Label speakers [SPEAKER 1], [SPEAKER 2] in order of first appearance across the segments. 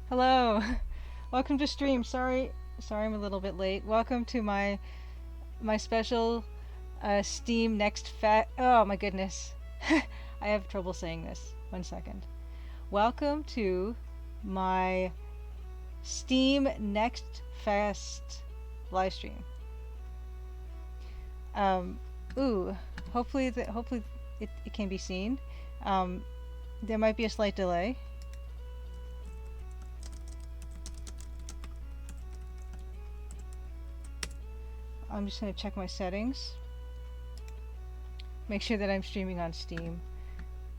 [SPEAKER 1] Hello. Welcome to stream. Sorry I'm a little bit late. Welcome to my special Steam Next Fest. Oh my goodness. I have trouble saying this. 1 second. Welcome to my Steam Next Fest live stream. Um ooh, hopefully it can be seen. There might be a slight delay. I'm just going to check my settings. Make sure that I'm streaming on Steam.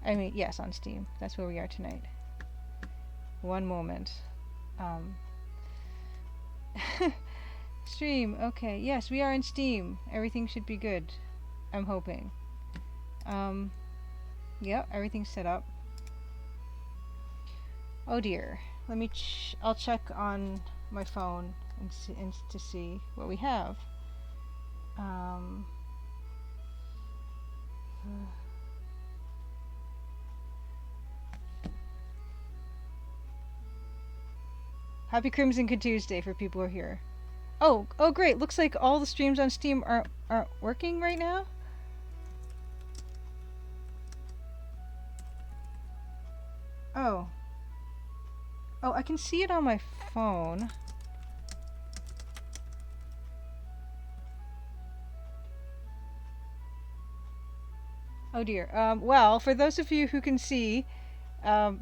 [SPEAKER 1] I mean, yes, on Steam. That's where we are tonight. One moment. Stream. Okay. Yes, we are in Steam. Everything should be good. I'm hoping. Yep, everything's set up. Oh dear. I'll check on my phone and to see what we have. Happy Crimson Tuesday for people who are here. Oh, great. Looks like all the streams on Steam aren't working right now. Oh, I can see it on my phone. Oh dear. Well, for those of you who can see, I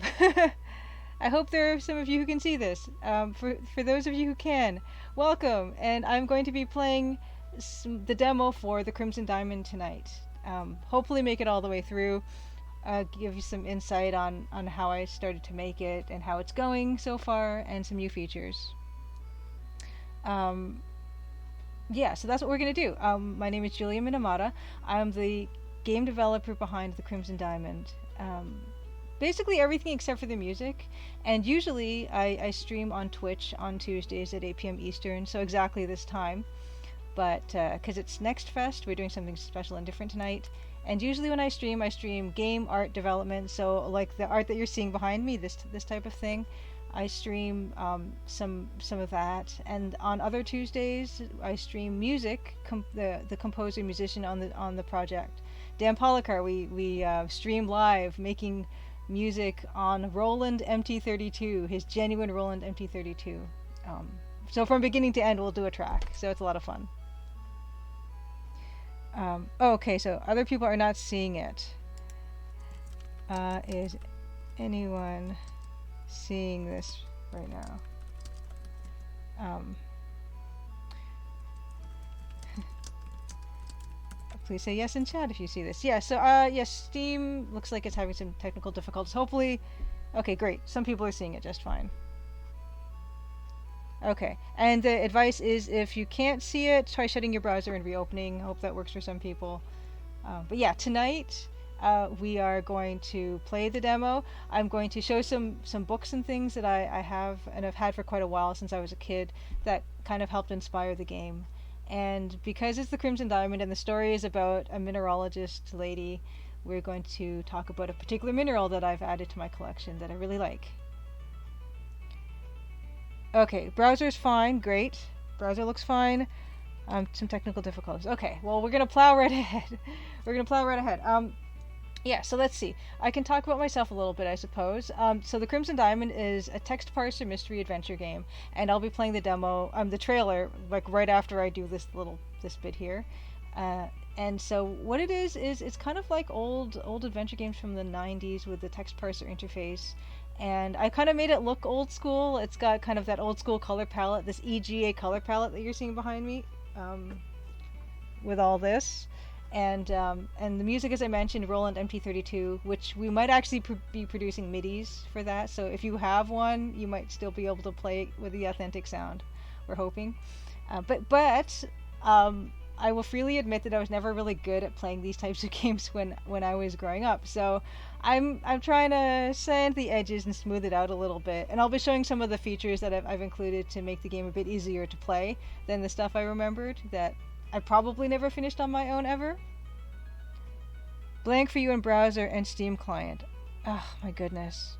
[SPEAKER 1] hope there are some of you who can see this. For those of you who can, welcome. And I'm going to be playing the demo for the Crimson Diamond tonight. Hopefully make it all the way through. Give you some insight on how I started to make it and how it's going so far, and some new features. Yeah, so that's what we're going to do. My name is Julia Minamata. I'm the game developer behind the Crimson Diamond. Basically everything except for the music, and usually I stream on Twitch on Tuesdays at 8 p.m. Eastern, so exactly this time, but because it's Next Fest, we're doing something special and different tonight. And usually when I stream game art development, so like the art that you're seeing behind me, this type of thing. I stream some of that, and on other Tuesdays I stream music, the composer musician on the project. Dan Polakar, we stream live making music on Roland MT32, his genuine Roland MT32. So from beginning to end we'll do a track, so it's a lot of fun. Okay, so other people are not seeing it. Is anyone seeing this right now? Please say yes in chat if you see this. Yeah, so yes, Steam looks like it's having some technical difficulties. Hopefully, okay, great. Some people are seeing it just fine. Okay, and the advice is if you can't see it, try shutting your browser and reopening. Hope that works for some people. But yeah, tonight we are going to play the demo. I'm going to show some books and things that I have and have had for quite a while since I was a kid that kind of helped inspire the game. And because it's the Crimson Diamond and the story is about a mineralogist lady, we're going to talk about a particular mineral that I've added to my collection that I really like. Okay, browser's fine, great. Browser looks fine. Some technical difficulties. Okay, well we're gonna plow right ahead. Yeah, so let's see. I can talk about myself a little bit, I suppose. So the Crimson Diamond is a text parser mystery adventure game, and I'll be playing the demo, the trailer, like right after I do this bit here. And so what it is it's kind of like old adventure games from the 90s with the text parser interface. And I kind of made it look old school. It's got kind of that old school color palette, this EGA color palette that you're seeing behind me, with all this. And the music, as I mentioned, Roland MT32, which we might actually be producing MIDIs for that. So if you have one, you might still be able to play it with the authentic sound. We're hoping. But I will freely admit that I was never really good at playing these types of games when I was growing up. So I'm trying to sand the edges and smooth it out a little bit. And I'll be showing some of the features that I've included to make the game a bit easier to play than the stuff I remembered that I probably never finished on my own ever. Blank for you in browser and Steam client. Oh my goodness.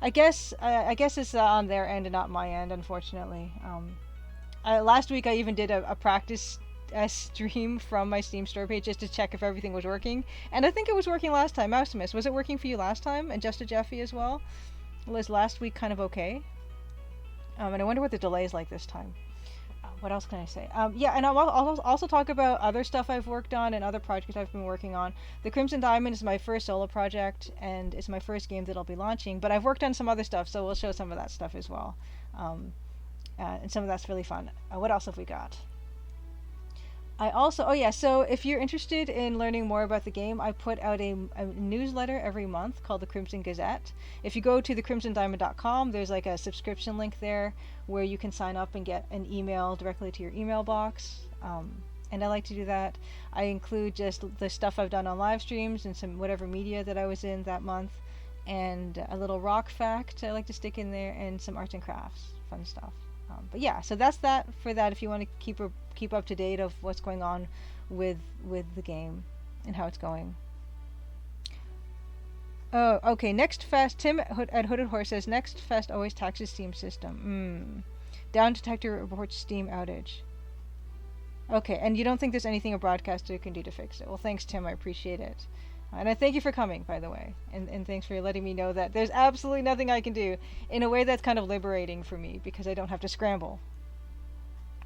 [SPEAKER 1] I guess it's on their end and not my end, unfortunately. Last week I even did a practice stream from my Steam store page just to check if everything was working, and I think it was working last time. Maximus, was it working for you last time? And just to Jeffy as well? Was last week kind of okay? And I wonder what the delay is like this time. What else can I say? Yeah, and I'll also talk about other stuff I've worked on and other projects I've been working on. The Crimson Diamond is my first solo project, and it's my first game that I'll be launching. But I've worked on some other stuff, so we'll show some of that stuff as well. And some of that's really fun. What else have we got? I also, oh yeah, so if you're interested in learning more about the game, I put out a newsletter every month called the Crimson Gazette. If you go to thecrimsondiamond.com, there's like a subscription link there where you can sign up and get an email directly to your email box. And I like to do that. I include just the stuff I've done on live streams and some whatever media that I was in that month, and a little rock fact I like to stick in there, and some arts and crafts, fun stuff. But yeah, so that's that for that. If you want to keep up to date of what's going on with the game and how it's going. Oh, okay. Next Fest. Tim at Hooded Horse says Next Fest always taxes Steam system. Down Detector reports Steam outage. Okay, and you don't think there's anything a broadcaster can do to fix it? Well, thanks, Tim. I appreciate it. And I thank you for coming, by the way. And thanks for letting me know that there's absolutely nothing I can do, in a way that's kind of liberating for me, because I don't have to scramble.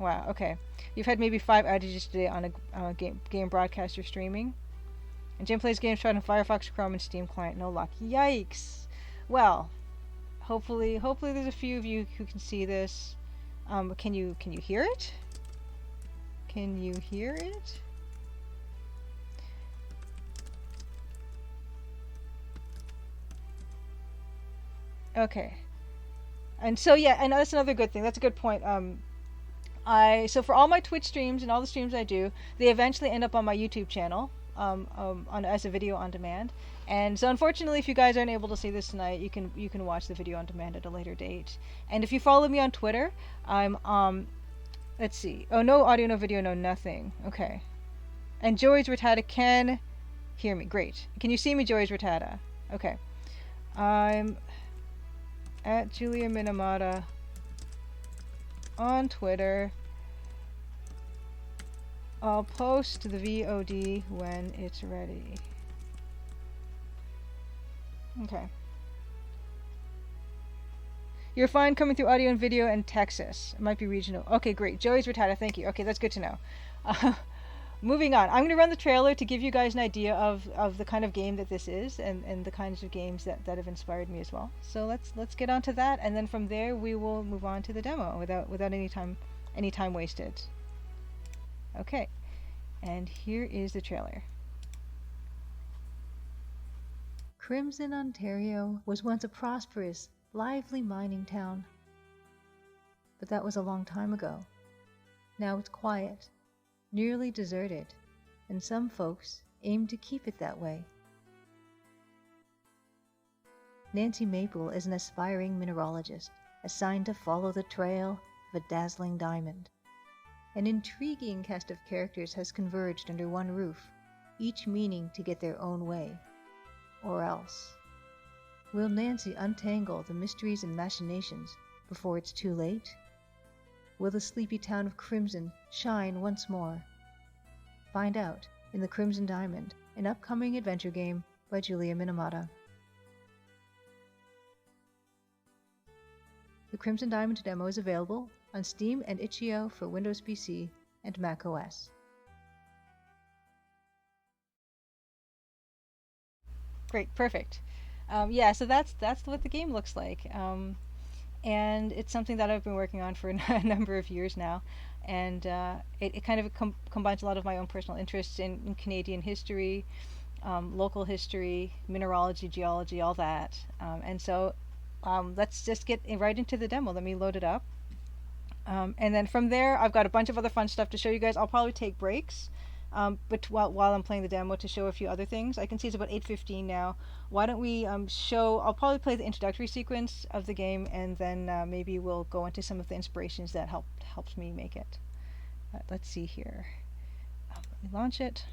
[SPEAKER 1] Wow, okay. You've had maybe 5 outages today on a game broadcaster streaming. And Jim plays games tried on Firefox, Chrome, and Steam client. No luck. Yikes! Well, hopefully there's a few of you who can see this. Can you hear it? Can you hear it? Okay. And so yeah, and that's another good thing. That's a good point. So for all my Twitch streams and all the streams I do, they eventually end up on my YouTube channel, as a video on demand. And so unfortunately, if you guys aren't able to see this tonight, you can watch the video on demand at a later date. And if you follow me on Twitter, I'm let's see. Oh, no audio, no video, no nothing. Okay. And Joey's Rattata can hear me. Great. Can you see me, Joey's Rattata? Okay. I'm at Julia Minamata on Twitter. I'll post the VOD when it's ready. Okay. You're fine coming through audio and video in Texas. It might be regional. Okay, great. Joey's Rattata, thank you. Okay, that's good to know. Moving on. I'm going to run the trailer to give you guys an idea of the kind of game that this is, and the kinds of games that have inspired me as well. So let's get on to that, and then from there we will move on to the demo without any time wasted. Okay. And here is the trailer. Crimson, Ontario was once a prosperous, lively mining town. But that was a long time ago. Now it's quiet, nearly deserted, and some folks aim to keep it that way. Nancy Maple is an aspiring mineralogist, assigned to follow the trail of a dazzling diamond. An intriguing cast of characters has converged under one roof, each meaning to get their own way. Or else. Will Nancy untangle the mysteries and machinations before it's too late? Will the sleepy town of Crimson shine once more? Find out in The Crimson Diamond, an upcoming adventure game by Julia Minamata. The Crimson Diamond demo is available on Steam and itch.io for Windows PC and Mac OS. Great, perfect. Yeah, so that's what the game looks like. And it's something that I've been working on for a number of years now. And it kind of combines a lot of my own personal interests in Canadian history, local history, mineralogy, geology, all that. And so let's just get right into the demo. Let me load it up. And then from there, I've got a bunch of other fun stuff to show you guys. I'll probably take breaks but while I'm playing the demo to show a few other things. I can see it's about 8:15 now. Why don't we I'll probably play the introductory sequence of the game, and then maybe we'll go into some of the inspirations that helps me make it. Let's see here. Let me launch it.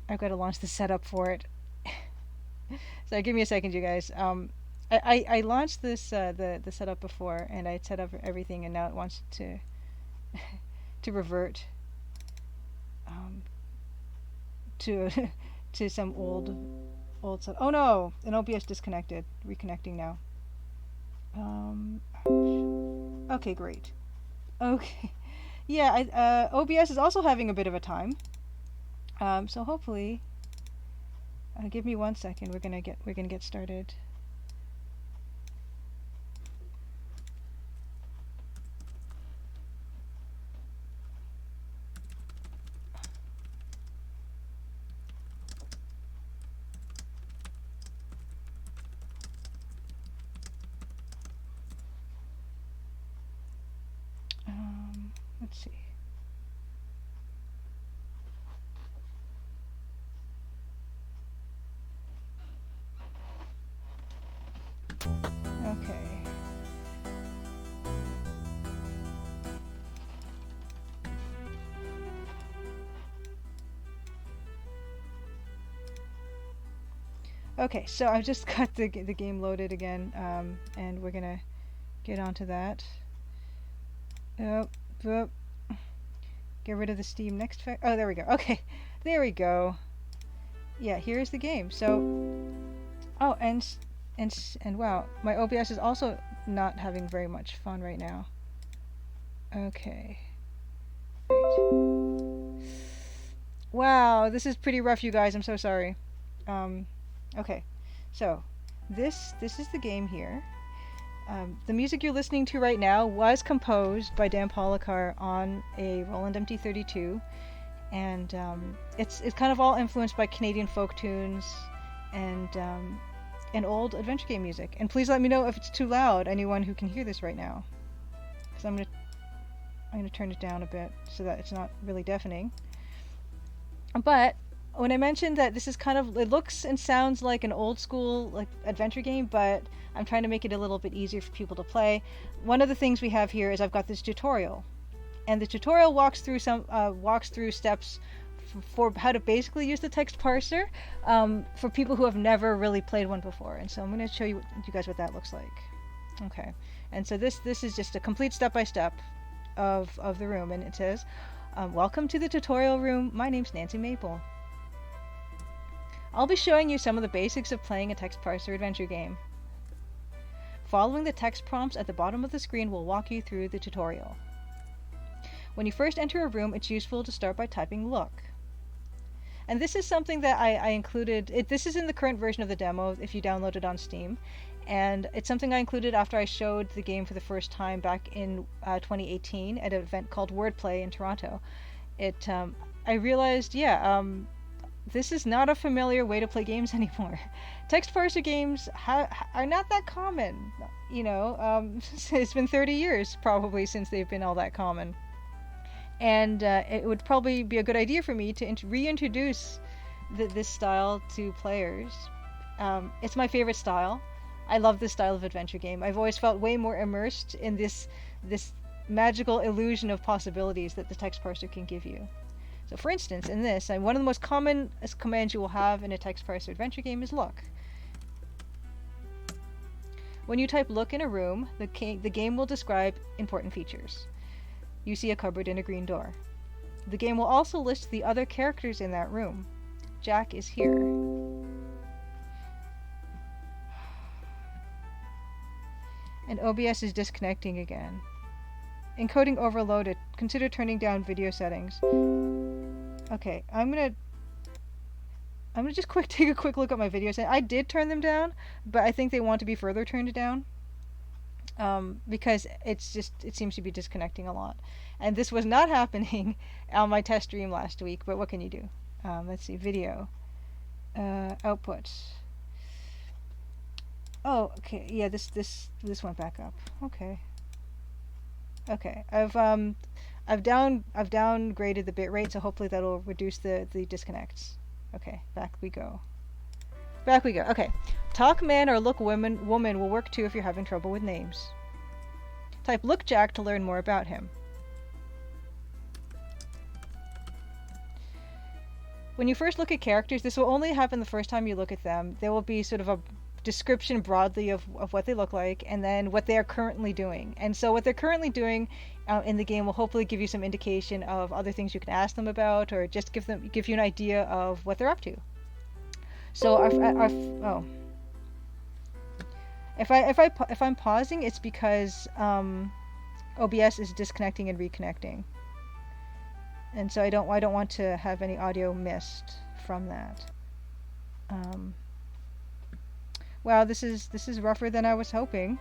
[SPEAKER 1] I've got to launch the setup for it. So give me a second, you guys. I launched this the setup before, and I set up everything, and now it wants to to revert to to some old stuff. Oh no, an OBS disconnected. Reconnecting now. Okay, great. Okay, yeah. OBS is also having a bit of a time. So hopefully, give me 1 second. We're gonna get started. Let's see. Okay. Okay, so I've just got the game loaded again, and we're gonna get onto that. Oh, get rid of the Steam Next Fest. Oh, there we go. Okay, there we go. Yeah, here's the game. So, oh, and wow, my OBS is also not having very much fun right now. Okay. Great. Wow, this is pretty rough, you guys. I'm so sorry. Okay, so this is the game here. The music you're listening to right now was composed by Dan Polakar on a Roland MT32, and it's kind of all influenced by Canadian folk tunes and old adventure game music. And please let me know if it's too loud, anyone who can hear this right now, because I'm gonna turn it down a bit so that it's not really deafening. But when I mentioned that this is kind of, it looks and sounds like an old school like adventure game, but I'm trying to make it a little bit easier for people to play. One of the things we have here is I've got this tutorial, and the tutorial walks through steps for how to basically use the text parser for people who have never really played one before. And so I'm going to show you guys what that looks like. Okay, and so this is just a complete step-by-step of the room, and it says, "Welcome to the tutorial room. My name's Nancy Maple. I'll be showing you some of the basics of playing a text parser adventure game. Following the text prompts at the bottom of the screen will walk you through the tutorial. When you first enter a room, it's useful to start by typing look." And this is something that I included. This is in the current version of the demo if you download it on Steam. And it's something I included after I showed the game for the first time back in 2018 at an event called Wordplay in Toronto. I realized, this is not a familiar way to play games anymore. Text parser games are not that common. It's been 30 years probably since they've been all that common. And it would probably be a good idea for me to reintroduce this style to players. It's my favorite style. I love this style of adventure game. I've always felt way more immersed in this magical illusion of possibilities that the text parser can give you. So for instance, in this, one of the most common commands you will have in a text parser adventure game is look. When you type look in a room, the game will describe important features. You see a cupboard and a green door. The game will also list the other characters in that room. Jack is here. And OBS is disconnecting again. Encoding overloaded. Consider turning down video settings. Okay, I'm gonna just take a quick look at my video settings. I did turn them down, but I think they want to be further turned down. Because it seems to be disconnecting a lot. And this was not happening on my test stream last week, but what can you do? Let's see, video. Output. Oh, okay, yeah, this went back up. Okay. Okay, I've downgraded the bitrate, so hopefully that'll reduce the disconnects. Okay, back we go. Back we go. Okay. Talk man or look woman will work too if you're having trouble with names. Type look Jack to learn more about him. when you first look at characters, this will only happen the first time you look at them. There will be sort of a description broadly of what they look like, and then what they are currently doing. And so what they're currently doing in the game will hopefully give you some indication of other things you can ask them about, or just give you an idea of what they're up to. So if I'm pausing, it's because OBS is disconnecting and reconnecting, and so I don't want to have any audio missed from that. Wow, this is rougher than I was hoping.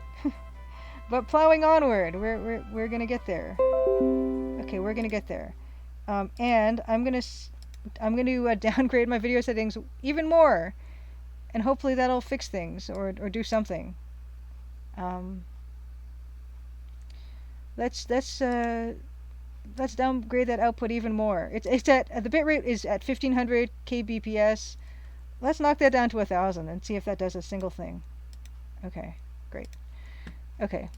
[SPEAKER 1] But plowing onward, we're gonna get there. Okay, we're gonna get there. And I'm gonna downgrade my video settings even more, and hopefully that'll fix things or do something. Let's downgrade that output even more. It's at the bitrate is at 1500 kbps. Let's knock that down to 1000 and see if that does a single thing. Okay, great. Okay.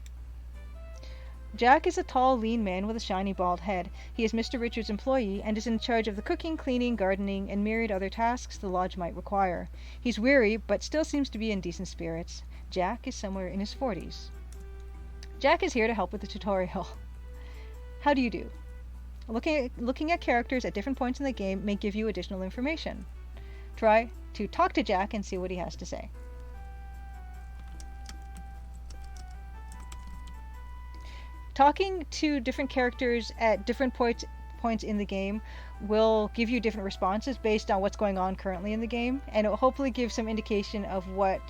[SPEAKER 1] Jack is a tall, lean man with a shiny bald head. He is Mr. Richards' employee and is in charge of the cooking, cleaning, gardening, and myriad other tasks the lodge might require. He's weary, but still seems to be in decent spirits. Jack is somewhere in his 40s. Jack is here to help with the tutorial. How do you do? Looking at characters at different points in the game may give you additional information. Try to talk to Jack and see what he has to say. Talking to different characters at different points in the game will give you different responses based on what's going on currently in the game, and it will hopefully give some indication of what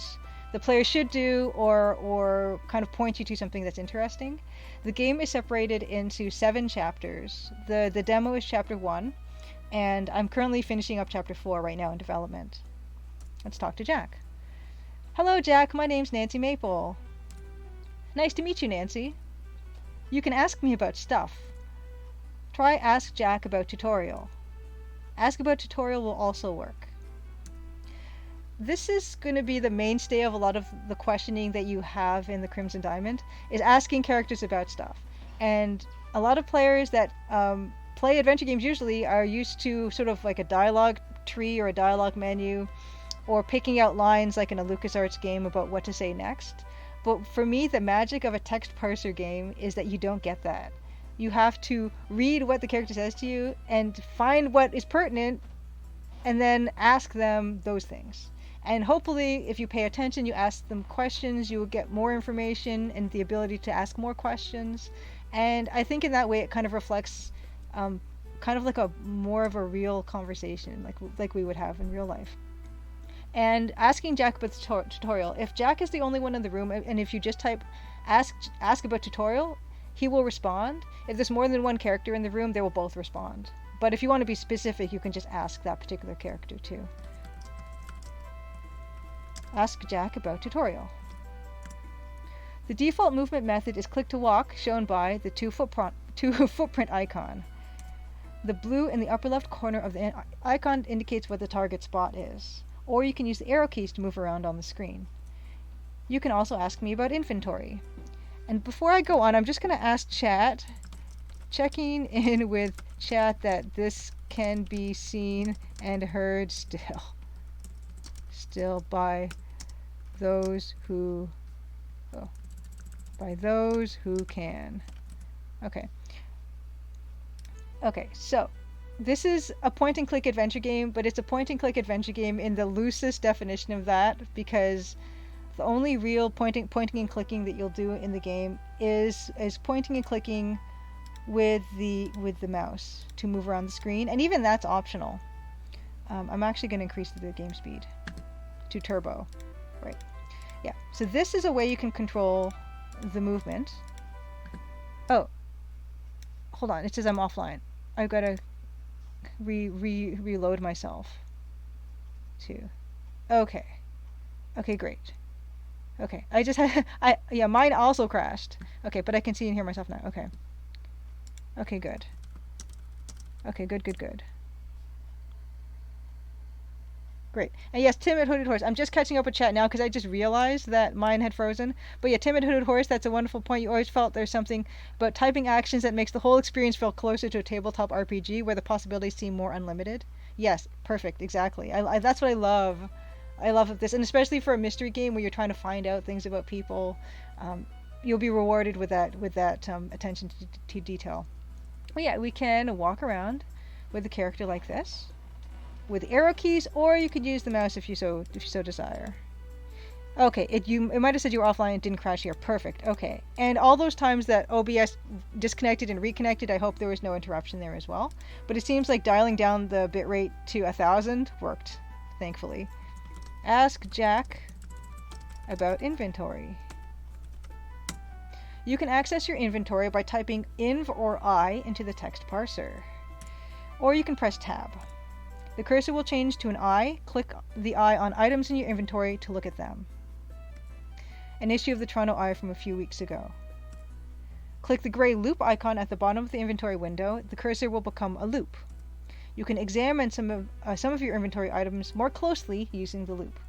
[SPEAKER 1] the player should do, or kind of point you to something that's interesting. The game is separated into 7 chapters. The demo is chapter 1, and I'm currently finishing up chapter 4 right now in development. Let's talk to Jack. Hello, Jack. My name's Nancy Maple. Nice to meet you, Nancy. You can ask me about stuff. Try Ask Jack About Tutorial. Ask About Tutorial will also work. This is going to be the mainstay of a lot of the questioning that you have in the Crimson Diamond, is asking characters about stuff. And a lot of players that play adventure games usually are used to sort of like a dialogue tree or a dialogue menu, or picking out lines like in a LucasArts game about what to say next. But for me, the magic of a text parser game is that you don't get that. You have to read what the character says to you and find what is pertinent, and then ask them those things. And hopefully, if you pay attention, you ask them questions, you will get more information and the ability to ask more questions. And I think in that way it kind of reflects kind of like a more of a real conversation, like we would have in real life. And asking Jack about the tutorial. If Jack is the only one in the room, and if you just type ask about tutorial, he will respond. If there's more than one character in the room, they will both respond. But if you want to be specific, you can just ask that particular character too. Ask Jack about tutorial. The default movement method is click to walk, shown by the two footprint icon. The blue in the upper left corner of the icon indicates what the target spot is, or you can use the arrow keys to move around on the screen. You can also ask me about inventory. And before I go on, I'm just going to ask chat, checking in with chat that this can be seen and heard still by those who can. Okay, so this is a point and click adventure game, but it's a point and click adventure game in the loosest definition of that, because the only real pointing and clicking that you'll do in the game is pointing and clicking with the mouse to move around the screen, and even that's optional. I'm actually going to increase the game speed to turbo. Right. Yeah. So this is a way you can control the movement. Oh. Hold on. It says I'm offline. I've got to reload myself too. Okay. Okay, great. Okay. I just had yeah, mine also crashed. Okay, but I can see and hear myself now. Okay. Okay, good. Okay, good. Great. And yes, Timid Hooded Horse. I'm just catching up with chat now because I just realized that mine had frozen. But yeah, Timid Hooded Horse, that's a wonderful point. You always felt there's something about typing actions that makes the whole experience feel closer to a tabletop RPG where the possibilities seem more unlimited. Yes, perfect, exactly. That's what I love. I love this, and especially for a mystery game where you're trying to find out things about people, um, you'll be rewarded with that attention to detail. But yeah, we can walk around with the character like this, with arrow keys, or you could use the mouse if you so desire. Okay, it might have said you were offline and didn't crash here. Perfect. Okay, and all those times that OBS disconnected and reconnected, I hope there was no interruption there as well. But it seems like dialing down the bitrate to 1,000 worked, thankfully. Ask Jack about inventory. You can access your inventory by typing inv or I into the text parser. Or you can press tab. The cursor will change to an eye. Click the eye on items in your inventory to look at them. An issue of the Toronto Eye from a few weeks ago. Click the gray loop icon at the bottom of the inventory window. The cursor will become a loop. You can examine some of your inventory items more closely using the loop.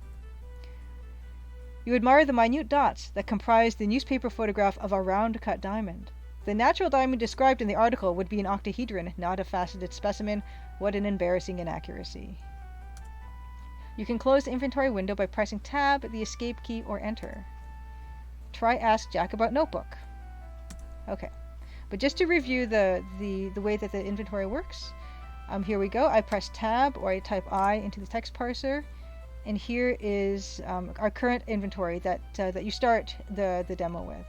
[SPEAKER 1] You admire the minute dots that comprise the newspaper photograph of a round-cut diamond. The natural diamond described in the article would be an octahedron, not a faceted specimen. What an embarrassing inaccuracy. You can close the inventory window by pressing tab, the escape key, or enter. Try Ask Jack about notebook. Okay, but just to review the way that the inventory works, here we go. I press tab or I type I into the text parser, and here is our current inventory that you start the demo with.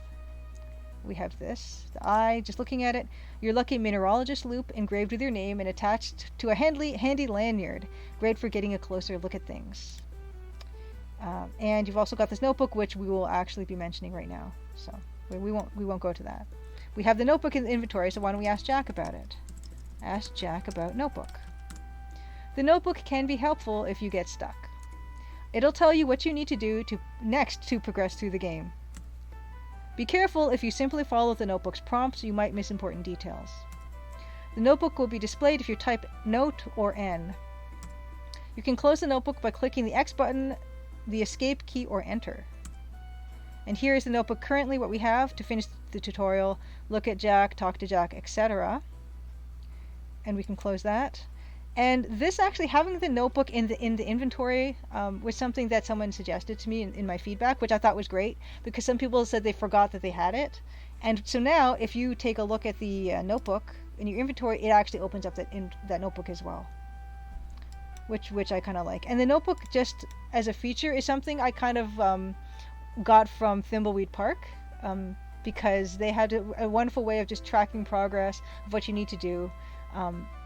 [SPEAKER 1] We have this, the eye, just looking at it, your lucky mineralogist loop engraved with your name and attached to a handy lanyard, great for getting a closer look at things. And you've also got this notebook, which we will actually be mentioning right now, so we won't go to that. We have the notebook in the inventory, so why don't we ask Jack about it? Ask Jack about notebook. The notebook can be helpful if you get stuck. It'll tell you what you need to do next to progress through the game. Be careful if you simply follow the notebook's prompts, you might miss important details. The notebook will be displayed if you type Note or N. You can close the notebook by clicking the X button, the escape key, or enter. And here is the notebook currently, what we have to finish the tutorial. Look at Jack, talk to Jack, etc. And we can close that. And this actually, having the notebook in the inventory was something that someone suggested to me in my feedback, which I thought was great, because some people said they forgot that they had it. And so now, if you take a look at the notebook in your inventory, it actually opens up that notebook as well, which I kind of like. And the notebook, just as a feature, is something I kind of got from Thimbleweed Park, because they had a wonderful way of just tracking progress of what you need to do.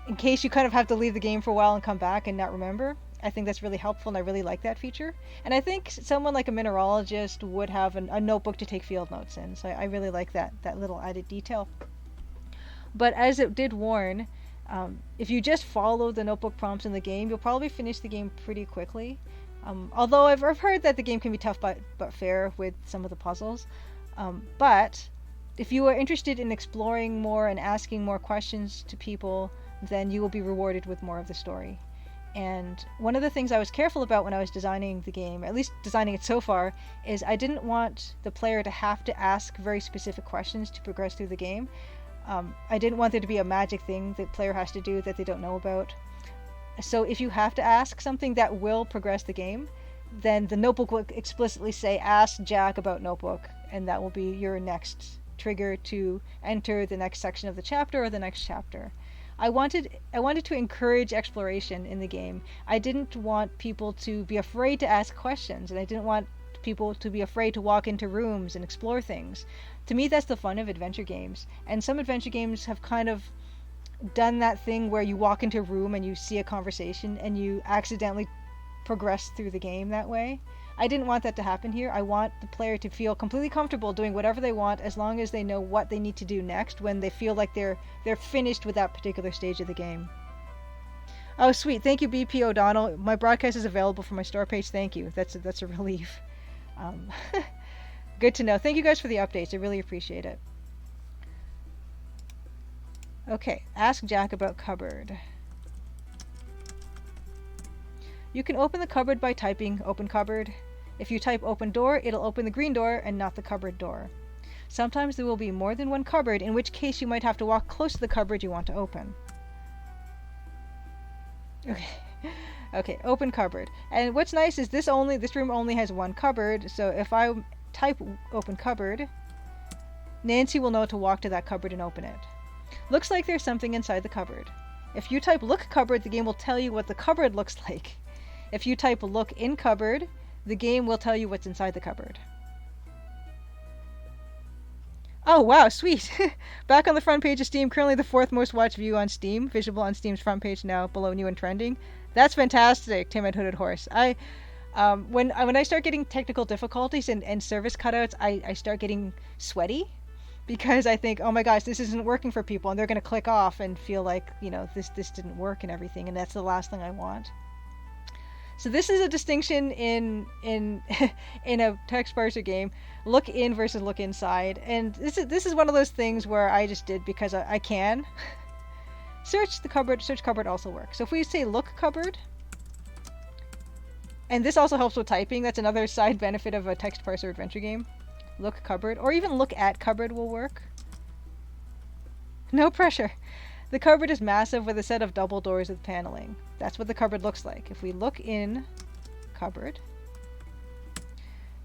[SPEAKER 1] In case you kind of have to leave the game for a while and come back and not remember. I think that's really helpful, and I really like that feature. And I think someone like a mineralogist would have a notebook to take field notes in, so I really like that little added detail. But as it did warn, if you just follow the notebook prompts in the game, you'll probably finish the game pretty quickly. Although I've heard that the game can be tough but fair with some of the puzzles. But if you are interested in exploring more and asking more questions to people, then you will be rewarded with more of the story. And one of the things I was careful about when I was designing the game, at least designing it so far, is I didn't want the player to have to ask very specific questions to progress through the game. I didn't want there to be a magic thing the player has to do that they don't know about. So if you have to ask something that will progress the game, then the notebook will explicitly say, ask Jack about notebook, and that will be your next trigger to enter the next section of the chapter or the next chapter. I wanted to encourage exploration in the game. I didn't want people to be afraid to ask questions, and I didn't want people to be afraid to walk into rooms and explore things. To me, that's the fun of adventure games. And some adventure games have kind of done that thing where you walk into a room and you see a conversation and you accidentally progress through the game that way. I didn't want that to happen here. I want the player to feel completely comfortable doing whatever they want, as long as they know what they need to do next when they feel like they're finished with that particular stage of the game. Oh, sweet. Thank you, BP O'Donnell. My broadcast is available from my store page. Thank you. That's a relief. Good to know. Thank you guys for the updates. I really appreciate it. Okay, ask Jack about cupboard. You can open the cupboard by typing open cupboard. If you type open door, it'll open the green door and not the cupboard door. Sometimes there will be more than one cupboard, in which case you might have to walk close to the cupboard you want to open. Okay. Okay, open cupboard. And what's nice is this room only has one cupboard, so if I type open cupboard, Nancy will know to walk to that cupboard and open it. Looks like there's something inside the cupboard. If you type look cupboard, the game will tell you what the cupboard looks like. If you type look in cupboard, the game will tell you what's inside the cupboard. Oh wow, sweet! Back on the front page of Steam, currently the 4th most watched view on Steam, visible on Steam's front page now, below new and trending. That's fantastic, Tim and Hooded Horse. When I start getting technical difficulties and service cutouts, I start getting sweaty because I think, oh my gosh, this isn't working for people, and they're going to click off and feel like, you know, this didn't work and everything, and that's the last thing I want. So this is a distinction in in a text parser game, look in versus look inside, and this is one of those things where I just did because I can. Search cupboard also works. So if we say look cupboard, and this also helps with typing, that's another side benefit of a text parser adventure game. Look cupboard, or even look at cupboard will work. No pressure. The cupboard is massive with a set of double doors with paneling. That's what the cupboard looks like. If we look in cupboard,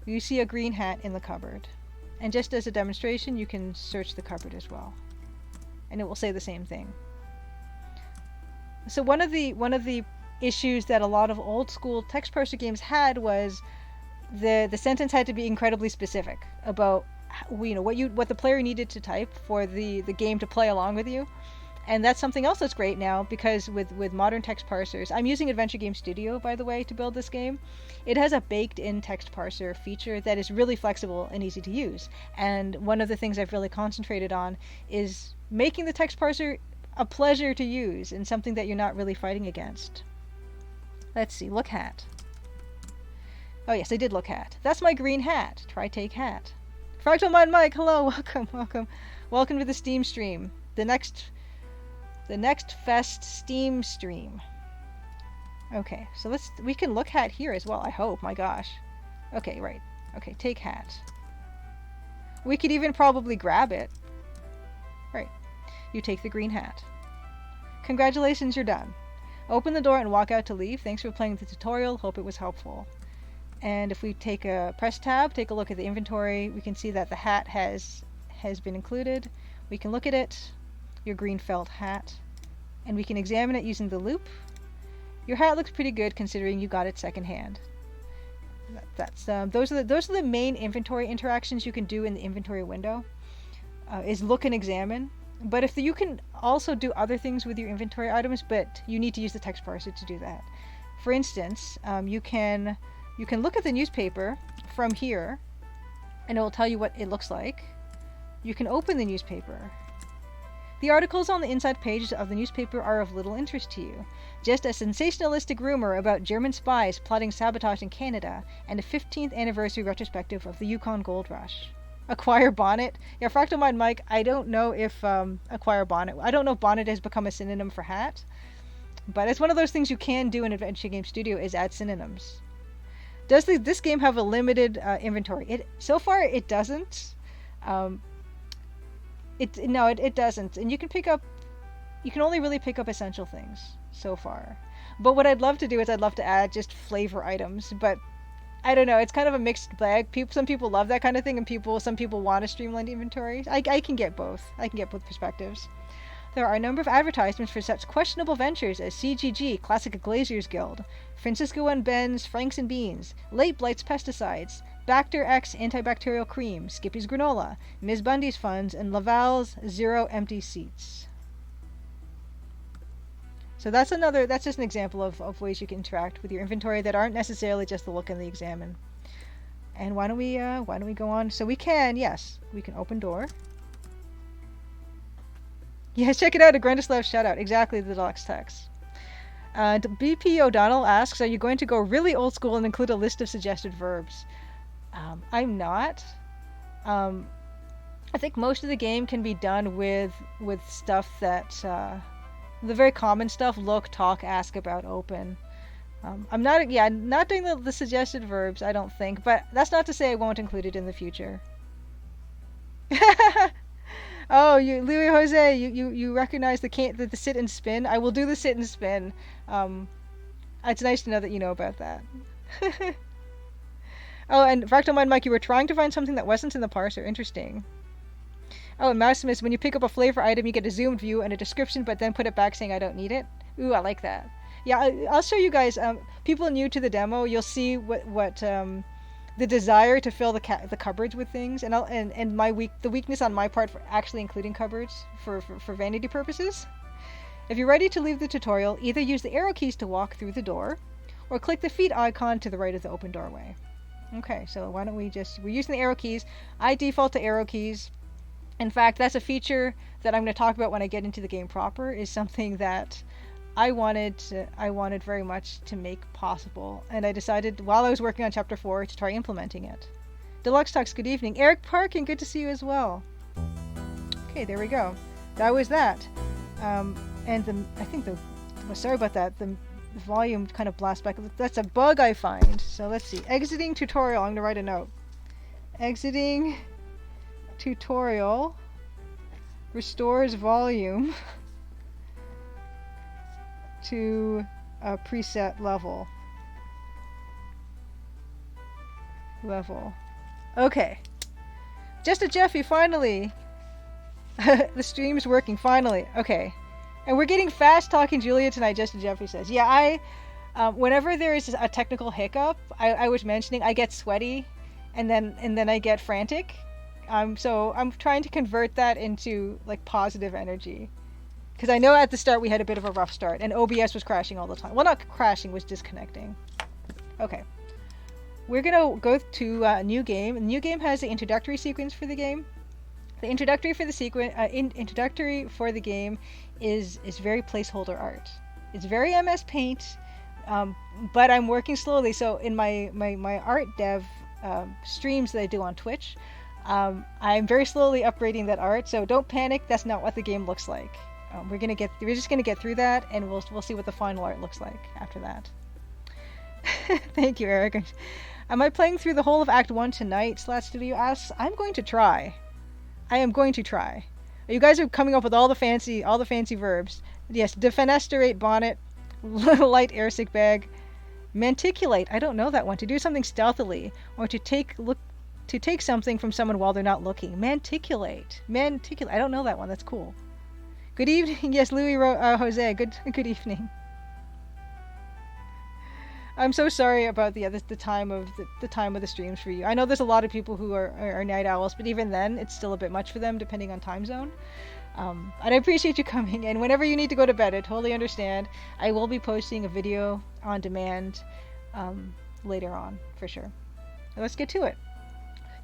[SPEAKER 1] you see a green hat in the cupboard. And just as a demonstration, you can search the cupboard as well. And it will say the same thing. So one of the issues that a lot of old school text parser games had was the sentence had to be incredibly specific about, you know, what the player needed to type for the game to play along with you. And that's something else that's great now, because with modern text parsers, I'm using Adventure Game Studio, by the way, to build this game. It has a baked-in text parser feature that is really flexible and easy to use. And one of the things I've really concentrated on is making the text parser a pleasure to use and something that you're not really fighting against. Let's see, look hat. Oh yes, I did look hat. That's my green hat. Try take hat. Fractal Mind Mike, hello, welcome to the Steam stream. The next Fest Steam stream. Okay, so we can look hat here as well, I hope, my gosh. Okay, right. Okay, take hat. We could even probably grab it. Right. You take the green hat. Congratulations, you're done. Open the door and walk out to leave. Thanks for playing the tutorial. Hope it was helpful. And if we press tab, take a look at the inventory, we can see that the hat has been included. We can look at it, your green felt hat, and we can examine it using the loop. Your hat looks pretty good considering you got it secondhand. Those are the main inventory interactions you can do in the inventory window. Is look and examine. But you can also do other things with your inventory items, but you need to use the text parser to do that. For instance, you can look at the newspaper from here, and it will tell you what it looks like. You can open the newspaper. The articles on the inside pages of the newspaper are of little interest to you. Just a sensationalistic rumor about German spies plotting sabotage in Canada, and a 15th anniversary retrospective of the Yukon Gold Rush. Acquire bonnet. Yeah, Fractal Mind Mike, I don't know if acquire bonnet. I don't know if bonnet has become a synonym for hat, but it's one of those things you can do in Adventure Game Studio is add synonyms. Does this game have a limited inventory? So far it doesn't. It doesn't. And you can only really pick up essential things so far. But what I'd love to do is I'd love to add just flavor items, but I don't know, it's kind of a mixed bag. Some people love that kind of thing, and some people want a streamlined inventory. I can get both. I can get both perspectives. There are a number of advertisements for such questionable ventures as CGG, Classic Glazier's Guild, Francisco and Ben's Franks and Beans, Late Blight's Pesticides, Bacter X Antibacterial Cream, Skippy's Granola, Ms. Bundy's Funds, and Laval's Zero Empty Seats. So that's just an example of ways you can interact with your inventory that aren't necessarily just the look and the examine. And why don't we go on? So we can open door. Yeah, check it out, a Grendislav shout out. Exactly, the deluxe text. BP O'Donnell asks, are you going to go really old school and include a list of suggested verbs? I'm not. I think most of the game can be done with stuff that the very common stuff: look, talk, ask about, open. I'm not doing the suggested verbs, I don't think, but that's not to say I won't include it in the future. Oh, Louis Jose, you recognize the sit and spin. I will do the sit and spin. Um, it's nice to know that you know about that. Oh, and Fractal Mind Mike, you were trying to find something that wasn't in the parser. Interesting. Oh, and Maximus, when you pick up a flavor item, you get a zoomed view and a description, but then put it back saying I don't need it. Ooh, I like that. Yeah, I'll show you guys. People new to the demo, you'll see what the desire to fill the cupboards with things, and the weakness on my part for actually including cupboards for vanity purposes. If you're ready to leave the tutorial, either use the arrow keys to walk through the door, or click the feet icon to the right of the open doorway. Okay, so why don't we're using the arrow keys. I default to arrow keys. In fact, that's a feature that I'm going to talk about when I get into the game proper, is something that I wanted very much to make possible, and I decided while I was working on Chapter 4 to try implementing it. Deluxe Talks, good evening. Eric Parkin, good to see you as well. Okay, there we go. That was that. Sorry about that. The volume kind of blast back. That's a bug I find. So let's see. Exiting tutorial. I'm going to write a note. Exiting tutorial restores volume to a preset level. Okay. Just a Jeffy, finally. The stream's working, finally. Okay. And we're getting fast talking Julia tonight, just as Jeffy says. Yeah, whenever there is a technical hiccup, I was mentioning, I get sweaty, and then I get frantic. So I'm trying to convert that into like positive energy, because I know at the start we had a bit of a rough start, and OBS was crashing all the time. Well, not crashing, was disconnecting. Okay, we're gonna go to a new game. The new game has the introductory sequence for the game. The introductory for the game is very placeholder art. It's very MS Paint, but I'm working slowly. So in my art dev streams that I do on Twitch, I'm very slowly upgrading that art. So don't panic. That's not what the game looks like. We're just gonna get through that, and we'll see what the final art looks like after that. Thank you, Eric. Am I playing through the whole of Act 1 tonight? Slat Studio asks. I'm going to try. I am going to try. You guys are coming up with all the fancy verbs. Yes, defenestrate bonnet, light airsick bag, manticulate. I don't know that one. To do something stealthily, or to take something from someone while they're not looking. Manticulate. I don't know that one. That's cool. Good evening. Yes, Louis Jose. Good evening. I'm so sorry about the time of the streams for you. I know there's a lot of people who are night owls, but even then, it's still a bit much for them depending on time zone. And I appreciate you coming. And whenever you need to go to bed, I totally understand. I will be posting a video on demand later on for sure. Now let's get to it.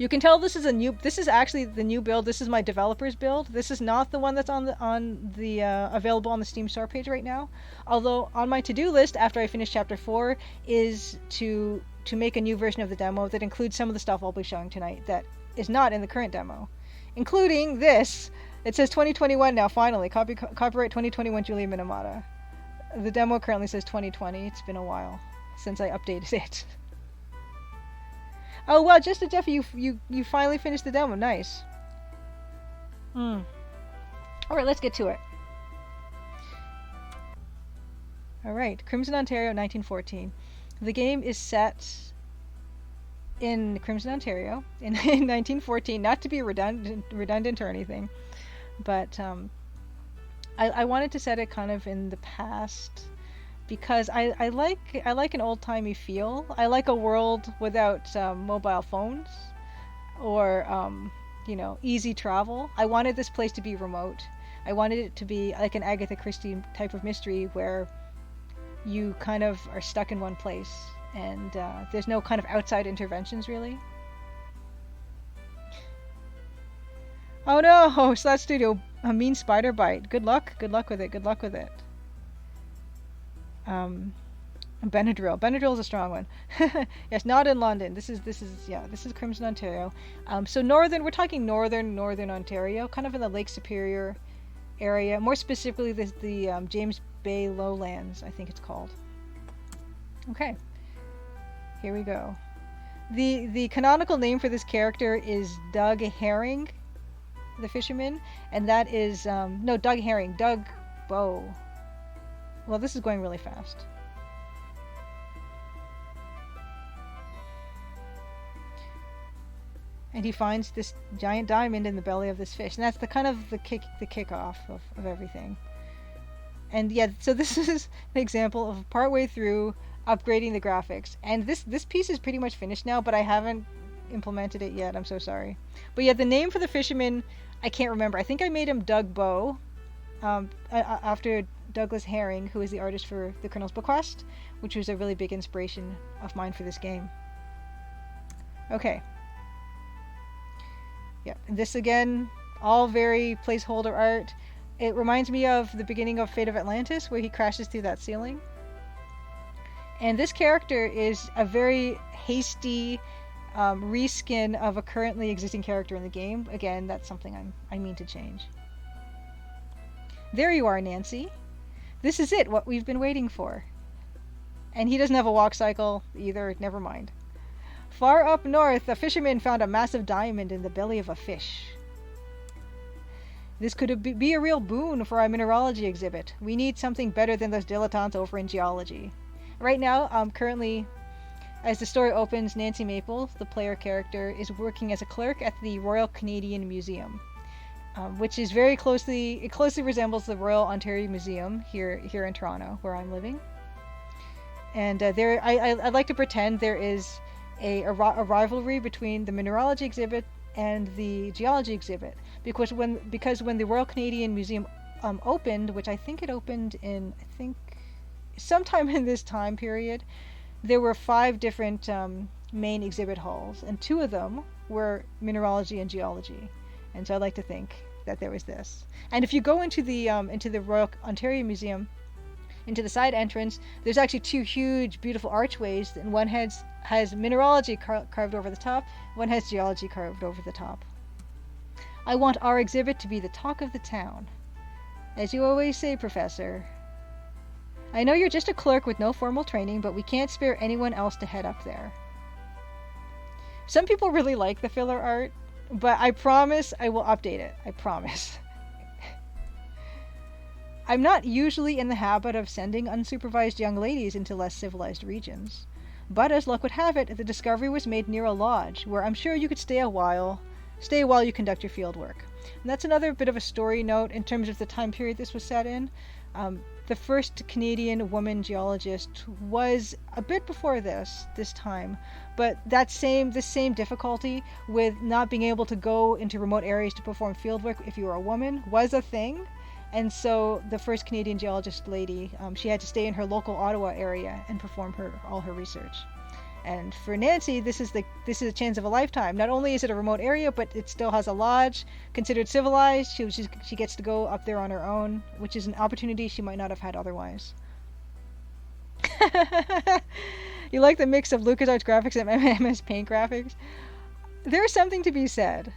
[SPEAKER 1] You can tell this is actually the new build. This is my developer's build. This is not the one that's on the available on the Steam store page right now. Although on my to-do list after I finish Chapter 4 is to make a new version of the demo that includes some of the stuff I'll be showing tonight that is not in the current demo, including this. It says 2021 now. Finally, copyright 2021 Julia Minamata. The demo currently says 2020. It's been a while since I updated it. Oh wow, just a Jeffy, you finally finished the demo. Nice. Alright, let's get to it. Alright, Crimson Ontario, 1914. The game is set in Crimson Ontario in 1914, not to be redundant or anything, but I wanted to set it kind of in the past, because I like an old-timey feel. I like a world without mobile phones or easy travel. I wanted this place to be remote. I wanted it to be like an Agatha Christie type of mystery where you kind of are stuck in one place and there's no kind of outside interventions really. Oh no, Slat Studio, a mean spider bite. Good luck with it. Benadryl is a strong one. Yes, not in London. This is Crimson Ontario. So we're talking northern Ontario, kind of in the Lake Superior area, more specifically the James Bay Lowlands, I think it's called. Okay, here we go. The canonical name for this character is Doug Herring. the fisherman, and that is no, Doug Herring, Doug Bow. Well, this is going really fast. And he finds this giant diamond in the belly of this fish, and that's the kind of the kickoff of everything. And yeah, so this is an example of partway through upgrading the graphics, and this piece is pretty much finished now, but I haven't implemented it yet. I'm so sorry. But yeah, the name for the fisherman I can't remember. I think I made him Doug Bow, after Douglas Herring, who is the artist for the Colonel's Bequest, which was a really big inspiration of mine for this game. Okay. Yeah, and this again, all very placeholder art. It reminds me of the beginning of Fate of Atlantis, where he crashes through that ceiling. And this character is a very hasty reskin of a currently existing character in the game. Again, that's something I mean to change. There you are, Nancy. This is it, what we've been waiting for. And he doesn't have a walk cycle either, never mind. Far up north, a fisherman found a massive diamond in the belly of a fish. This could be a real boon for our mineralogy exhibit. We need something better than those dilettantes over in geology. Right now, currently, as the story opens, Nancy Maple, the player character, is working as a clerk at the Royal Canadian Museum, which is it closely resembles the Royal Ontario Museum here in Toronto, where I'm living. And I'd like to pretend there is a rivalry between the mineralogy exhibit and the geology exhibit, because when the Royal Canadian Museum opened, which I think it opened in sometime in this time period, there were 5 different main exhibit halls, and 2 of them were mineralogy and geology. And so I like to think that there was this. And if you go into the Royal Ontario Museum, into the side entrance, there's actually 2 huge, beautiful archways, and one has mineralogy carved over the top, one has geology carved over the top. I want our exhibit to be the talk of the town. As you always say, Professor. I know you're just a clerk with no formal training, but we can't spare anyone else to head up there. Some people really like the filler art, but I promise I will update it. I promise. I'm not usually in the habit of sending unsupervised young ladies into less civilized regions. But as luck would have it, the discovery was made near a lodge, where I'm sure you could stay while you conduct your field work. And that's another bit of a story note in terms of the time period this was set in. The first Canadian woman geologist was a bit before this time, but this same difficulty with not being able to go into remote areas to perform fieldwork if you were a woman was a thing. And so the first Canadian geologist lady, she had to stay in her local Ottawa area and perform all her research. And for Nancy, this is a chance of a lifetime. Not only is it a remote area, but it still has a lodge, considered civilized. She gets to go up there on her own, which is an opportunity she might not have had otherwise. You like the mix of LucasArts graphics and MS Paint graphics? There's something to be said.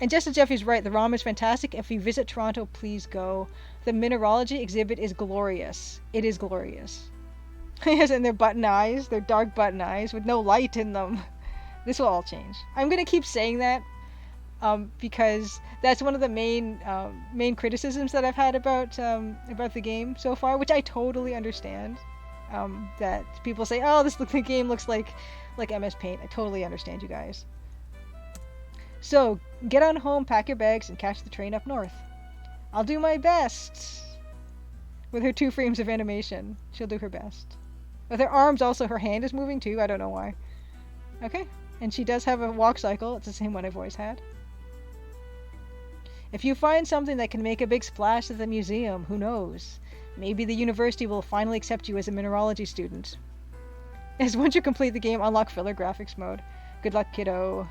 [SPEAKER 1] And Jessica Jeffy's right, the ROM is fantastic. If you visit Toronto, please go. The mineralogy exhibit is glorious. It is glorious. Yes, and their dark button eyes with no light in them. This will all change. I'm going to keep saying that because that's one of the main criticisms that I've had about the game so far, which I totally understand. That people say, oh, the game looks like MS Paint. I totally understand, you guys. So, get on home, pack your bags, and catch the train up north. I'll do my best. With her 2 frames of animation, she'll do her best. With her arms also, her hand is moving too, I don't know why. Okay, and she does have a walk cycle, it's the same one I've always had. If you find something that can make a big splash at the museum, who knows? Maybe the university will finally accept you as a mineralogy student. As once you complete the game, unlock filler graphics mode. Good luck, kiddo.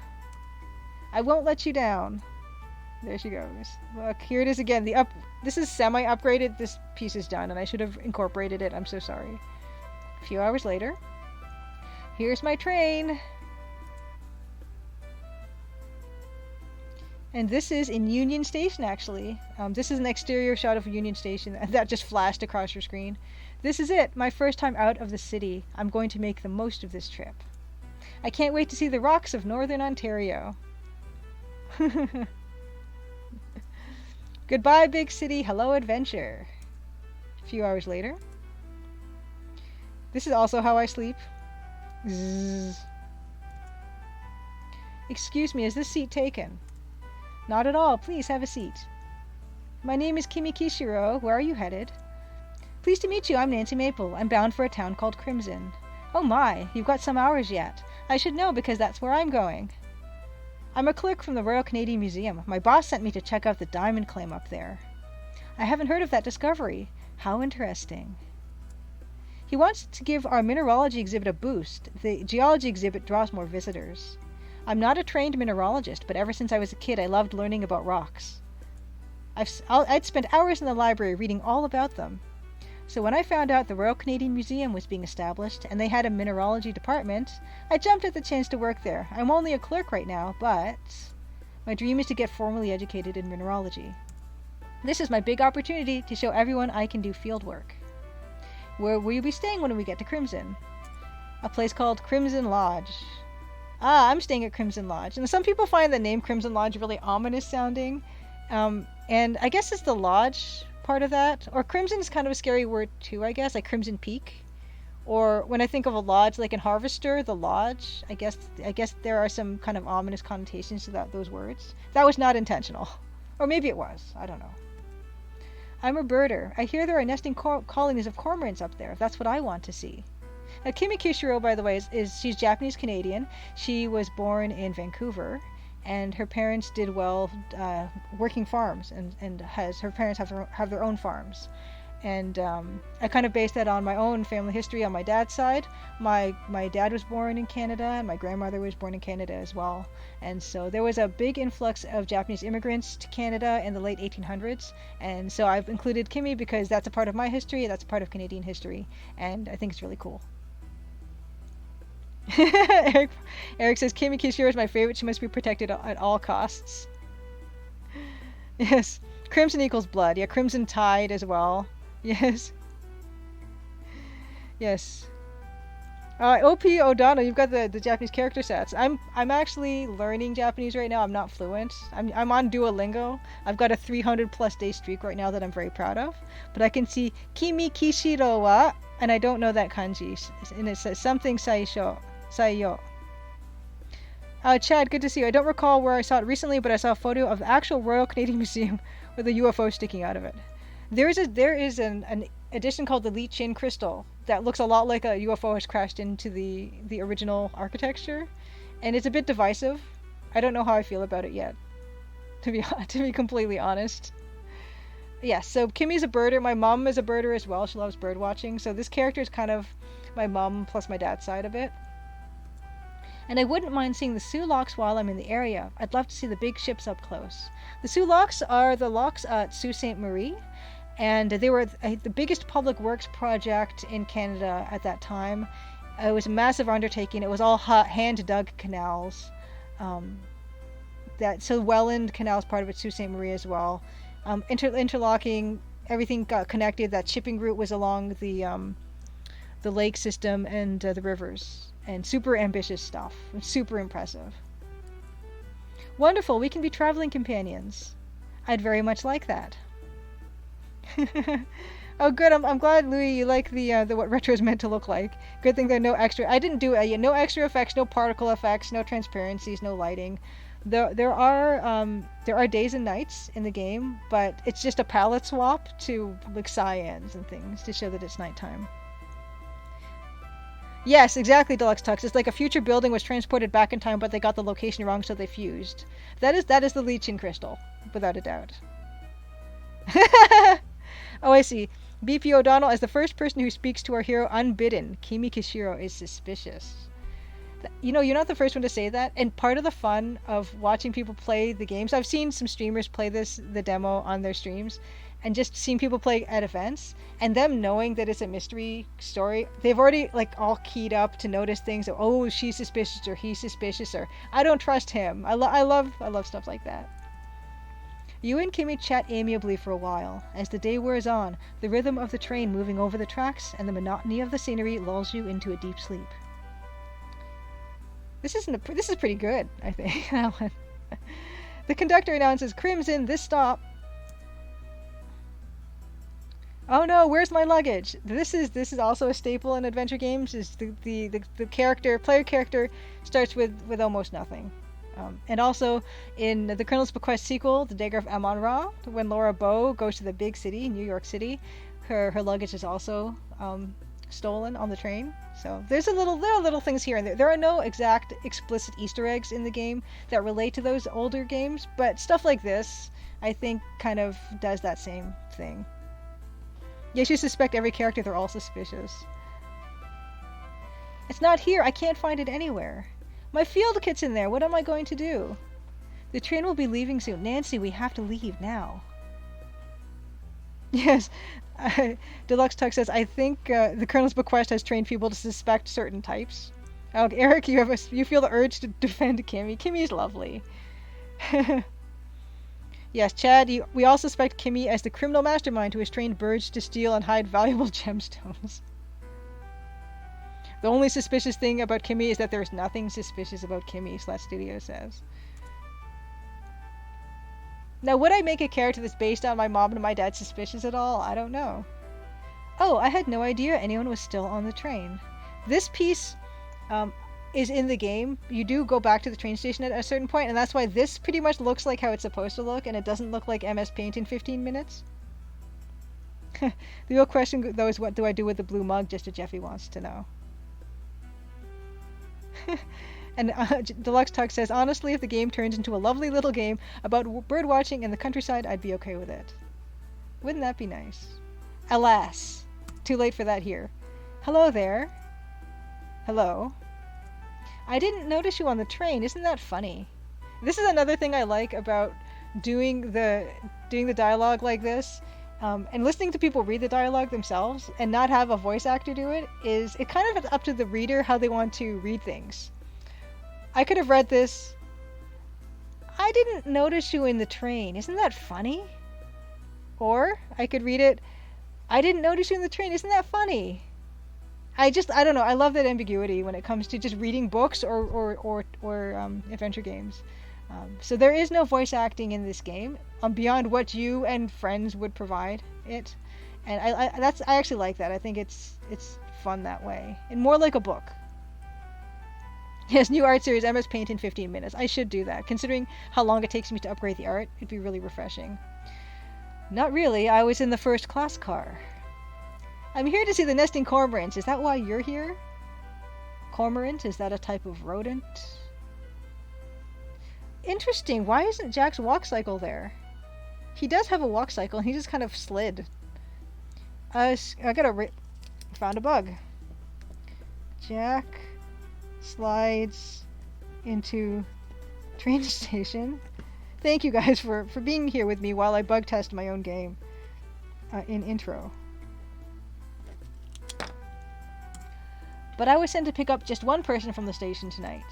[SPEAKER 1] I won't let you down. There she goes. Look, here it is again. This is semi-upgraded. This piece is done, and I should have incorporated it. I'm so sorry. A few hours later. Here's my train. And this is in Union Station, actually. This is an exterior shot of Union Station that just flashed across your screen. This is it. My first time out of the city. I'm going to make the most of this trip. I can't wait to see the rocks of Northern Ontario. Goodbye, big city. Hello, adventure. A few hours later. This is also how I sleep. Zzz. Excuse me, is this seat taken? Not at all. Please have a seat. My name is Kimi Kishiro. Where are you headed? Pleased to meet you. I'm Nancy Maple. I'm bound for a town called Crimson. Oh my, you've got some hours yet. I should know because that's where I'm going. I'm a clerk from the Royal Canadian Museum. My boss sent me to check out the diamond claim up there. I haven't heard of that discovery. How interesting. He wants to give our mineralogy exhibit a boost. The geology exhibit draws more visitors. I'm not a trained mineralogist, but ever since I was a kid I loved learning about rocks. I'd spent hours in the library reading all about them. So when I found out the Royal Canadian Museum was being established and they had a mineralogy department, I jumped at the chance to work there. I'm only a clerk right now, but my dream is to get formally educated in mineralogy. This is my big opportunity to show everyone I can do field work. Where will you be staying when we get to Crimson? A place called Crimson Lodge. Ah, I'm staying at Crimson Lodge. And some people find the name Crimson Lodge really ominous sounding. And I guess it's the lodge part of that. Or Crimson is kind of a scary word too, I guess, like Crimson Peak. Or when I think of a lodge, like in Harvester, the lodge, I guess there are some kind of ominous connotations to those words. That was not intentional. Or maybe it was. I don't know. I'm a birder. I hear there are nesting colonies of cormorants up there. That's what I want to see. Kimi Kishiro, by the way, she's Japanese-Canadian. She was born in Vancouver, and her parents did well working farms, and her parents have their own farms. And I kind of based that on my own family history on my dad's side. My dad was born in Canada, and my grandmother was born in Canada as well. And so there was a big influx of Japanese immigrants to Canada in the late 1800s. And so I've included Kimi because that's a part of my history, that's a part of Canadian history, and I think it's really cool. Eric says, Kimi Kishiro is my favorite. She must be protected at all costs. Yes. Crimson equals blood. Yeah, Crimson Tide as well. Yes. Yes. O.P. O'Donnell, you've got the Japanese character sets. I'm actually learning Japanese right now. I'm not fluent. I'm on Duolingo. I've got a 300 plus day streak right now that I'm very proud of. But I can see Kimi Kishiro wa, and I don't know that kanji. And it says something Saiyo. Chad, good to see you. I don't recall where I saw it recently, but I saw a photo of the actual Royal Canadian Museum with a UFO sticking out of it. There is an edition called the Li Chin Crystal that looks a lot like a UFO has crashed into the original architecture, and it's a bit divisive. I don't know how I feel about it yet, to be completely honest. Yeah, so Kimmy's a birder. My mom is a birder as well. She loves bird watching. So this character is kind of my mom plus my dad's side of it. And I wouldn't mind seeing the Sioux Locks while I'm in the area. I'd love to see the big ships up close. The Sioux Locks are the locks at Sault Ste. Marie, and they were the biggest public works project in Canada at that time. It was a massive undertaking. It was all hand-dug canals. So Welland Canal is part of it, Sault Ste. Marie as well. Interlocking, everything got connected. That shipping route was along the lake system and the rivers. And super ambitious stuff. Super impressive. Wonderful, we can be traveling companions. I'd very much like that. Oh good, I'm glad, Louis, you like the what retro is meant to look like. Good thing there are no extra, I didn't do no extra effects, no particle effects, no transparencies, no lighting. There are days and nights in the game, but it's just a palette swap to like cyans and things to show that it's nighttime. Yes, exactly, Deluxe Tux. It's like a future building was transported back in time, but they got the location wrong, so they fused. That is the Li Chin crystal, without a doubt. Oh, I see. BP O'Donnell, as the first person who speaks to our hero unbidden, Kimi Kishiro is suspicious. You're not the first one to say that, and part of the fun of watching people play the games, I've seen some streamers play the demo on their streams, and just seeing people play at events, and them knowing that it's a mystery story, they've already all keyed up to notice things. Oh, she's suspicious, or he's suspicious, or I don't trust him. I love stuff like that. You and Kimmy chat amiably for a while. As the day wears on, the rhythm of the train moving over the tracks and the monotony of the scenery lulls you into a deep sleep. This is pretty good, I think. The conductor announces, Crimson, this stop. Oh no, where's my luggage? This is also a staple in adventure games. Is the player character starts with almost nothing. And also in the Colonel's Bequest sequel, The Dagger of Amon-Ra, when Laura Bow goes to the big city, New York City, her luggage is also stolen on the train. So there are little things here and there. There are no exact explicit Easter eggs in the game that relate to those older games, but stuff like this, I think, kind of does that same thing. Yes, you suspect every character, they're all suspicious. It's not here, I can't find it anywhere. My field kit's in there, what am I going to do? The train will be leaving soon. Nancy, we have to leave now. Yes, Deluxe Tuck says, I think the Colonel's Bequest has trained people to suspect certain types. Oh, Eric, you feel the urge to defend Kimmy. Kimmy's lovely. Yes, Chad, we all suspect Kimmy as the criminal mastermind who has trained birds to steal and hide valuable gemstones. The only suspicious thing about Kimmy is that there's nothing suspicious about Kimmy, Slat Studio says. Now, would I make a character that's based on my mom and my dad suspicious at all? I don't know. Oh, I had no idea anyone was still on the train. This piece is in the game. You do go back to the train station at a certain point, and that's why this pretty much looks like how it's supposed to look, and it doesn't look like MS Paint in 15 minutes. The real question, though, is what do I do with the blue mug, just as Jeffy wants to know. And Deluxe Tuck says, honestly, if the game turns into a lovely little game about bird watching in the countryside, I'd be okay with it. Wouldn't that be nice? Alas, too late for that here. Hello there. Hello. I didn't notice you on the train. Isn't that funny? This is another thing I like about doing the dialogue like this, and listening to people read the dialogue themselves and not have a voice actor do it, is it kind of is up to the reader how they want to read things. I could have read this, I didn't notice you in the train. Isn't that funny? Or I could read it, I didn't notice you in the train. Isn't that funny? I don't know. I love that ambiguity when it comes to just reading books or adventure games. So there is no voice acting in this game beyond what you and friends would provide it, and I actually like that. I think it's fun that way and more like a book. Yes, new art series MS Paint in 15 minutes. I should do that. Considering how long it takes me to upgrade the art, it'd be really refreshing. Not really. I was in the first class car. I'm here to see the nesting cormorants. Is that why you're here? Cormorant? Is that a type of rodent? Interesting. Why isn't Jack's walk cycle there? He does have a walk cycle, and he just kind of slid. Found a bug. Jack slides into train station. Thank you guys for being here with me while I bug test my own game in intro. But I was sent to pick up just one person from the station tonight.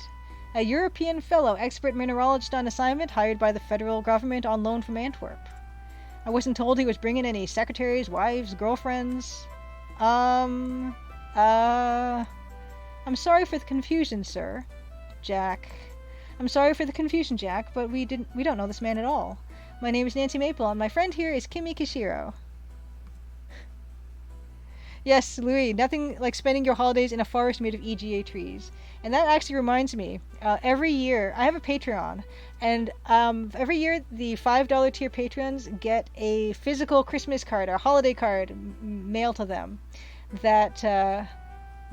[SPEAKER 1] A European fellow, expert mineralogist on assignment, hired by the federal government on loan from Antwerp. I wasn't told he was bringing any secretaries, wives, girlfriends. I'm sorry for the confusion, sir. Jack. I'm sorry for the confusion, Jack, but we don't know this man at all. My name is Nancy Maple, and my friend here is Kimi Kishiro. Yes, Louis, nothing like spending your holidays in a forest made of EGA trees. And that actually reminds me, every year, I have a Patreon, and every year the $5 tier patrons get a physical Christmas card, or a holiday card, mailed to them, that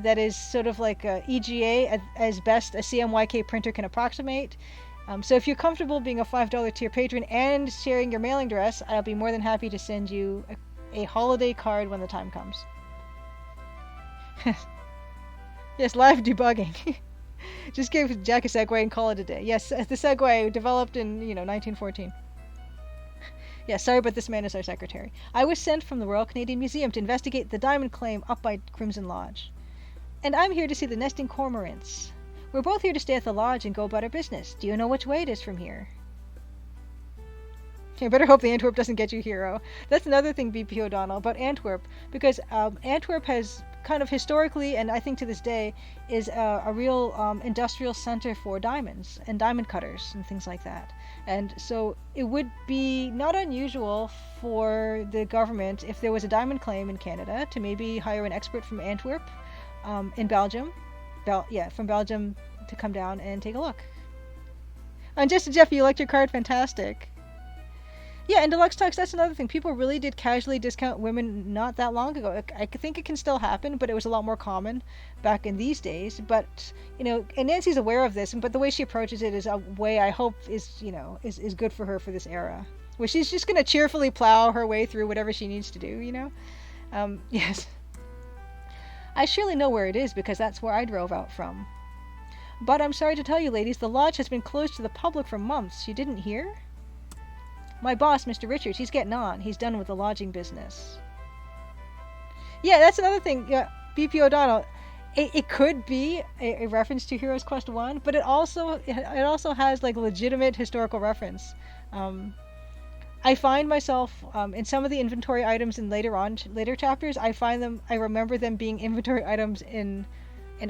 [SPEAKER 1] is sort of like a EGA as best a CMYK printer can approximate. So if you're comfortable being a $5 tier patron and sharing your mailing address, I'll be more than happy to send you a holiday card when the time comes. Yes, live debugging. Just give Jack a segue and call it a day. Yes, the segue developed in 1914. Yeah, sorry, but this man is our secretary. I was sent from the Royal Canadian Museum to investigate the diamond claim up by Crimson Lodge. And I'm here to see the nesting cormorants. We're both here to stay at the lodge and go about our business. Do you know which way it is from here? You better hope the Antwerp doesn't get you, hero. That's another thing, BP O'Donnell, about Antwerp, because Antwerp has kind of historically, and I think to this day, is a real industrial center for diamonds and diamond cutters and things like that. And so it would be not unusual for the government, if there was a diamond claim in Canada, to maybe hire an expert from Antwerp, in Belgium, from Belgium, to come down and take a look. And just Jeff, you liked your card, fantastic. Yeah, and Deluxe Talks, that's another thing. People really did casually discount women not that long ago. I think it can still happen, but it was a lot more common back in these days. But, and Nancy's aware of this, but the way she approaches it is a way I hope is good for her for this era. Where she's just going to cheerfully plow her way through whatever she needs to do, Yes. I surely know where it is because that's where I drove out from. But I'm sorry to tell you, ladies, the lodge has been closed to the public for months. You didn't hear? My boss, Mr. Richards, he's getting on. He's done with the lodging business. Yeah, that's another thing. Yeah, BP O'Donnell. It could be a reference to Heroes Quest 1, but it also has like legitimate historical reference. I find myself in some of the inventory items in later chapters. I remember them being inventory items in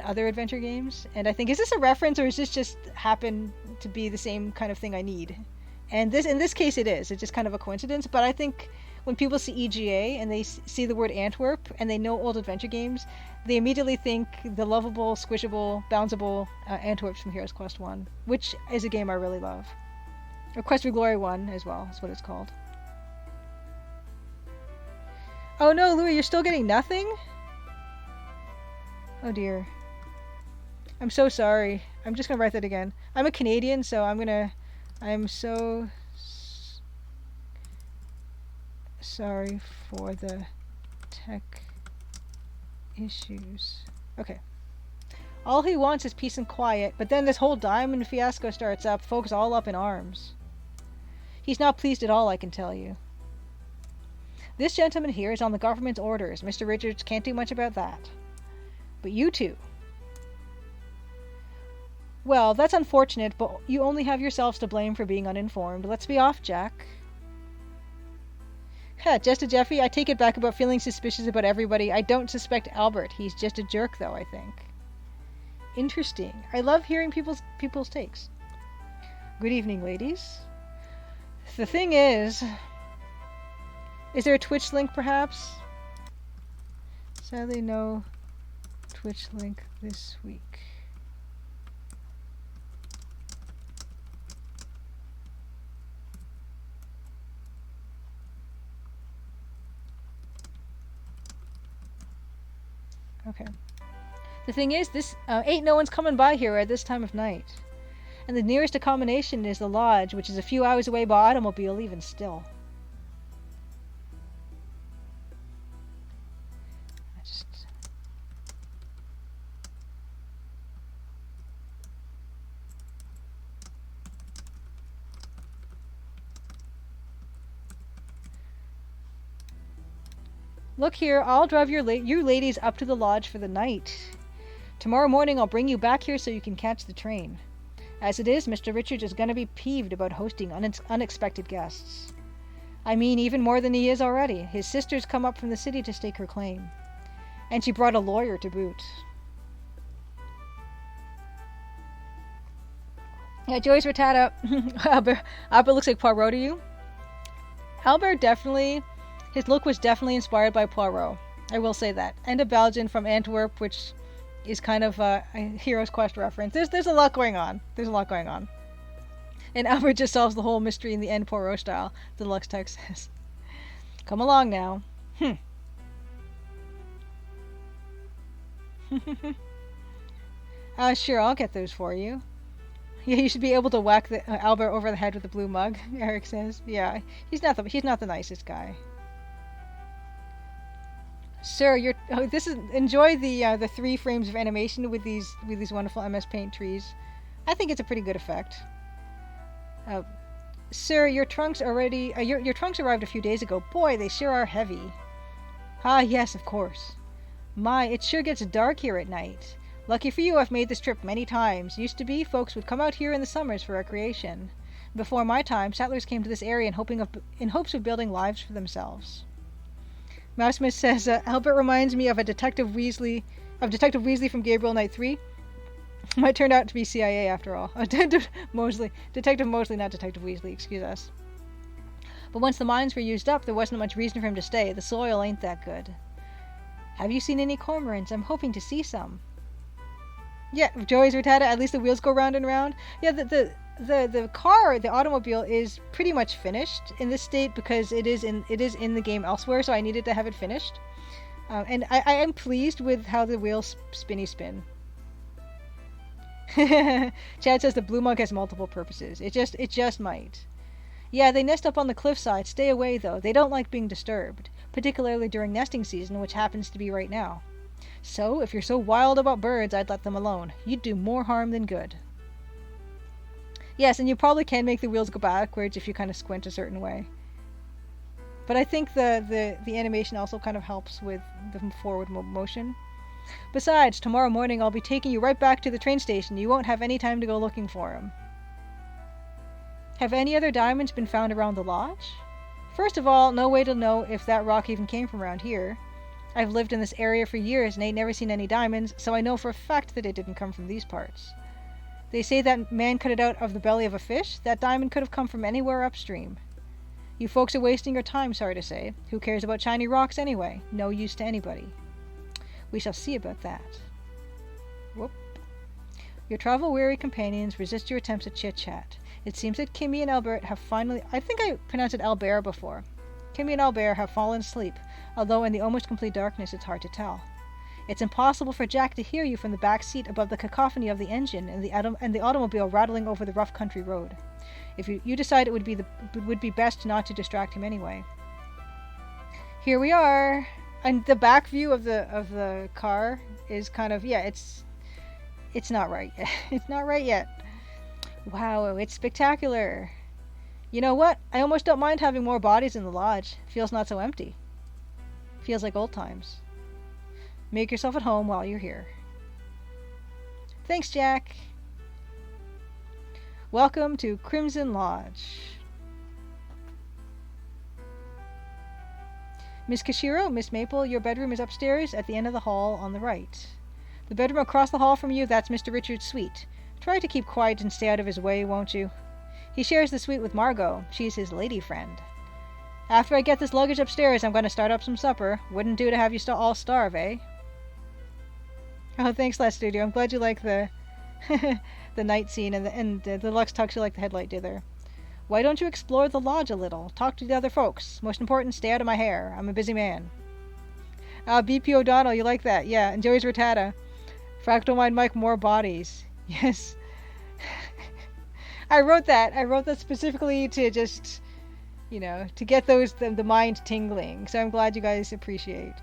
[SPEAKER 1] other adventure games, and I think, is this a reference or is this just happen to be the same kind of thing I need? And in this case it is. It's just kind of a coincidence, but I think when people see EGA and they see the word Antwerp and they know old adventure games, they immediately think the lovable, squishable, bounceable Antwerps from Heroes Quest 1, which is a game I really love. Or Quest for Glory 1 as well, is what it's called. Oh no, Louis, you're still getting nothing? Oh dear. I'm so sorry. I'm just gonna write that again. I'm a Canadian, so I'm so sorry for the tech issues. Okay. All he wants is peace and quiet, but then this whole diamond fiasco starts up, folks all up in arms. He's not pleased at all, I can tell you. This gentleman here is on the government's orders. Mr. Richards can't do much about that. But you two. Well, that's unfortunate, but you only have yourselves to blame for being uninformed. Let's be off, Jack. Just a Jeffy, I take it back about feeling suspicious about everybody. I don't suspect Albert. He's just a jerk, though, I think. Interesting. I love hearing people's takes. Good evening, ladies. The thing is there a Twitch link, perhaps? Sadly, no Twitch link this week. Okay. The thing is, this ain't no one's coming by here at this time of night. And the nearest accommodation is the lodge, which is a few hours away by automobile, even still. Look here, I'll drive you ladies up to the lodge for the night. Tomorrow morning I'll bring you back here so you can catch the train. As it is, Mr. Richards is going to be peeved about hosting unexpected guests. I mean, even more than he is already. His sister's come up from the city to stake her claim. And she brought a lawyer to boot. Yeah, Joyce Rattata. Albert looks like Poirot to you? Albert definitely... His look was definitely inspired by Poirot. I will say that. And a Belgian from Antwerp, which is kind of a Heroes Quest reference. There's a lot going on. And Albert just solves the whole mystery in the end Poirot style, the Deluxe text says. Come along now. Sure, I'll get those for you. Yeah, you should be able to whack Albert over the head with the blue mug, Eric says. Yeah, he's not the nicest guy. Sir, enjoy the 3 frames of animation with these wonderful MS Paint trees. I think it's a pretty good effect. Sir, your trunks arrived a few days ago. Boy, they sure are heavy. Ah, yes, of course. My, it sure gets dark here at night. Lucky for you, I've made this trip many times. Used to be, folks would come out here in the summers for recreation. Before my time, settlers came to this area in hopes of building lives for themselves. Mousemith says, Albert reminds me of Detective Weasley from Gabriel Knight 3. Might turn out to be CIA after all. Detective Mosley, not Detective Weasley, excuse us. But once the mines were used up, there wasn't much reason for him to stay. The soil ain't that good. Have you seen any cormorants? I'm hoping to see some. Yeah, Joey's Rattata, at least the wheels go round and round. Yeah, the car, the automobile, is pretty much finished in this state because it is in the game elsewhere, so I needed to have it finished. And I am pleased with how the wheels spin. Chad says the blue mug has multiple purposes. It just might. Yeah, they nest up on the cliffside. Stay away, though. They don't like being disturbed, particularly during nesting season, which happens to be right now. So, if you're so wild about birds, I'd let them alone. You'd do more harm than good. Yes, and you probably can make the wheels go backwards if you kind of squint a certain way. But I think the animation also kind of helps with the forward motion. Besides, tomorrow morning I'll be taking you right back to the train station. You won't have any time to go looking for them. Have any other diamonds been found around the lodge? First of all, no way to know if that rock even came from around here. I've lived in this area for years and ain't never seen any diamonds, so I know for a fact that it didn't come from these parts. They say that man cut it out of the belly of a fish. That diamond could have come from anywhere upstream. You folks are wasting your time, sorry to say. Who cares about shiny rocks anyway? No use to anybody. We shall see about that. Whoop. Your travel-weary companions resist your attempts at chit-chat. It seems that Kimmy and Albert have finally... I think I pronounced it Albert before. Kimmy and Albert have fallen asleep, although in the almost complete darkness it's hard to tell. It's impossible for Jack to hear you from the back seat above the cacophony of the engine and the automobile rattling over the rough country road. If you decide it would be best not to distract him anyway. Here we are, and the back view of the car is kind of it's not right. It's not right yet. Wow, it's spectacular. You know what? I almost don't mind having more bodies in the lodge. Feels not so empty. Feels like old times. Make yourself at home while you're here. Thanks, Jack. Welcome to Crimson Lodge. Miss Kashiro, Miss Maple, your bedroom is upstairs at the end of the hall on the right. The bedroom across the hall from you, that's Mr. Richard's suite. Try to keep quiet and stay out of his way, won't you? He shares the suite with Margot. She's his lady friend. After I get this luggage upstairs, I'm going to start up some supper. Wouldn't do to have you all starve, eh? Oh, thanks, Last Studio. I'm glad you like the the night scene and the Lux Tux you like the headlight dither. Why don't you explore the lodge a little? Talk to the other folks. Most important, stay out of my hair. I'm a busy man. BP O'Donnell, you like that? Yeah, and Joey's Rattata. Fractal Mind Mike, more bodies. Yes. I wrote that specifically to just, to get the mind tingling. So I'm glad you guys appreciate.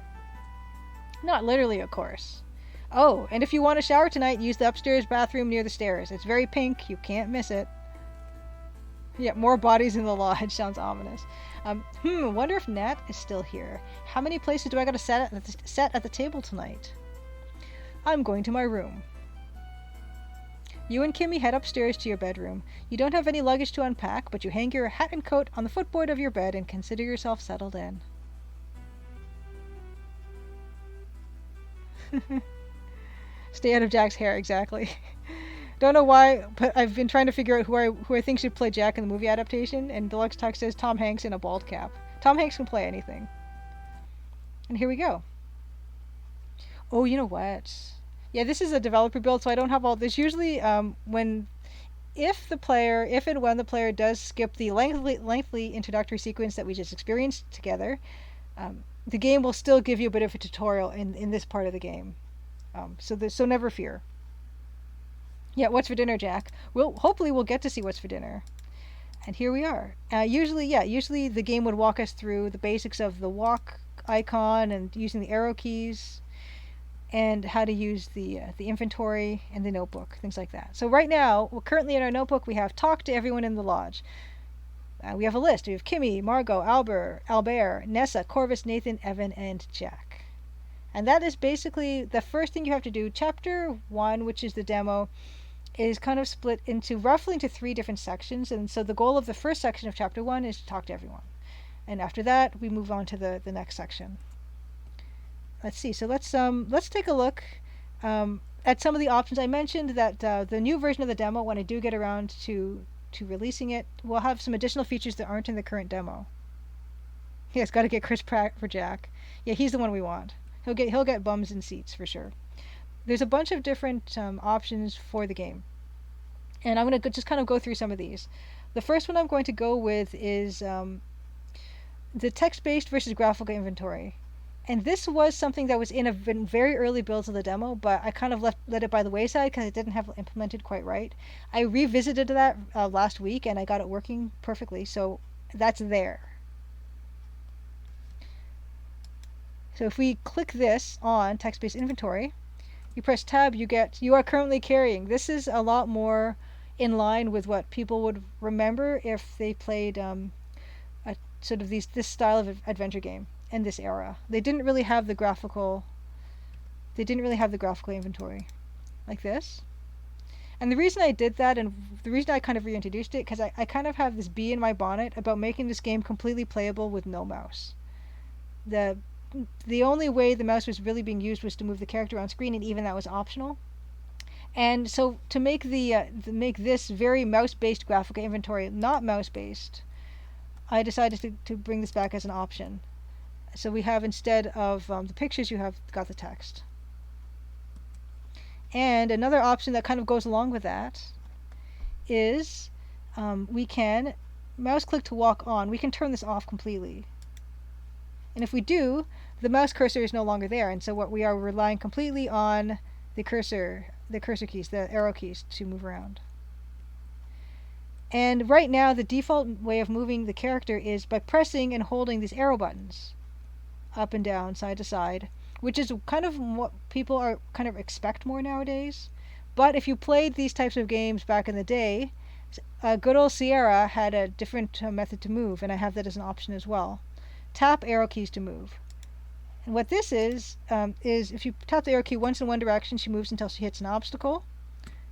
[SPEAKER 1] Not literally, of course. Oh, and if you want to shower tonight, use the upstairs bathroom near the stairs. It's very pink. You can't miss it. Yeah, more bodies in the lodge. Sounds ominous. Wonder if Nat is still here. How many places do I got to set at the table tonight? I'm going to my room. You and Kimmy head upstairs to your bedroom. You don't have any luggage to unpack, but you hang your hat and coat on the footboard of your bed and consider yourself settled in. Stay out of Jack's hair, exactly. Don't know why, but I've been trying to figure out who I think should play Jack in the movie adaptation, and Deluxe Tux says Tom Hanks in a bald cap. Tom Hanks can play anything. And here we go. Oh, you know what? Yeah, this is a developer build, so I don't have all this. Usually, if and when the player does skip the lengthy introductory sequence that we just experienced together, the game will still give you a bit of a tutorial in this part of the game. So never fear. Yeah, what's for dinner, Jack? Hopefully we'll get to see what's for dinner. And here we are. Usually the game would walk us through the basics of the walk icon and using the arrow keys, and how to use the inventory and the notebook, things like that. So right now, currently in our notebook, we have talk to everyone in the lodge. We have a list. We have Kimmy, Margot, Albert, Nessa, Corvus, Nathan, Evan, and Jack. And that is basically the first thing you have to do. Chapter 1, which is the demo, is kind of split roughly into 3 different sections. And so the goal of the first section of Chapter 1 is to talk to everyone. And after that, we move on to the next section. let's see. So let's take a look at some of the options. I mentioned that the new version of the demo, when I do get around to releasing it, will have some additional features that aren't in the current demo. Yeah, it's got to get Chris Pratt for Jack. Yeah, he's the one we want. He'll get bums and seats for sure. There's a bunch of different options for the game, and I'm gonna just kind of go through some of these. The first one I'm going to go with is the text-based versus graphical inventory. And this was something that was in very early builds of the demo, but I kind of let it by the wayside because it didn't have it implemented quite right. I revisited that last week and I got it working perfectly, so that's there. So if we click this on text-based inventory, you press tab, you are currently carrying. This is a lot more in line with what people would remember if they played a sort of this style of adventure game in this era. They didn't really have the graphical inventory like this. And the reason I did that, and the reason I kind of reintroduced it, because I kind of have this bee in my bonnet about making this game completely playable with no mouse. The only way the mouse was really being used was to move the character on screen, and even that was optional. And so to make make this very mouse-based graphical inventory not mouse-based, I decided to bring this back as an option. So we have, instead of the pictures, you have got the text. And another option that kind of goes along with that is we can mouse click to walk on. We can turn this off completely. And if we do, the mouse cursor is no longer there, and so what we are relying completely on the cursor keys, the arrow keys, to move around. And right now, the default way of moving the character is by pressing and holding these arrow buttons up and down, side to side, which is kind of what people are kind of expect more nowadays. But if you played these types of games back in the day, good old Sierra had a different method to move, and I have that as an option as well. Tap arrow keys to move. And what this is if you tap the arrow key once in one direction, she moves until she hits an obstacle.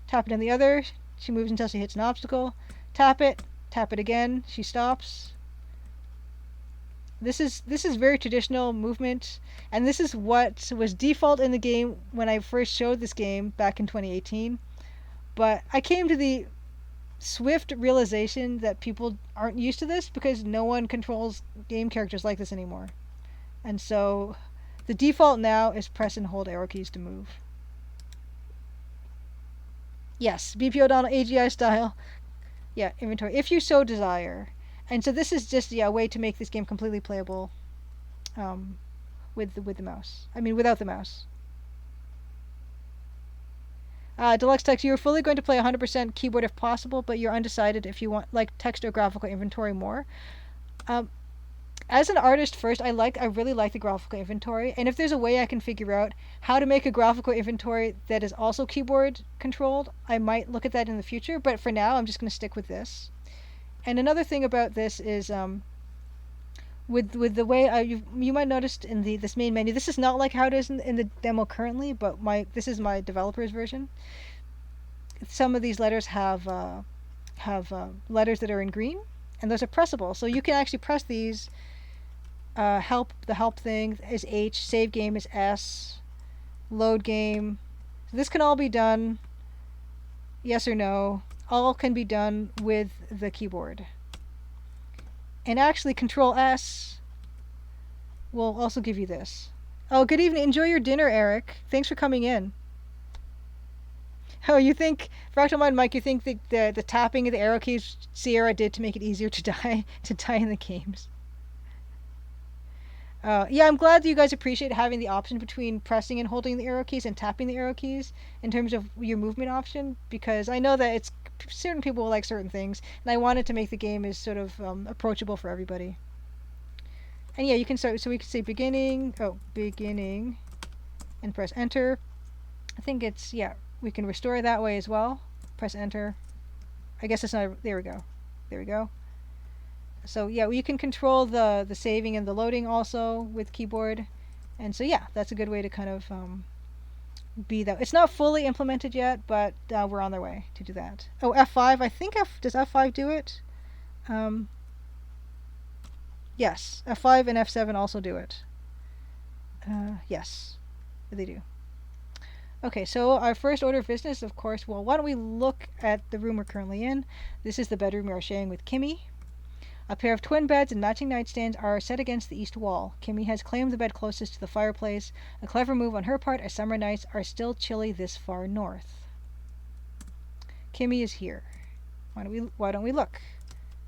[SPEAKER 1] Tap it in the other, she moves until she hits an obstacle. Tap it again, she stops. This is very traditional movement, and this is what was default in the game when I first showed this game back in 2018. But I came to the swift realization that people aren't used to this because no one controls game characters like this anymore. And so the default now is press and hold arrow keys to move. Yes, BP O'Donnell AGI style. Yeah, inventory, if you so desire. And so this is just a way to make this game completely playable with the mouse. I mean, without the mouse. Deluxe Text, you're fully going to play 100% keyboard if possible, but you're undecided if you want like text or graphical inventory more. As an artist first, I really like the graphical inventory, and if there's a way I can figure out how to make a graphical inventory that is also keyboard controlled, I might look at that in the future, but for now I'm just going to stick with this. And another thing about this is with the way you might notice in this main menu, this is not like how it is in the demo currently, but this is my developer's version. Some of these letters have letters that are in green, and those are pressable, so you can actually press these. The help thing is H, save game is S, load game. So this can all be done, yes or no. All can be done with the keyboard. And actually, Control S will also give you this. Oh, good evening. Enjoy your dinner, Eric. Thanks for coming in. Oh, you think, Fractal Mind Mike, you think the tapping of the arrow keys Sierra did to make it easier to die in the games? Yeah, I'm glad that you guys appreciate having the option between pressing and holding the arrow keys and tapping the arrow keys in terms of your movement option, because I know that certain people will like certain things, and I wanted to make the game as sort of approachable for everybody. And yeah, you can start, so we can say beginning, and press enter. I think it's, yeah, we can restore that way as well. Press enter. I guess it's not, there we go. So yeah, you can control the saving and the loading also with keyboard. And so yeah, that's a good way to kind of be that. It's not fully implemented yet, but we're on their way to do that. Oh, F5, I think does F5 do it? Yes, F5 and F7 also do it. Yes, they do. Okay, so our first order of business, of course, well, why don't we look at the room we're currently in? This is the bedroom we are sharing with Kimmy. A pair of twin beds and matching nightstands are set against the east wall. Kimmy has claimed the bed closest to the fireplace. A clever move on her part, as summer nights are still chilly this far north. Kimmy is here. Why don't we look?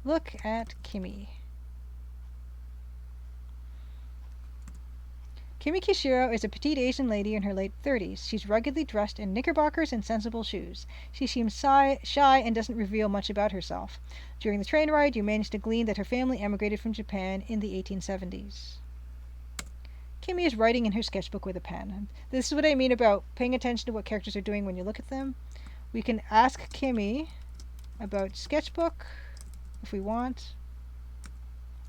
[SPEAKER 1] Look at Kimmy. Kimi Kishiro is a petite Asian lady in her late 30s. She's ruggedly dressed in knickerbockers and sensible shoes. She seems shy and doesn't reveal much about herself. During the train ride, you manage to glean that her family emigrated from Japan in the 1870s. Kimi is writing in her sketchbook with a pen. This is what I mean about paying attention to what characters are doing when you look at them. We can ask Kimi about sketchbook if we want.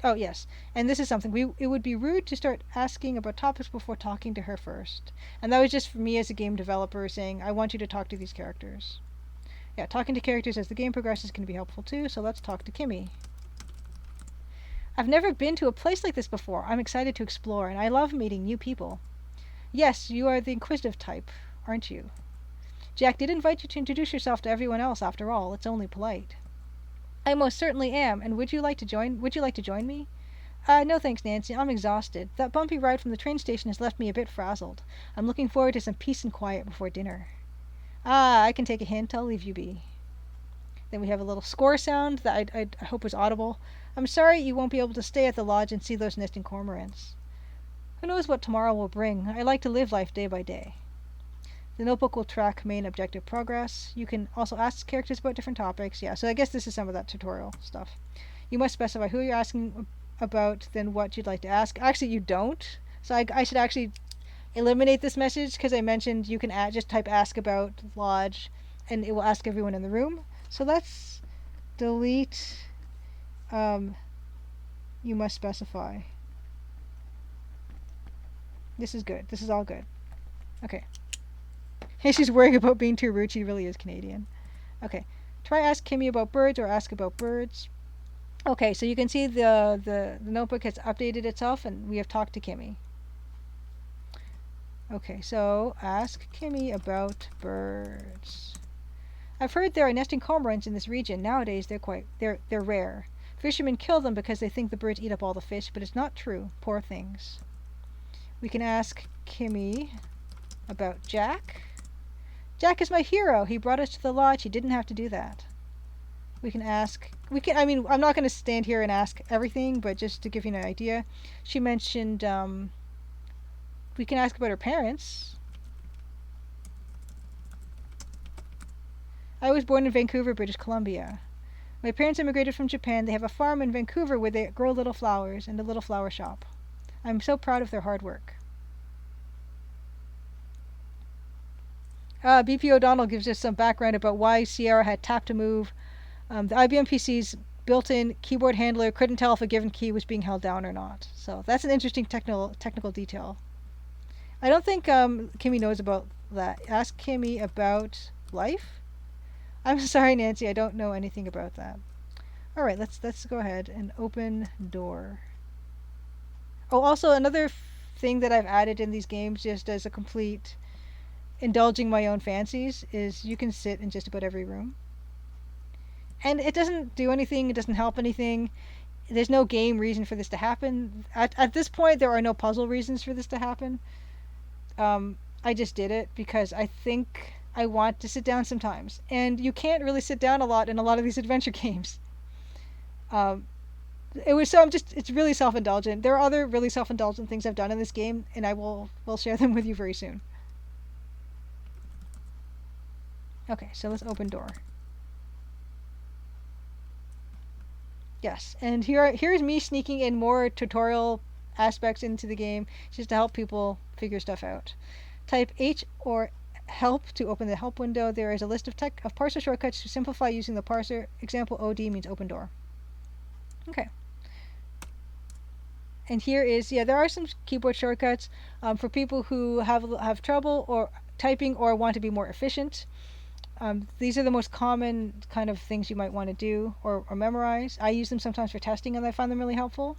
[SPEAKER 1] Oh, yes. And this is something. It would be rude to start asking about topics before talking to her first. And that was just for me as a game developer saying, I want you to talk to these characters. Yeah, talking to characters as the game progresses can be helpful too, so let's talk to Kimmy. I've never been to a place like this before. I'm excited to explore, and I love meeting new people. Yes, you are the inquisitive type, aren't you? Jack did invite you to introduce yourself to everyone else, after all. It's only polite. I most certainly am, and would you like to join me? No thanks, Nancy. I'm exhausted. That bumpy ride from the train station has left me a bit frazzled. I'm looking forward to some peace and quiet before dinner. Ah, I can take a hint. I'll leave you be. Then we have a little score sound that I hope was audible. I'm sorry you won't be able to stay at the lodge and see those nesting cormorants. Who knows what tomorrow will bring? I like to live life day by day. The notebook will track main objective progress. You can also ask characters about different topics. Yeah, so I guess this is some of that tutorial stuff. You must specify who you're asking about, then what you'd like to ask. Actually, you don't. So I should actually eliminate this message because I mentioned you can just type ask about lodge and it will ask everyone in the room. So let's delete you must specify. This is good. This is all good. Okay. Hey, she's worrying about being too rude. She really is Canadian. Okay. Try ask Kimmy about birds or ask about birds. Okay, so you can see the notebook has updated itself and we have talked to Kimmy. Okay, so ask Kimmy about birds. I've heard there are nesting cormorants in this region. Nowadays they're rare. Fishermen kill them because they think the birds eat up all the fish, but it's not true. Poor things. We can ask Kimmy about Jack. Jack is my hero. He brought us to the lodge. He didn't have to do that. I mean, I'm not going to stand here and ask everything, but just to give you an idea, she mentioned, we can ask about her parents. I was born in Vancouver, British Columbia. My parents immigrated from Japan. They have a farm in Vancouver where they grow little flowers and a little flower shop. I'm so proud of their hard work. BP O'Donnell gives us some background about why Sierra had tap to move. The IBM PC's built-in keyboard handler couldn't tell if a given key was being held down or not. So that's an interesting technical detail. I don't think Kimmy knows about that. Ask Kimmy about life. I'm sorry, Nancy. I don't know anything about that. All right, let's go ahead and open door. Oh, also another thing that I've added in these games, just as a complete indulging my own fancies, is you can sit in just about every room. And it doesn't do anything, it doesn't help anything. There's no game reason for this to happen. At this point, there are no puzzle reasons for this to happen. I just did it because I think I want to sit down sometimes. And you can't really sit down a lot in a lot of these adventure games. It's really self-indulgent. There are other really self-indulgent things I've done in this game, and I will share them with you very soon. Okay, so let's open door. Yes, and here's me sneaking in more tutorial aspects into the game just to help people figure stuff out. Type H or help to open the help window. There is a list of parser shortcuts to simplify using the parser. Example OD means open door. Okay. And here is, there are some keyboard shortcuts for people who have trouble or typing or want to be more efficient. These are the most common kind of things you might want to do or memorize. I use them sometimes for testing and I find them really helpful.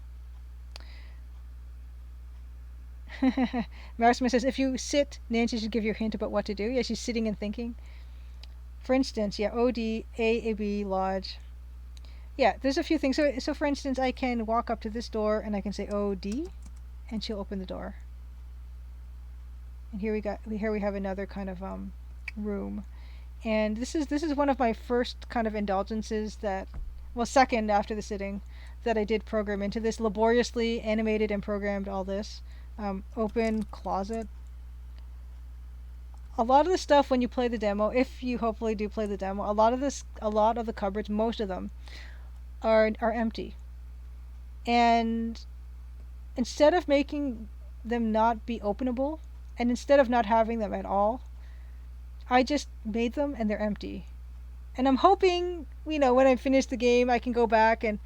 [SPEAKER 1] Marsman says, if you sit, Nancy should give you a hint about what to do. Yeah, she's sitting and thinking. For instance, yeah, OD, AAB, Lodge. Yeah, there's a few things. So for instance, I can walk up to this door and I can say OD, and she'll open the door. And here we have another kind of room. And this is one of my first kind of indulgences that, well, second after the sitting, that I did program into this, laboriously animated and programmed all this. Open closet. A lot of the stuff when you play the demo, if you hopefully do play the demo, a lot of the cupboards, most of them, are empty. And instead of making them not be openable, and instead of not having them at all, I just made them and they're empty. And I'm hoping, when I finish the game, I can go back and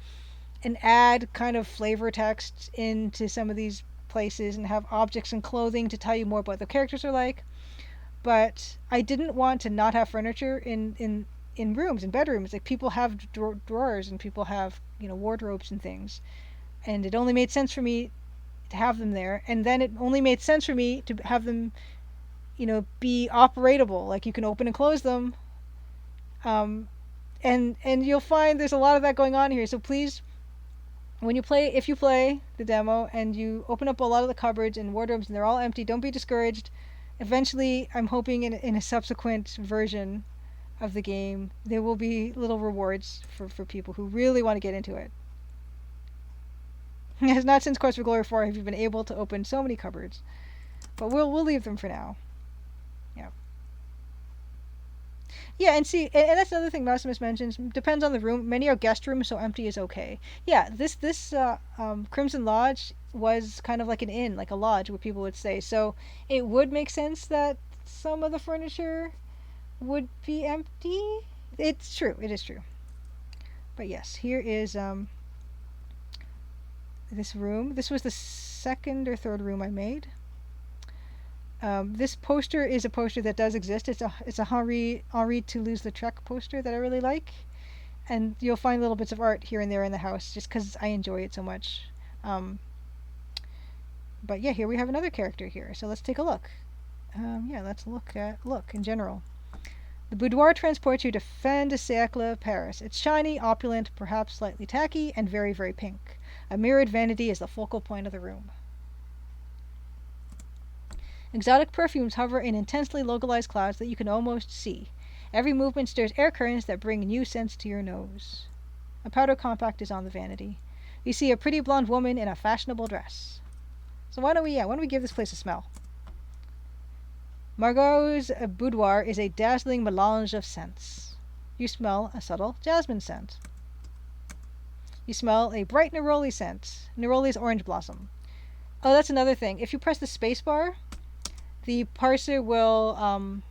[SPEAKER 1] add kind of flavor text into some of these places and have objects and clothing to tell you more about what the characters are like. But I didn't want to not have furniture in rooms, in bedrooms. Like, people have drawers and people have, wardrobes and things. And it only made sense for me to have them there. And then it only made sense for me to have them, be operatable. Like, you can open and close them. And you'll find there's a lot of that going on here. So please, if you play the demo and you open up a lot of the cupboards and wardrobes and they're all empty, don't be discouraged. Eventually, I'm hoping in a subsequent version of the game, there will be little rewards for people who really want to get into it. It's not since Quest for Glory 4 have you been able to open so many cupboards. But we'll leave them for now. Yeah. Yeah, and see, and that's another thing Maximus mentions. Depends on the room. Many are guest rooms, so empty is okay. Yeah, this Crimson Lodge was kind of like an inn, like a lodge, where people would stay. So it would make sense that some of the furniture would be empty. It's true. It is true. But yes, here is this room. This was the second or third room I made. This poster is a poster that does exist. It's a Henri Toulouse-Lautrec poster that I really like, and you'll find little bits of art here and there in the house just because I enjoy it so much. But yeah, here we have another character here. So let's take a look. Yeah, let's look in general. The boudoir transports you to fin de siècle Paris. It's shiny, opulent, perhaps slightly tacky, and very, very pink. A mirrored vanity is the focal point of the room. Exotic perfumes hover in intensely localized clouds that you can almost see. Every movement stirs air currents that bring new scents to your nose. A powder compact is on the vanity. You see a pretty blonde woman in a fashionable dress. So why don't we give this place a smell? Margot's boudoir is a dazzling melange of scents. You smell a subtle jasmine scent. You smell a bright neroli scent. Neroli's orange blossom. Oh, that's another thing. If you press the space bar, the parser will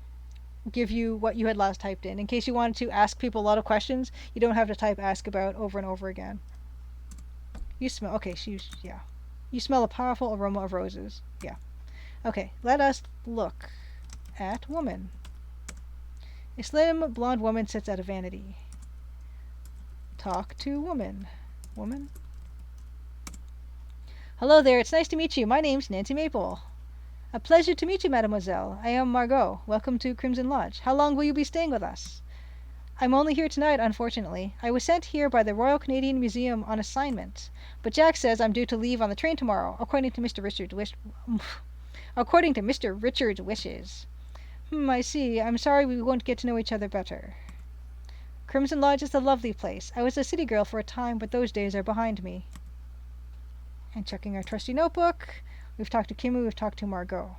[SPEAKER 1] give you what you had last typed in case you wanted to ask people a lot of questions. You don't have to type ask about over and over again. You smell, okay, yeah. You smell a powerful aroma of roses. Yeah. Okay, let us look at woman. A slim blonde woman sits at a vanity. Talk to woman. Woman? Hello there, it's nice to meet you. My name's Nancy Maple. A pleasure to meet you, mademoiselle. I am Margot. Welcome to Crimson Lodge. How long will you be staying with us? I'm only here tonight, unfortunately. I was sent here by the Royal Canadian Museum on assignment, but Jack says I'm due to leave on the train tomorrow, according to Mr. Richard's wishes. I see. I'm sorry we won't get to know each other better. Crimson Lodge is a lovely place. I was a city girl for a time, but those days are behind me. And checking our trusty notebook, we've talked to Kimmy, we've talked to Margot.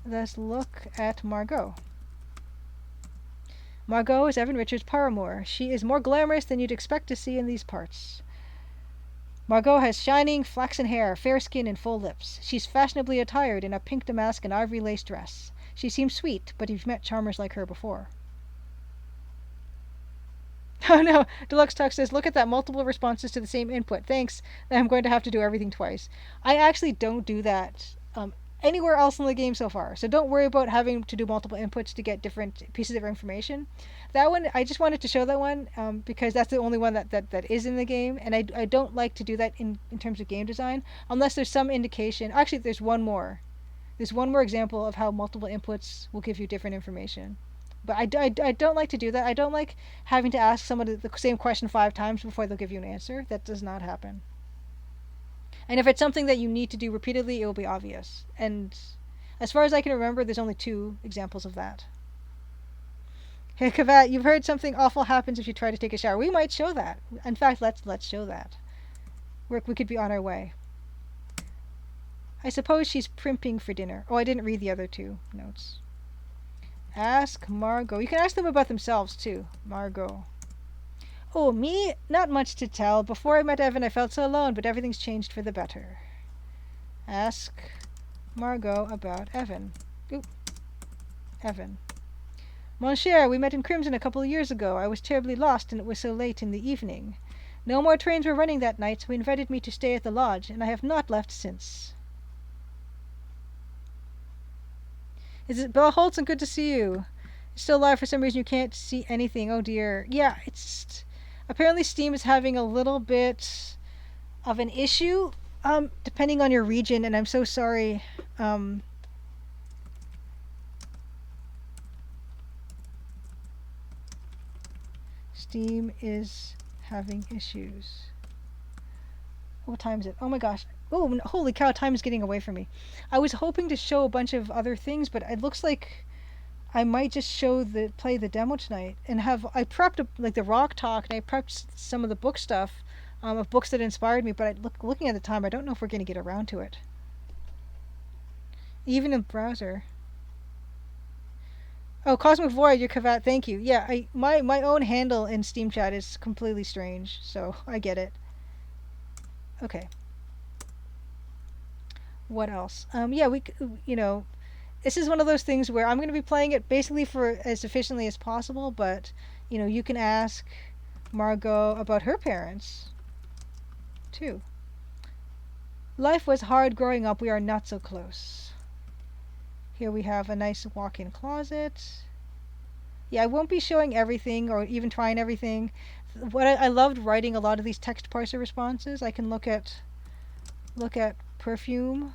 [SPEAKER 1] Let's look at Margot. Margot is Evan Richards' paramour. She is more glamorous than you'd expect to see in these parts. Margot has shining, flaxen hair, fair skin, and full lips. She's fashionably attired in a pink damask and ivory lace dress. She seems sweet, but you've met charmers like her before. Oh no, Deluxe Talk says, look at that, multiple responses to the same input. Thanks, I'm going to have to do everything twice. I actually don't do that anywhere else in the game so far. So don't worry about having to do multiple inputs to get different pieces of information. That one, I just wanted to show that one because that's the only one that is in the game, and I don't like to do that in terms of game design unless there's some indication. Actually, there's one more. There's one more example of how multiple inputs will give you different information. But I don't like to do that. I don't like having to ask someone the same question 5 times before they'll give you an answer. That does not happen. And if it's something that you need to do repeatedly, it will be obvious. And as far as I can remember, there's only 2 examples of that. Hey, Kavat, you've heard something awful happens if you try to take a shower. We might show that. In fact, let's show that. We could be on our way. I suppose she's primping for dinner. Oh, I didn't read the other 2 notes. Ask Margot. You can ask them about themselves, too. Margot. Oh, me? Not much to tell. Before I met Evan, I felt so alone, but everything's changed for the better. Ask Margot about Evan. Oop. Evan. Mon cher, we met in Crimson a couple of years ago. I was terribly lost, and it was so late in the evening. No more trains were running that night, so he invited me to stay at the lodge, and I have not left since. Is it Bella Holtzen? Good to see you. Still alive for some reason you can't see anything. Oh dear. Yeah, it's... Apparently Steam is having a little bit of an issue, depending on your region, and I'm so sorry. Steam is having issues. What time is it? Oh my gosh. Oh, holy cow, time is getting away from me. I was hoping to show a bunch of other things, but it looks like I might just play the demo tonight and I prepped like the Rock Talk, and I prepped some of the book stuff of books that inspired me, but looking at the time, I don't know if we're going to get around to it. Even in the browser. Oh, Cosmic Void, your Kavat, thank you. Yeah, my own handle in Steam Chat is completely strange, so I get it. Okay. What else? Yeah, this is one of those things where I'm going to be playing it basically for as efficiently as possible, but, you can ask Margot about her parents, too. Life was hard growing up. We are not so close. Here we have a nice walk-in closet. Yeah, I won't be showing everything or even trying everything. What I loved writing a lot of these text parser responses. I can look at perfume.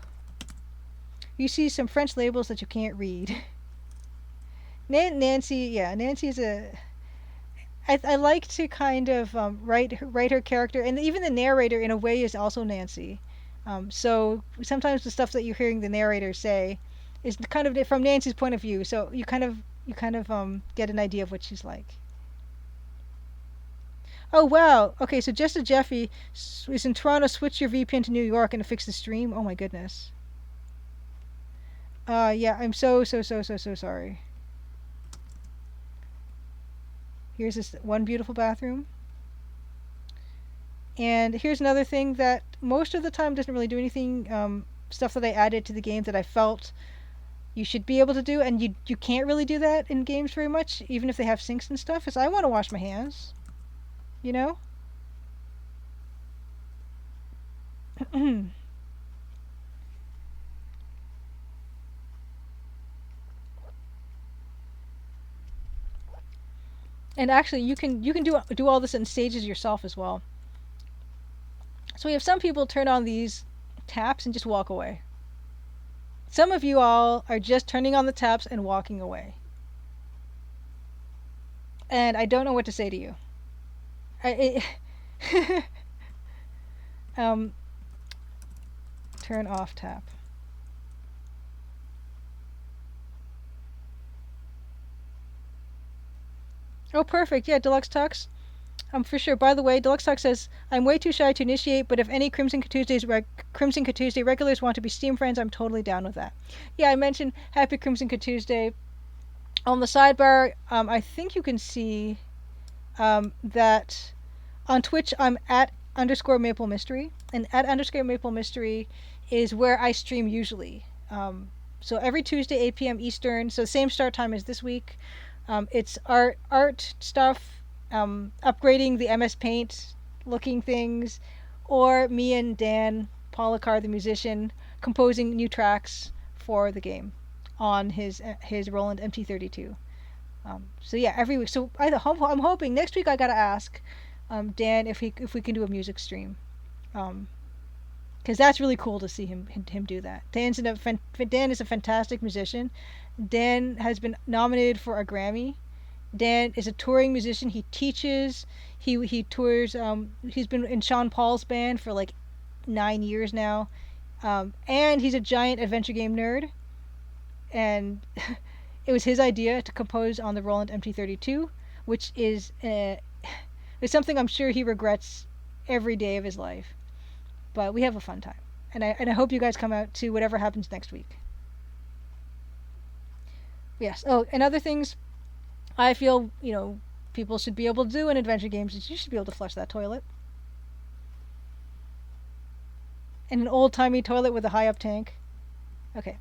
[SPEAKER 1] You see some French labels that you can't read. Nancy is I like to kind of write her character, and even the narrator in a way is also Nancy. So sometimes the stuff that you're hearing the narrator say is kind of from Nancy's point of view. So you kind of get an idea of what she's like. Oh wow. Okay, so just a Jeffy is in Toronto. Switch your VPN to New York and fix the stream. Oh my goodness. Yeah, I'm so sorry. Here's this one beautiful bathroom. And here's another thing that most of the time doesn't really do anything. Stuff that I added to the game that I felt you should be able to do, and you can't really do that in games very much, even if they have sinks and stuff, is I want to wash my hands. You know? And actually, you can do all this in stages yourself as well. So we have some people turn on these taps and just walk away. Some of you all are just turning on the taps and walking away. And I don't know what to say to you. Turn off tap. Oh, perfect. Yeah, Deluxe Talks. For sure. By the way, Deluxe Talk says, I'm way too shy to initiate, but if any Crimson Tuesday regulars want to be Steam friends, I'm totally down with that. Yeah, I mentioned Happy Crimson Tuesday. On the sidebar, I think you can see that on Twitch, I'm at _Maple Mystery, and at _Maple Mystery is where I stream usually. So every Tuesday, 8 p.m. Eastern, so same start time as this week. It's art stuff, upgrading the MS Paint looking things, or me and Dan Policar, the musician, composing new tracks for the game on his Roland MT32. So yeah, every week. So I'm hoping next week I gotta ask Dan if we can do a music stream, because that's really cool to see him do that. Dan is a fantastic musician. Dan has been nominated for a Grammy. Dan is a touring musician. He teaches. He tours. He's been in Sean Paul's band for like 9 years now, and he's a giant adventure game nerd. And it was his idea to compose on the Roland MT32, which is something I'm sure he regrets every day of his life. But we have a fun time, and I hope you guys come out to whatever happens next week. Yes. Oh, and other things I feel people should be able to do in adventure games is you should be able to flush that toilet. And an old timey toilet with a high up tank. Okay.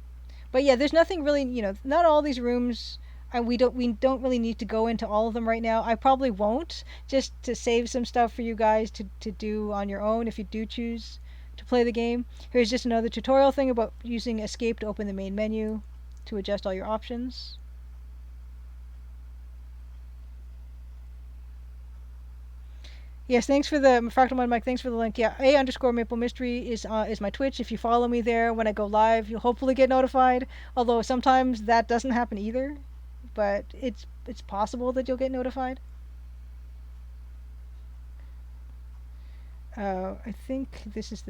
[SPEAKER 1] But yeah, there's nothing really, not all these rooms, and we don't really need to go into all of them right now. I probably won't, just to save some stuff for you guys to do on your own if you do choose to play the game. Here's just another tutorial thing about using escape to open the main menu to adjust all your options. Yes, thanks for the Fractal Mud Mike. Thanks for the link. Yeah, _Maple Mystery is my Twitch. If you follow me there when I go live, you'll hopefully get notified. Although sometimes that doesn't happen either, but it's possible that you'll get notified. I think this is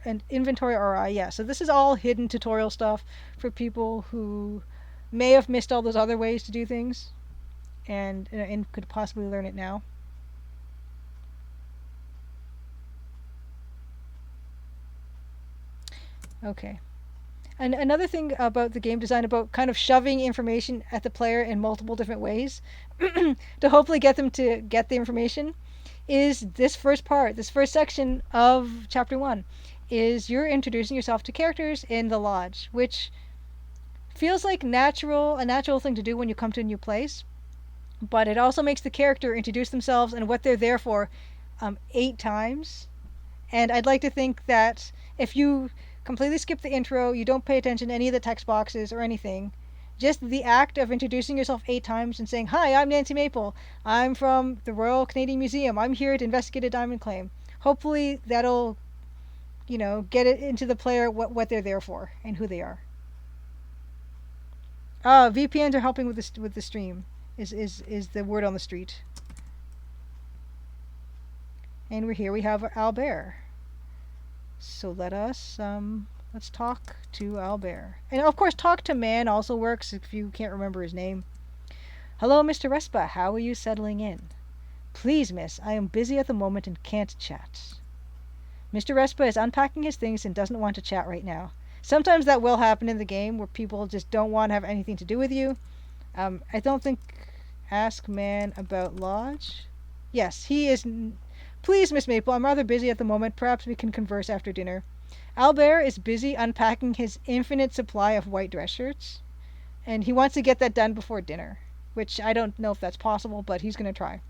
[SPEAKER 1] and inventory RI. Yeah, so this is all hidden tutorial stuff for people who may have missed all those other ways to do things, and could possibly learn it now. Okay. And another thing about the game design, about kind of shoving information at the player in multiple different ways to hopefully get them to get the information, is this first part, this first section of Chapter 1, is you're introducing yourself to characters in the lodge, which feels like a natural thing to do when you come to a new place, but it also makes the character introduce themselves and what they're there for 8 times. And I'd like to think that if you completely skip the intro, you don't pay attention to any of the text boxes or anything, just the act of introducing yourself 8 times and saying, "Hi, I'm Nancy Maple. I'm from the Royal Canadian Museum. I'm here to investigate a diamond claim." Hopefully that'll, get it into the player what they're there for and who they are. VPNs are helping with the stream, is the word on the street. And we have Albert. So let's talk to Albert. And of course, talk to man also works if you can't remember his name. "Hello, Mr. Respa. How are you settling in?" "Please, miss, I am busy at the moment and can't chat." Mr. Respa is unpacking his things and doesn't want to chat right now. Sometimes that will happen in the game where people just don't want to have anything to do with you. I don't think... Ask man about lodge? Yes, he is... "Please, Miss Maple, I'm rather busy at the moment. Perhaps we can converse after dinner." Albert is busy unpacking his infinite supply of white dress shirts, and he wants to get that done before dinner, which I don't know if that's possible, but he's going to try.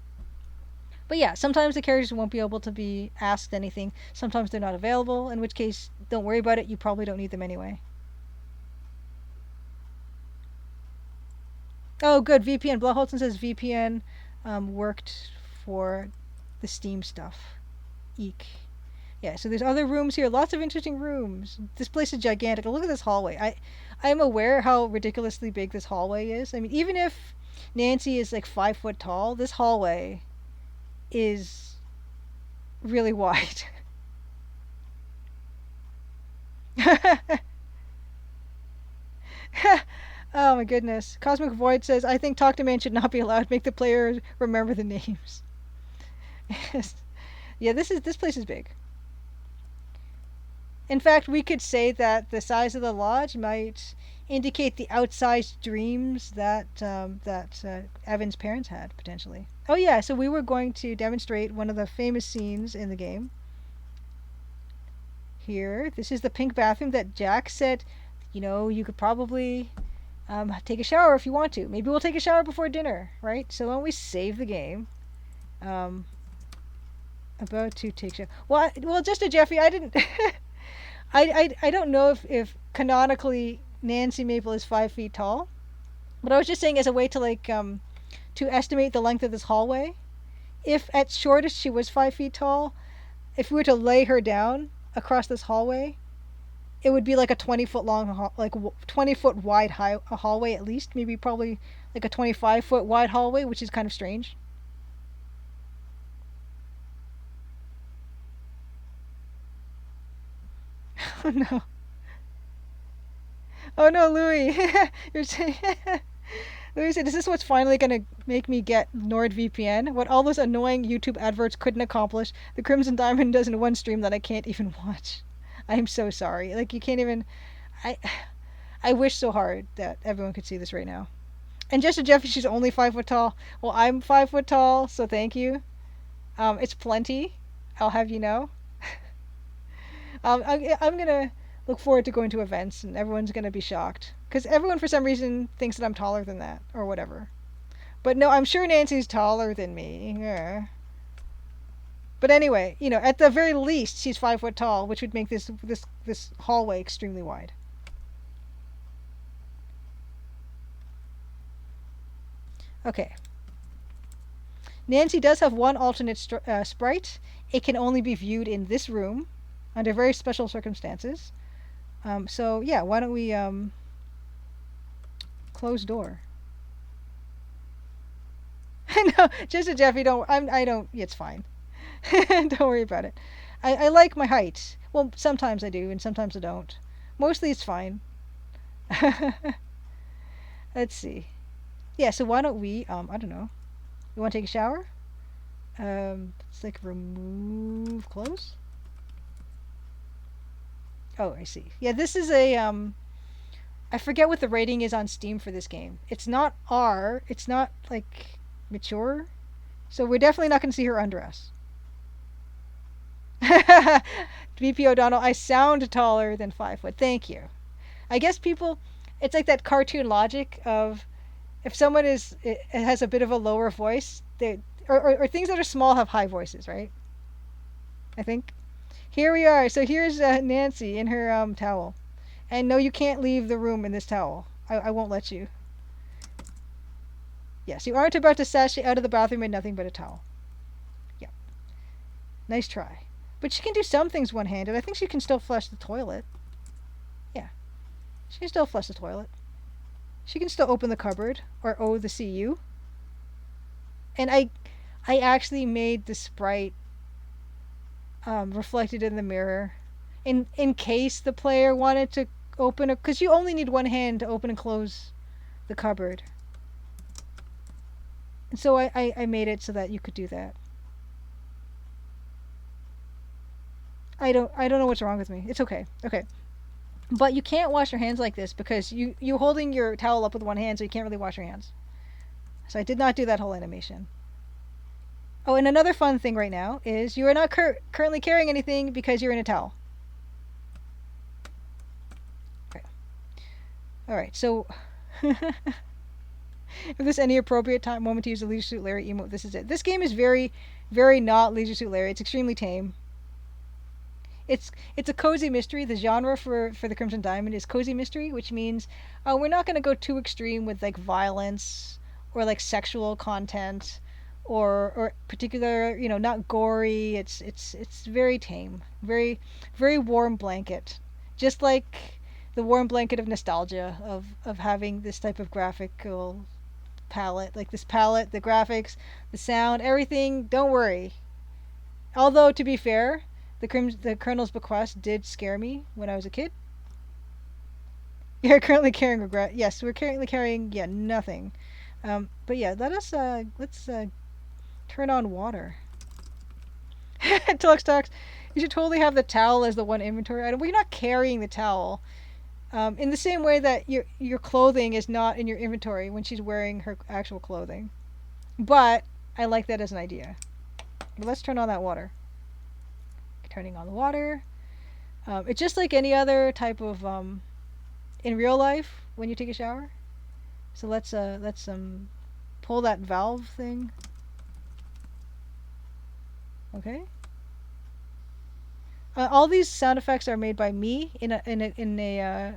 [SPEAKER 1] But yeah, sometimes the characters won't be able to be asked anything. Sometimes they're not available, in which case, don't worry about it. You probably don't need them anyway. Oh, good. VPN. Blaholtzen says VPN worked for the Steam stuff. Eek. Yeah, so there's other rooms here. Lots of interesting rooms. This place is gigantic. Look at this hallway. I'm aware how ridiculously big this hallway is. I mean, even if Nancy is like 5 foot tall, this hallway is really wide. Oh my goodness. Cosmic Void says, "I think Talk to Man should not be allowed. Make the player remember the names." Yeah, this place is big. In fact, we could say that the size of the lodge might indicate the outsized dreams that Evan's parents had, potentially. Oh yeah, so we were going to demonstrate one of the famous scenes in the game. Here, this is the pink bathroom that Jack said, you could probably take a shower if you want to. Maybe we'll take a shower before dinner, right? So why don't we save the game? About to take shower. Well, just to Jeffy, I didn't... I don't know if canonically Nancy Maple is 5 feet tall. But I was just saying as a way to like to estimate the length of this hallway. If at shortest she was 5 feet tall, if we were to lay her down across this hallway, it would be like a 20 foot long, like 20 foot wide a hallway at least. Maybe probably like a 25 foot wide hallway, which is kind of strange. Oh no! Oh no, Louis! You're saying. Louis said, "Is this what's finally gonna make me get NordVPN? What all those annoying YouTube adverts couldn't accomplish, the Crimson Diamond does in one stream that I can't even watch. I'm so sorry. Like you can't even. I I wish so hard that everyone could see this right now. And just to Jeffy, she's only 5 foot tall. Well, I'm 5 foot tall, so thank you. It's plenty. I'll have you know. I'm gonna look forward to going to events, and everyone's gonna be shocked because everyone, for some reason, thinks that I'm taller than that or whatever. But no, I'm sure Nancy's taller than me. Yeah. But anyway, at the very least, she's 5 foot tall, which would make this hallway extremely wide. Okay. Nancy does have one alternate sprite. It can only be viewed in this room under very special circumstances. So yeah, why don't we close door? No, just a Jeffy. I don't. It's fine. Don't worry about it. I like my height. Well, sometimes I do, and sometimes I don't. Mostly it's fine. Let's see. Yeah. So why don't we? I don't know. You want to take a shower? Let's like remove clothes. Oh, I see. Yeah, this is a I forget what the rating is on Steam for this game. It's not R. It's not like mature. So we're definitely not going to see her undress. BP O'Donnell, I sound taller than 5 foot. Thank you. I guess people, it's like that cartoon logic of if someone it has a bit of a lower voice, or things that are small have high voices, right? I think. Here we are. So here's Nancy in her towel. And no, you can't leave the room in this towel. I won't let you. Yes, you aren't about to sashay out of the bathroom in nothing but a towel. Yeah. Nice try. But she can do some things one-handed. I think she can still flush the toilet. Yeah. She can still flush the toilet. She can still open the cupboard or O the CU. And I actually made the sprite reflected in the mirror in case the player wanted to open it, because you only need one hand to open and close the cupboard. And so I made it so that you could do that. I don't know what's wrong with me. It's okay. Okay. But you can't wash your hands like this because you're holding your towel up with one hand, so you can't really wash your hands. So I did not do that whole animation. Oh, and another fun thing right now is you are not currently carrying anything because you're in a towel. Okay. Alright, so if there's any appropriate moment to use the Leisure Suit Larry emote, this is it. This game is very, very not Leisure Suit Larry. It's extremely tame. It's a cozy mystery. The genre for the Crimson Diamond is cozy mystery, which means we're not going to go too extreme with like violence or like sexual content or particular, not gory. It's very tame, very very warm blanket, just like the warm blanket of nostalgia of having this type of graphical palette, like this palette, the graphics, the sound, everything. Don't worry. Although to be fair, the Colonel's Bequest did scare me when I was a kid. You're currently carrying regret. Yes, we're currently carrying nothing. But yeah, let's turn on water. Tux talks. You should totally have the towel as the one inventory item. Well, you're not carrying the towel. In the same way that your clothing is not in your inventory when she's wearing her actual clothing. But I like that as an idea. But let's turn on that water. Turning on the water. It's just like any other type of in real life when you take a shower. So let's pull that valve thing. Okay. All these sound effects are made by me in a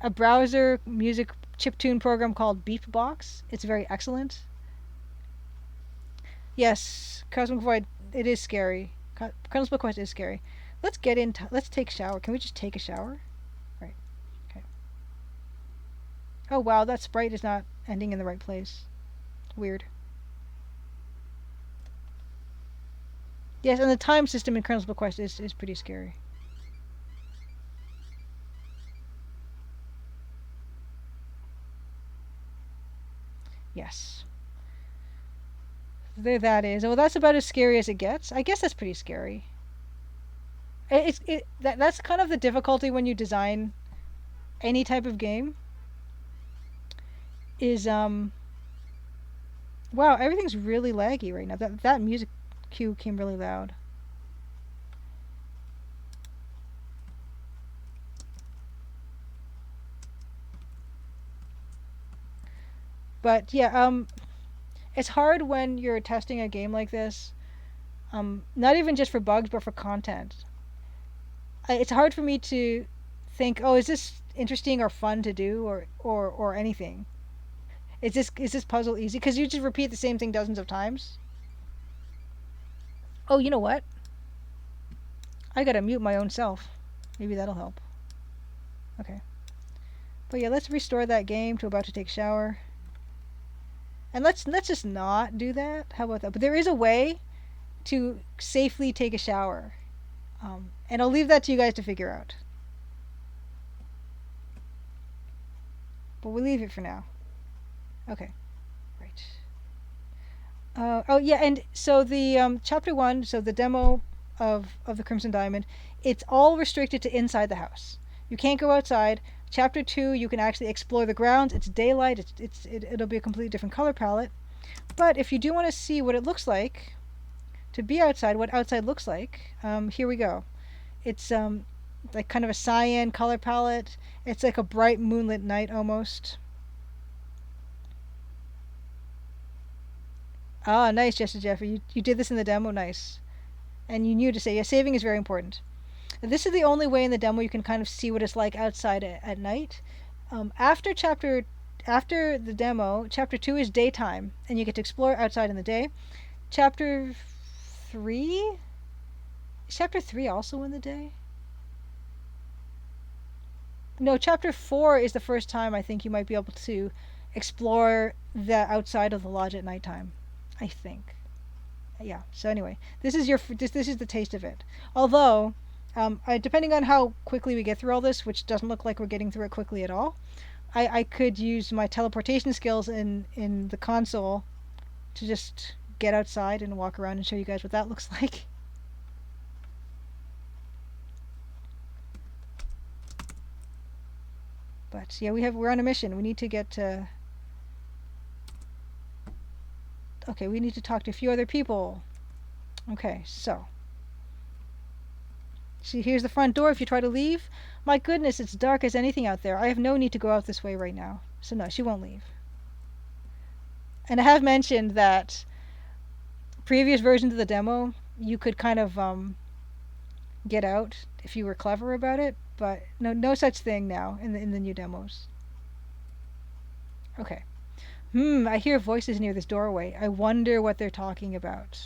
[SPEAKER 1] a browser music chiptune program called Beepbox. It's very excellent. Yes, Cosmic Void. It is scary. Cosmic Quest is scary. Let's get into. Let's take a shower. Can we just take a shower? Right. Okay. Oh wow, that sprite is not ending in the right place. Weird. Yes, and the time system in Colonel's Bequest is pretty scary. Yes. There that is. Well, that's about as scary as it gets. I guess that's pretty scary. That's kind of the difficulty when you design any type of game. Is wow, everything's really laggy right now. That music cue came really loud. But yeah, it's hard when you're testing a game like this. Not even just for bugs, but for content. It's hard for me to think, oh, is this interesting or fun to do, or anything? Is this puzzle easy? Because you just repeat the same thing dozens of times. Oh, you know what? I gotta mute my own self. Maybe that'll help. Okay. But yeah, let's restore that game to about to take a shower. And let's just not do that. How about that? But there is a way to safely take a shower. And I'll leave that to you guys to figure out. But we'll leave it for now. Okay. Right. Oh yeah, and so the chapter 1, so the demo of the Crimson Diamond, it's all restricted to inside the house. You can't go outside. Chapter 2, you can actually explore the grounds. It's daylight. It'll be a completely different color palette. But if you do want to see what it looks like to be outside, what outside looks like, here we go. It's like kind of a cyan color palette. It's like a bright moonlit night almost. Ah, nice, Jessica Jeffrey. You did this in the demo, nice. And you knew to say, yeah, saving is very important. This is the only way in the demo you can kind of see what it's like outside at night. After the demo, chapter 2 is daytime, and you get to explore outside in the day. Chapter 3? Is chapter 3 also in the day? No, chapter 4 is the first time I think you might be able to explore the outside of the lodge at nighttime. I think. Yeah. So anyway, this is the taste of it. Although, depending on how quickly we get through all this, which doesn't look like we're getting through it quickly at all, I could use my teleportation skills in the console to just get outside and walk around and show you guys what that looks like. But yeah, we're on a mission. We need to get to. Okay, we need to talk to a few other people. Okay, so. See, here's the front door if you try to leave. My goodness, it's dark as anything out there. I have no need to go out this way right now. So no, she won't leave. And I have mentioned that previous versions of the demo, you could kind of get out if you were clever about it, but no such thing now in the new demos. Okay. I hear voices near this doorway. I wonder what they're talking about.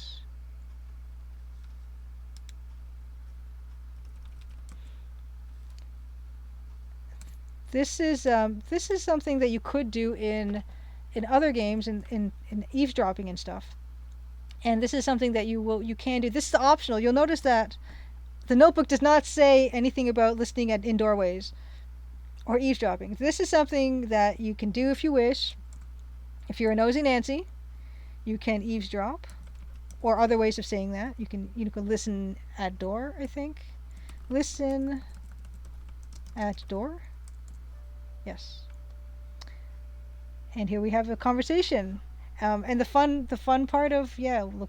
[SPEAKER 1] This is something that you could do in other games in eavesdropping and stuff. And this is something that you can do. This is optional. You'll notice that the notebook does not say anything about listening in doorways or eavesdropping. This is something that you can do if you wish. If you're a nosy Nancy, you can eavesdrop, or other ways of saying that. You can listen at door, I think. Listen at door. Yes. And here we have a conversation. And the fun part of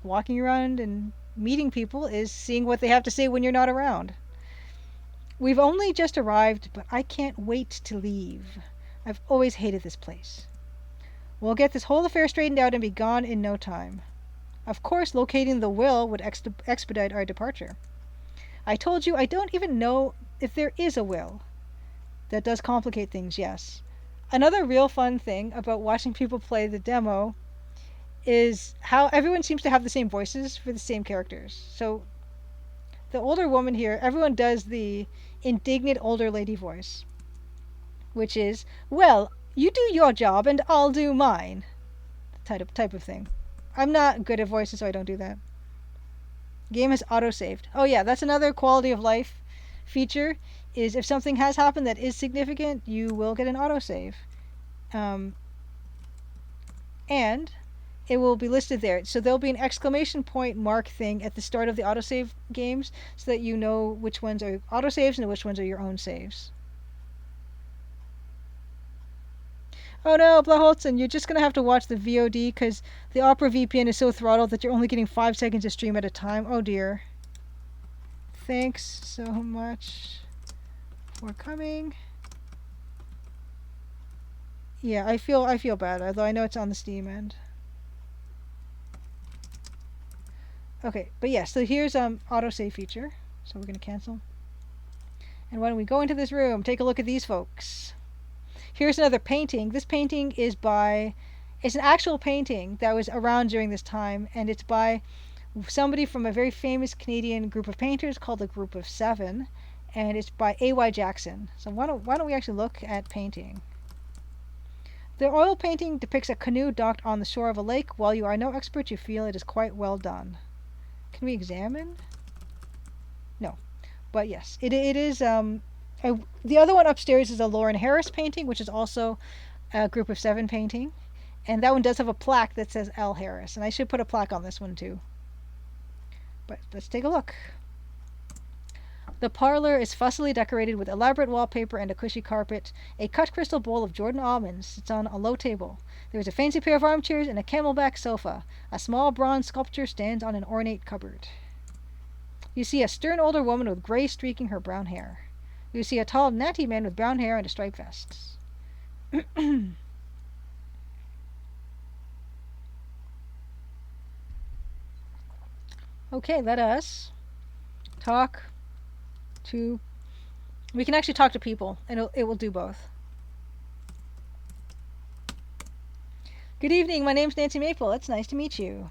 [SPEAKER 1] walking around and meeting people is seeing what they have to say when you're not around. We've only just arrived, but I can't wait to leave. I've always hated this place. We'll get this whole affair straightened out and be gone in no time. Of course, locating the will would expedite our departure. I told you I don't even know if there is a will. That does complicate things, yes. Another real fun thing about watching people play the demo is how everyone seems to have the same voices for the same characters. So the older woman here, everyone does the indignant older lady voice, which is, well, you do your job and I'll do mine, type of thing. I'm not good at voices, so I don't do that. Game has auto-saved. Oh yeah, that's another quality of life feature, is if something has happened that is significant, you will get an autosave. And it will be listed there. So there'll be an exclamation point mark thing at the start of the autosave games so that you know which ones are autosaves and which ones are your own saves. Oh no, Blaholtzen, you're just going to have to watch the VOD because the Opera VPN is so throttled that you're only getting 5 seconds of stream at a time. Oh dear. Thanks so much for coming. Yeah, I feel bad, although I know it's on the Steam end. Okay, but yeah, so here's autosave feature. So we're gonna cancel. And when we go into this room, take a look at these folks. Here's another painting. This painting is it's an actual painting that was around during this time, and it's by somebody from a very famous Canadian group of painters called the Group of Seven, and it's by A.Y. Jackson. So why don't we actually look at painting? The oil painting depicts a canoe docked on the shore of a lake. While you are no expert, you feel it is quite well done. Can we examine? No. But yes, it is. The other one upstairs is a Lauren Harris painting, which is also a Group of Seven painting. And that one does have a plaque that says L. Harris. And I should put a plaque on this one too. But let's take a look. The parlor is fussily decorated with elaborate wallpaper and a cushy carpet. A cut crystal bowl of Jordan almonds sits on a low table. There is a fancy pair of armchairs and a camelback sofa. A small bronze sculpture stands on an ornate cupboard. You see a stern older woman with gray streaking her brown hair. You see a tall, natty man with brown hair and a striped vest. Okay, let us talk to... We can actually talk to people, and it will do both. Good evening, my name's Nancy Maple. It's nice to meet you.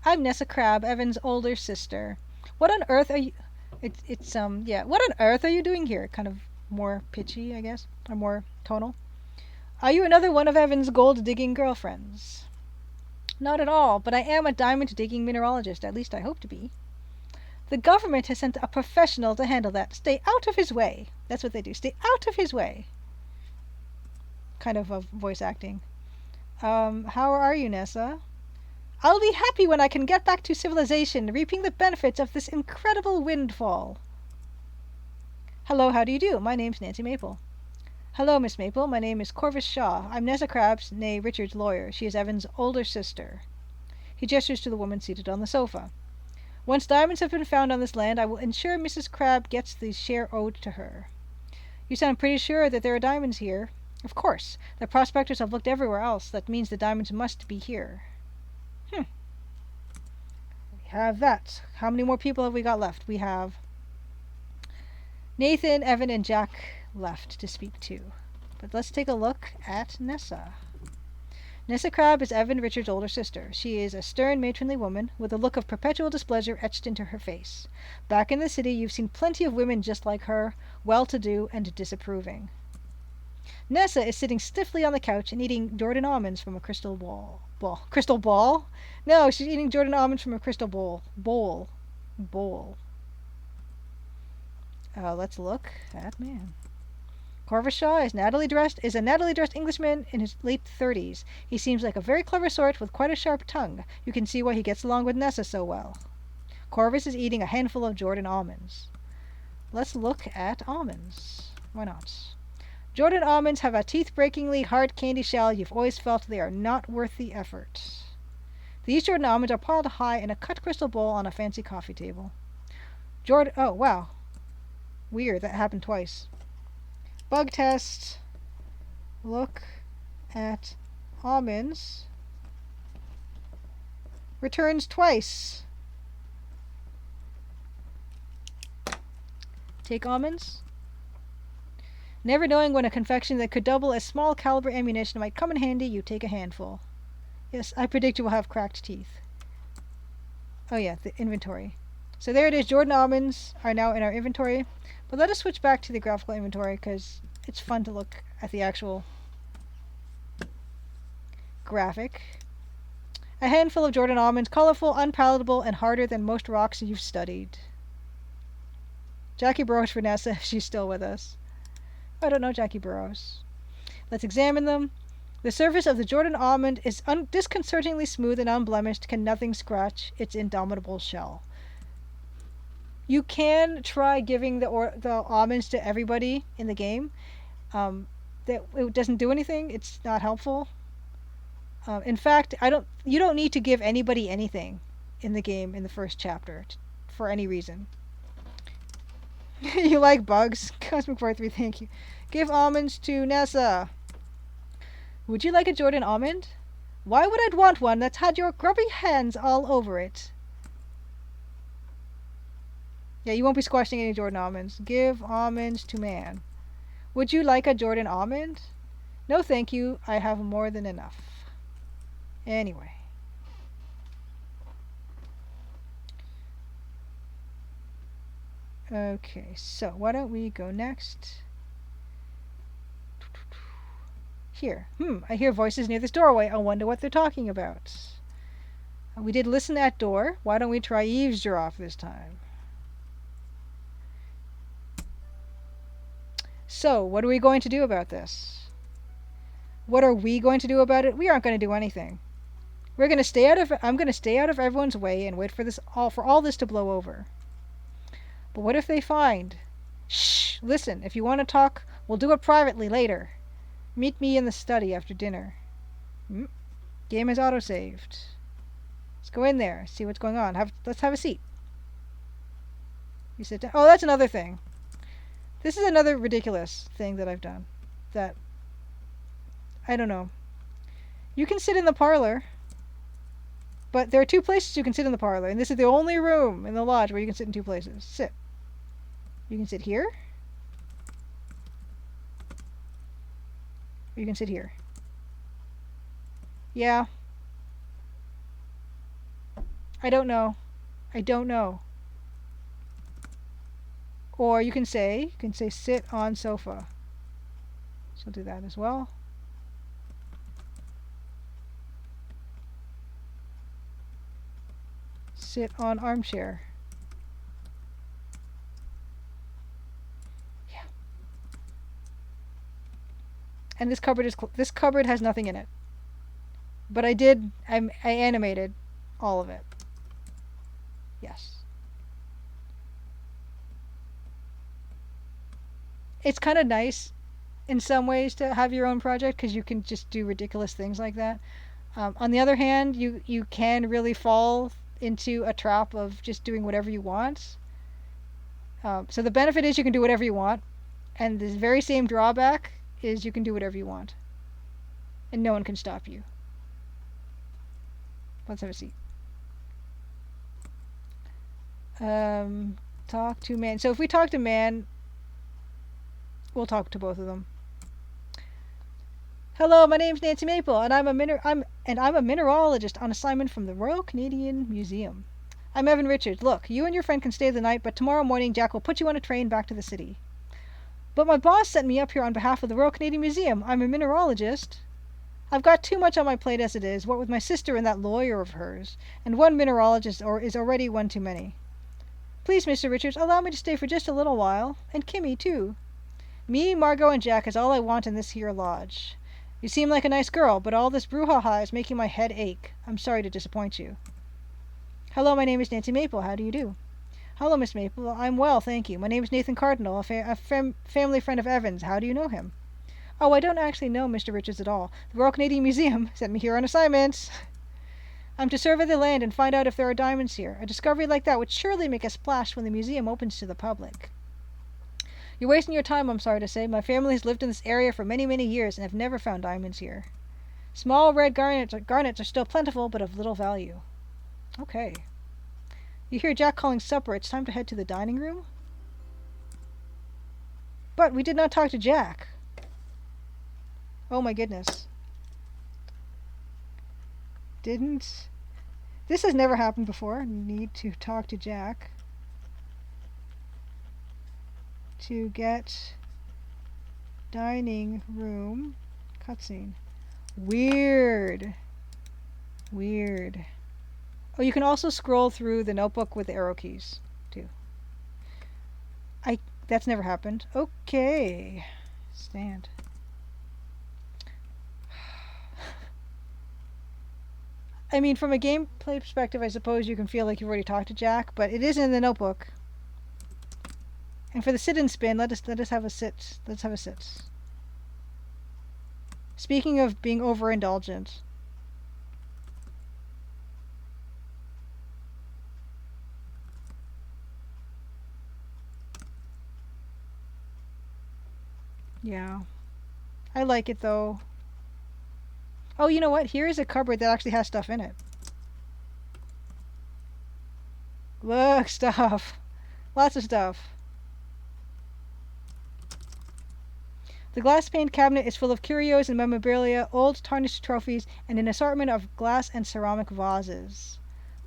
[SPEAKER 1] I'm Nessa Crab, Evan's older sister. What on earth are you... What on earth are you doing here? Kind of more pitchy, I guess, or more tonal. Are you another one of Evan's gold-digging girlfriends? Not at all, but I am a diamond-digging mineralogist. At least I hope to be. The government has sent a professional to handle that. Stay out of his way. That's what they do. Stay out of his way. Kind of voice acting. How are you, Nessa? I'll be happy when I can get back to civilization, reaping the benefits of this incredible windfall. Hello, how do you do? My name's Nancy Maple. Hello, Miss Maple. My name is Corvus Shaw. I'm Nessa Crab's, nay, Richard's lawyer. She is Evan's older sister. He gestures to the woman seated on the sofa. Once diamonds have been found on this land, I will ensure Mrs. Crab gets the share owed to her. You sound pretty sure that there are diamonds here. Of course. The prospectors have looked everywhere else. That means the diamonds must be here. We have that. How many more people have we got left? We have Nathan, Evan, and Jack left to speak to. But let's take a look at Nessa. Nessa Crab is Evan Richard's older sister. She is a stern, matronly woman with a look of perpetual displeasure etched into her face. Back in the city, you've seen plenty of women just like her, well-to-do and disapproving. Nessa is sitting stiffly on the couch and eating Jordan almonds from a crystal ball. Crystal ball? No, she's eating Jordan almonds from a crystal bowl. Bowl. Let's look at man. Corvus Shaw is a Natalie dressed Englishman in his late 30s. He seems like a very clever sort with quite a sharp tongue. You can see why he gets along with Nessa so well. Corvus is eating a handful of Jordan almonds. Let's look at almonds. Why not? Jordan almonds have a teeth-breakingly hard candy shell. You've always felt they are not worth the effort. These Jordan almonds are piled high in a cut crystal bowl on a fancy coffee table. Oh, wow. Weird, that happened twice. Bug test. Look at almonds. Returns twice. Take almonds. Never knowing when a confection that could double as small caliber ammunition might come in handy, you take a handful. Yes, I predict you will have cracked teeth. Oh yeah, the inventory. So there it is. Jordan almonds are now in our inventory. But let us switch back to the graphical inventory because it's fun to look at the actual graphic. A handful of Jordan almonds, colorful, unpalatable, and harder than most rocks you've studied. Jackie Burroughs for Nessa, if she's still with us. I don't know Jackie Burroughs. Let's examine them. The surface of the Jordan almond is disconcertingly smooth and unblemished, can nothing scratch its indomitable shell. You can try giving the almonds to everybody in the game. It doesn't do anything. It's not helpful. In fact, you don't need to give anybody anything in the game in the first chapter for any reason. You like bugs? Cosmic 43, thank you. Give almonds to Nessa. Would you like a Jordan almond? Why would I want one that's had your grubby hands all over it? Yeah, you won't be squashing any Jordan almonds. Give almonds to man. Would you like a Jordan almond? No, thank you. I have more than enough. Anyway. Okay, so why don't we go next? Here. I hear voices near this doorway. I wonder what they're talking about. We did listen at door. Why don't we try eavesdrop this time? So, what are we going to do about this? What are we going to do about it? We aren't going to do anything. I'm going to stay out of everyone's way and wait for all this to blow over. But what if they find? Shh! Listen, if you want to talk, we'll do it privately later. Meet me in the study after dinner. Game is autosaved. Let's go in there, see what's going on. Let's have a seat. You sit down. Oh, that's another thing. This is another ridiculous thing that I've done. That, I don't know. You can sit in the parlor, but there are two places you can sit in the parlor, and this is the only room in the lodge where you can sit in two places. Sit. You can sit here. You can sit here. Yeah. I don't know. Or you can say sit on sofa. So I'll do that as well. Sit on armchair. Yeah. And this cupboard has nothing in it. But I animated all of it. Yes. It's kind of nice in some ways to have your own project because you can just do ridiculous things like that. On the other hand, you can really fall into a trap of just doing whatever you want. So the benefit is you can do whatever you want, and the very same drawback is you can do whatever you want, and no one can stop you. Let's have a seat. Talk to man. So if we talk to man, we'll talk to both of them. Hello, my name's Nancy Maple, and I'm a mineralogist on assignment from the Royal Canadian Museum. I'm Evan Richards. Look, you and your friend can stay the night, but tomorrow morning Jack will put you on a train back to the city. But my boss sent me up here on behalf of the Royal Canadian Museum. I'm a mineralogist. I've got too much on my plate as it is, what with my sister and that lawyer of hers, and one mineralogist is already one too many. Please, Mr. Richards, allow me to stay for just a little while, and Kimmy, too. Me, Margot, and Jack is all I want in this here lodge. You seem like a nice girl, but all this brouhaha is making my head ache. I'm sorry to disappoint you. Hello, my name is Nancy Maple. How do you do? Hello, Miss Maple. I'm well, thank you. My name is Nathan Cardinal, a family friend of Evan's. How do you know him? Oh, I don't actually know Mr. Richards at all. The Royal Canadian Museum sent me here on assignment. I'm to survey the land and find out if there are diamonds here. A discovery like that would surely make a splash when the museum opens to the public. You're wasting your time, I'm sorry to say. My family has lived in this area for many, many years and have never found diamonds here. Small red garnets are still plentiful, but of little value. Okay. You hear Jack calling supper. It's time to head to the dining room? But we did not talk to Jack. Oh my goodness. Didn't... This has never happened before. Need to talk to Jack to get dining room cutscene. Weird. Weird. Oh, you can also scroll through the notebook with the arrow keys, too. That's never happened. Okay. Stand. I mean, from a gameplay perspective, I suppose you can feel like you've already talked to Jack, but it is in the notebook. And for the sit and spin, let us have a sit. Let's have a sit. Speaking of being overindulgent. Yeah. I like it though. Oh, you know what? Here is a cupboard that actually has stuff in it. Look, stuff. Lots of stuff. The glass-paned cabinet is full of curios and memorabilia, old tarnished trophies, and an assortment of glass and ceramic vases.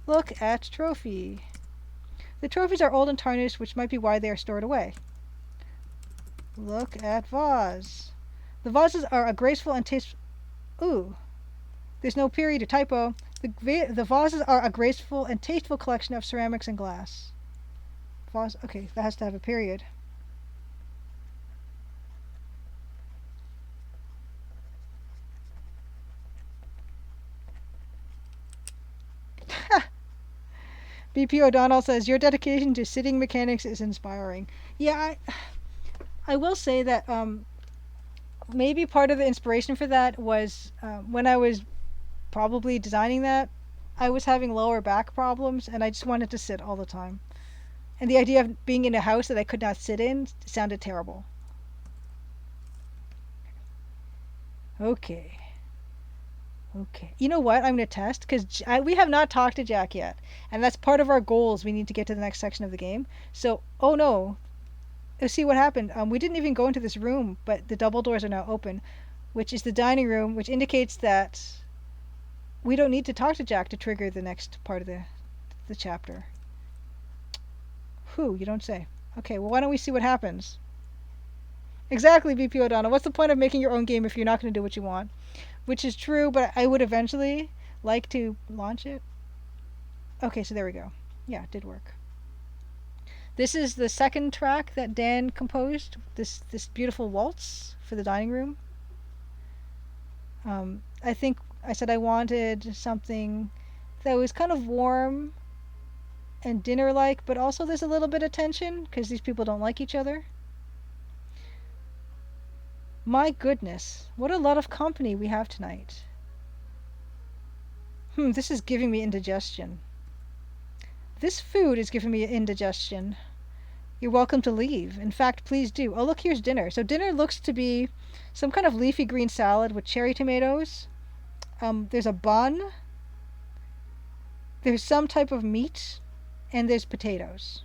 [SPEAKER 1] Look at trophy. The trophies are old and tarnished, which might be why they are stored away. Look at vase. The vases are a graceful and tasteful... Ooh. There's no period or typo. The vases are a graceful and tasteful collection of ceramics and glass. Vase... Okay, that has to have a period. BP O'Donnell says, your dedication to sitting mechanics is inspiring. Yeah, I will say that maybe part of the inspiration for that was when I was probably designing that, I was having lower back problems and I just wanted to sit all the time. And the idea of being in a house that I could not sit in sounded terrible. Okay. Okay. You know what? I'm going to test because we have not talked to Jack yet. And that's part of our goals. We need to get to the next section of the game. So, oh no. Let's see what happened. We didn't even go into this room, but the double doors are now open, which is the dining room, which indicates that we don't need to talk to Jack to trigger the next part of the chapter. Whew, you don't say. Okay, well, why don't we see what happens? Exactly, BP O'Donnell. What's the point of making your own game if you're not going to do what you want? Which is true, but I would eventually like to launch it. Okay, so there we go. Yeah, it did work. This is the second track that Dan composed, this beautiful waltz for the dining room. I think I said I wanted something that was kind of warm and dinner-like, but also there's a little bit of tension because these people don't like each other. My goodness, what a lot of company we have tonight. This is giving me indigestion. This food is giving me indigestion. You're welcome to leave. In fact, please do. Oh, look, here's dinner. So dinner looks to be some kind of leafy green salad with cherry tomatoes. There's a bun. There's some type of meat. And there's potatoes.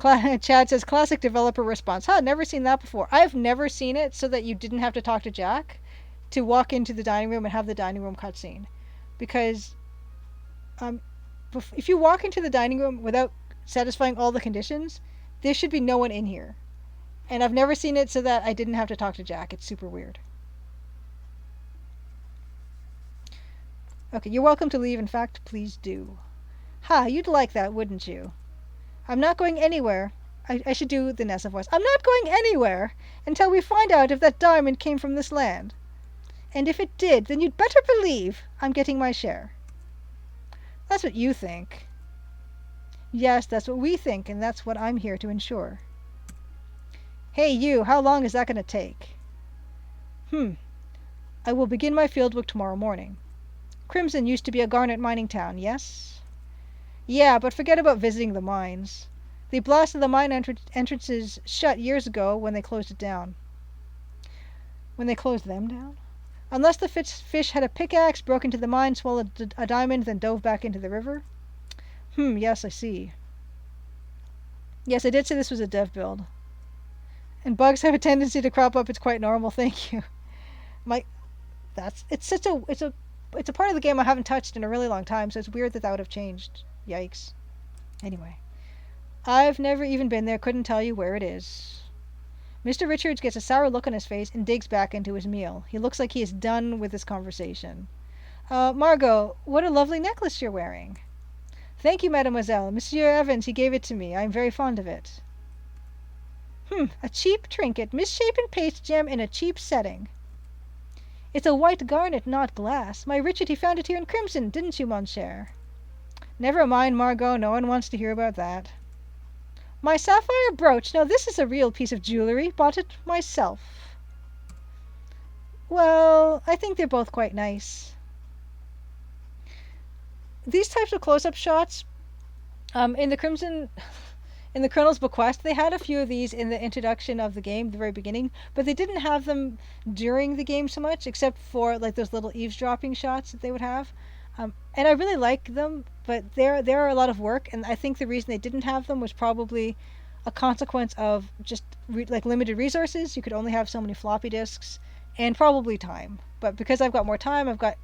[SPEAKER 1] Chad says, classic developer response. Never seen that before. I've never seen it so that you didn't have to talk to Jack to walk into the dining room and have the dining room cutscene. Because if you walk into the dining room without satisfying all the conditions, there should be no one in here. And I've never seen it so that I didn't have to talk to Jack. It's super weird. Okay, you're welcome to leave. In fact, please do. You'd like that, wouldn't you? I'm not going anywhere. I should do the Nessa voice. I'm not going anywhere until we find out if that diamond came from this land. And if it did, then you'd better believe I'm getting my share. That's what you think. Yes, that's what we think, and that's what I'm here to ensure. Hey, you, how long is that going to take? I will begin my fieldwork tomorrow morning. Crimson used to be a garnet mining town, yes? Yeah, but forget about visiting the mines. They blasted the mine entrances shut years ago when they closed it down. When they closed them down? Unless the fish had a pickaxe, broke into the mine, swallowed a diamond, then dove back into the river? Yes, I see. Yes, I did say this was a dev build. And bugs have a tendency to crop up. It's quite normal. Thank you. My that's it's such a it's a part of the game I haven't touched in a really long time, so it's weird that that would have changed. Yikes. Anyway, I've never even been there. Couldn't tell you where it is. Mr. Richards gets a sour look on his face and digs back into his meal. He looks like he is done with this conversation. Margot, what a lovely necklace you're wearing. Thank you, mademoiselle. Monsieur Evans, he gave it to me. I am very fond of it. A cheap trinket, misshapen paste gem in a cheap setting. It's a white garnet, not glass. My Richard, he found it here in crimson, didn't you, mon cher? Never mind, Margot, no one wants to hear about that. My sapphire brooch, now this is a real piece of jewellery. Bought it myself. Well, I think they're both quite nice. These types of close-up shots, in the Colonel's Bequest, they had a few of these in the introduction of the game, the very beginning, but they didn't have them during the game so much, except for like those little eavesdropping shots that they would have. And I really like them, but they're a lot of work, and I think the reason they didn't have them was probably a consequence of just like limited resources. You could only have so many floppy disks, and probably time. But because I've got more time, I've got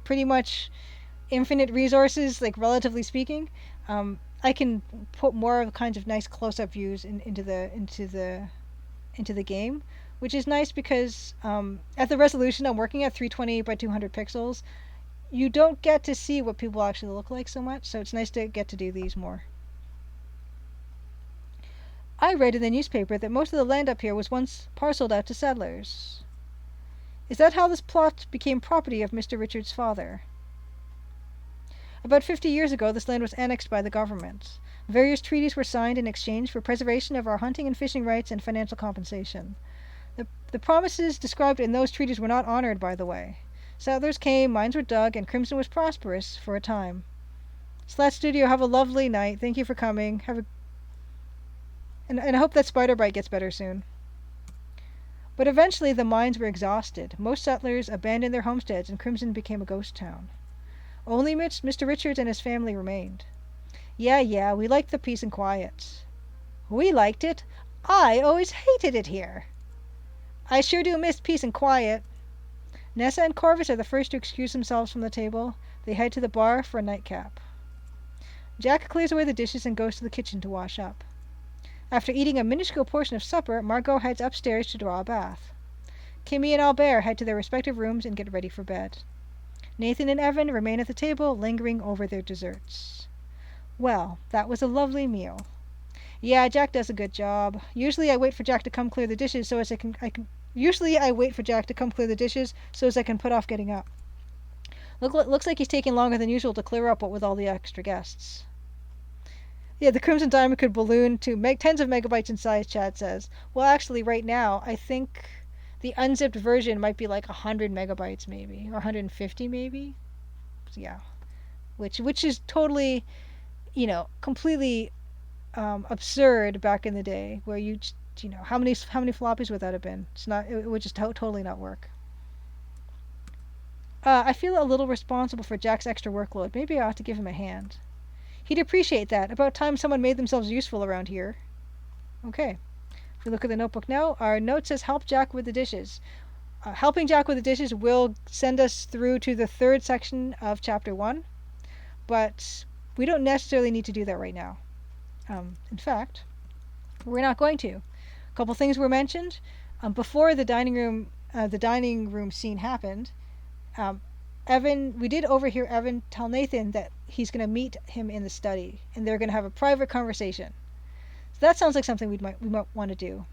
[SPEAKER 1] pretty much infinite resources, like relatively speaking. I can put more kinds of nice close-up views into the game, which is nice because at the resolution I'm working at 320 by 200 pixels, you don't get to see what people actually look like so much, so it's nice to get to do these more. I read in the newspaper that most of the land up here was once parceled out to settlers. Is that how this plot became property of Mr. Richard's father? About 50 years ago, this land was annexed by the government. Various treaties were signed in exchange for preservation of our hunting and fishing rights and financial compensation. The promises described in those treaties were not honored, by the way. Settlers came, mines were dug, and Crimson was prosperous for a time. Slat Studio, have a lovely night. Thank you for coming. And I hope that spider bite gets better soon. But eventually the mines were exhausted. Most settlers abandoned their homesteads, and Crimson became a ghost town. Only Mr. Richards and his family remained. Yeah, we liked the peace and quiet. We liked it. I always hated it here. I sure do miss peace and quiet. Nessa and Corvus are the first to excuse themselves from the table. They head to the bar for a nightcap. Jack clears away the dishes and goes to the kitchen to wash up. After eating a minuscule portion of supper, Margot heads upstairs to draw a bath. Kimmy and Albert head to their respective rooms and get ready for bed. Nathan and Evan remain at the table, lingering over their desserts. Well, that was a lovely meal. Yeah, Jack does a good job. Usually I wait for Jack to come clear the dishes so as I can put off getting up. Looks like he's taking longer than usual to clear up what with all the extra guests. Yeah, the Crimson Diamond could balloon to tens of megabytes in size, Chad says. Well, actually, right now, I think the unzipped version might be like 100 megabytes maybe, or 150 maybe. So, yeah. Which is totally, completely absurd back in the day, where how many floppies would that have been? It would just totally not work. I feel a little responsible for Jack's extra workload. Maybe I ought to give him a hand. He'd appreciate that. About time someone made themselves useful around here. Okay. If we look at the notebook now, our note says help Jack with the dishes. Helping Jack with the dishes will send us through to the third section of Chapter 1, but we don't necessarily need to do that right now. In fact, we're not going to. A couple things were mentioned. Before the dining room scene happened, we did overhear Evan tell Nathan that he's going to meet him in the study, and they're going to have a private conversation. So that sounds like something we might want to do.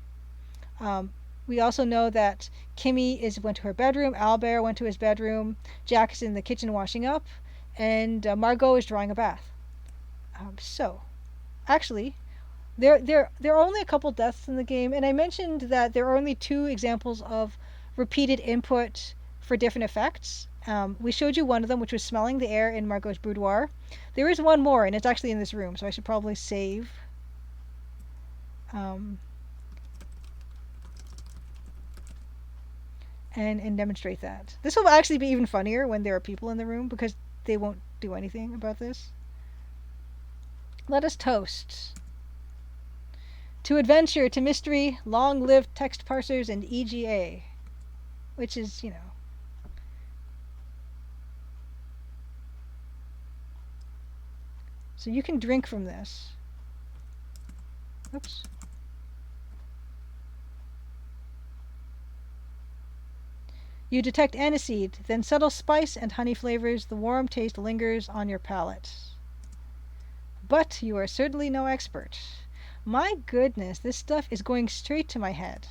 [SPEAKER 1] We also know that Kimmy went to her bedroom, Albert went to his bedroom, Jack is in the kitchen washing up, and Margot is drawing a bath. Actually, there are only a couple deaths in the game, and I mentioned that there are only 2 examples of repeated input for different effects. We showed you one of them, which was smelling the air in Margot's boudoir. There is one more, and it's actually in this room, so I should probably save. And demonstrate that. This will actually be even funnier when there are people in the room, because they won't do anything about this. Let us toast To adventure, to mystery, long-lived text parsers, and EGA. Which is, you know. So you can drink from this. Oops. You detect aniseed, then subtle spice and honey flavors. The warm taste lingers on your palate. But you are certainly no expert. My goodness, this stuff is going straight to my head.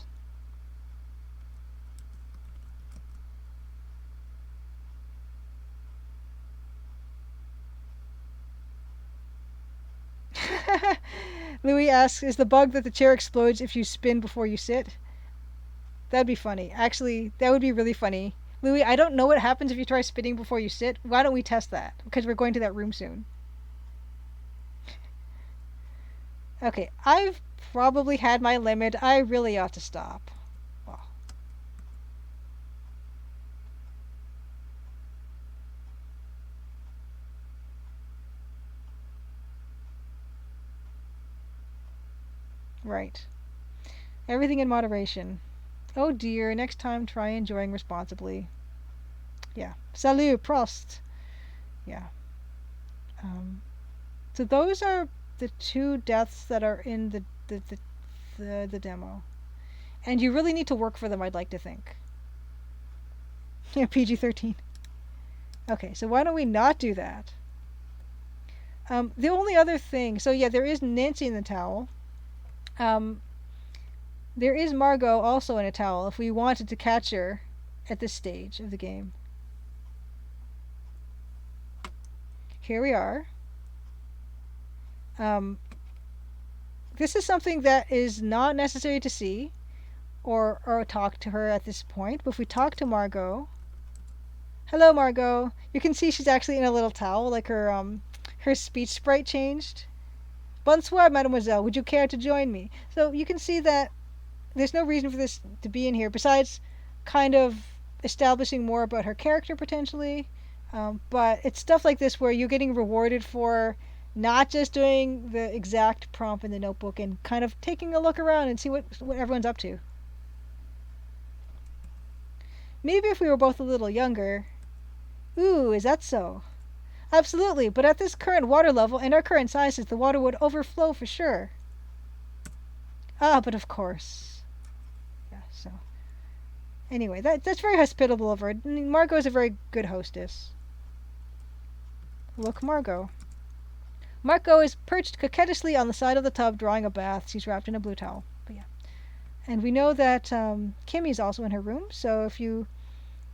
[SPEAKER 1] Louis asks, is the bug that the chair explodes if you spin before you sit? That'd be funny. Actually, that would be really funny. Louis, I don't know what happens if you try spinning before you sit. Why don't we test that? Because we're going to that room soon. Okay, I've probably had my limit. I really ought to stop. Well. Right. Everything in moderation. Oh dear, next time try enjoying responsibly. Yeah. Salut, Prost. Yeah. So those are the 2 deaths that are in the demo. And you really need to work for them, I'd like to think. Yeah, PG-13. Okay, so why don't we not do that? The only other thing, so yeah, there is Nancy in the towel. There is Margot also in a towel if we wanted to catch her at this stage of the game. Here we are. This is something that is not necessary to see or talk to her at this point. But if we talk to Margot, hello Margot, you can see she's actually in a little towel, like her speech sprite changed. Bonsoir, mademoiselle, would you care to join me? So you can see that there's no reason for this to be in here besides kind of establishing more about her character potentially. But it's stuff like this where you're getting rewarded for not just doing the exact prompt in the notebook and kind of taking a look around and see what everyone's up to. Maybe if we were both a little younger. Ooh, is that so? Absolutely, but at this current water level and our current sizes, the water would overflow for sure. Ah, but of course. Yeah, so. Anyway, that's very hospitable of her. Margot's a very good hostess. Look, Margot. Margot is perched coquettishly on the side of the tub drawing a bath. She's wrapped in a blue towel. But yeah. And we know that Kimmy's also in her room, so if you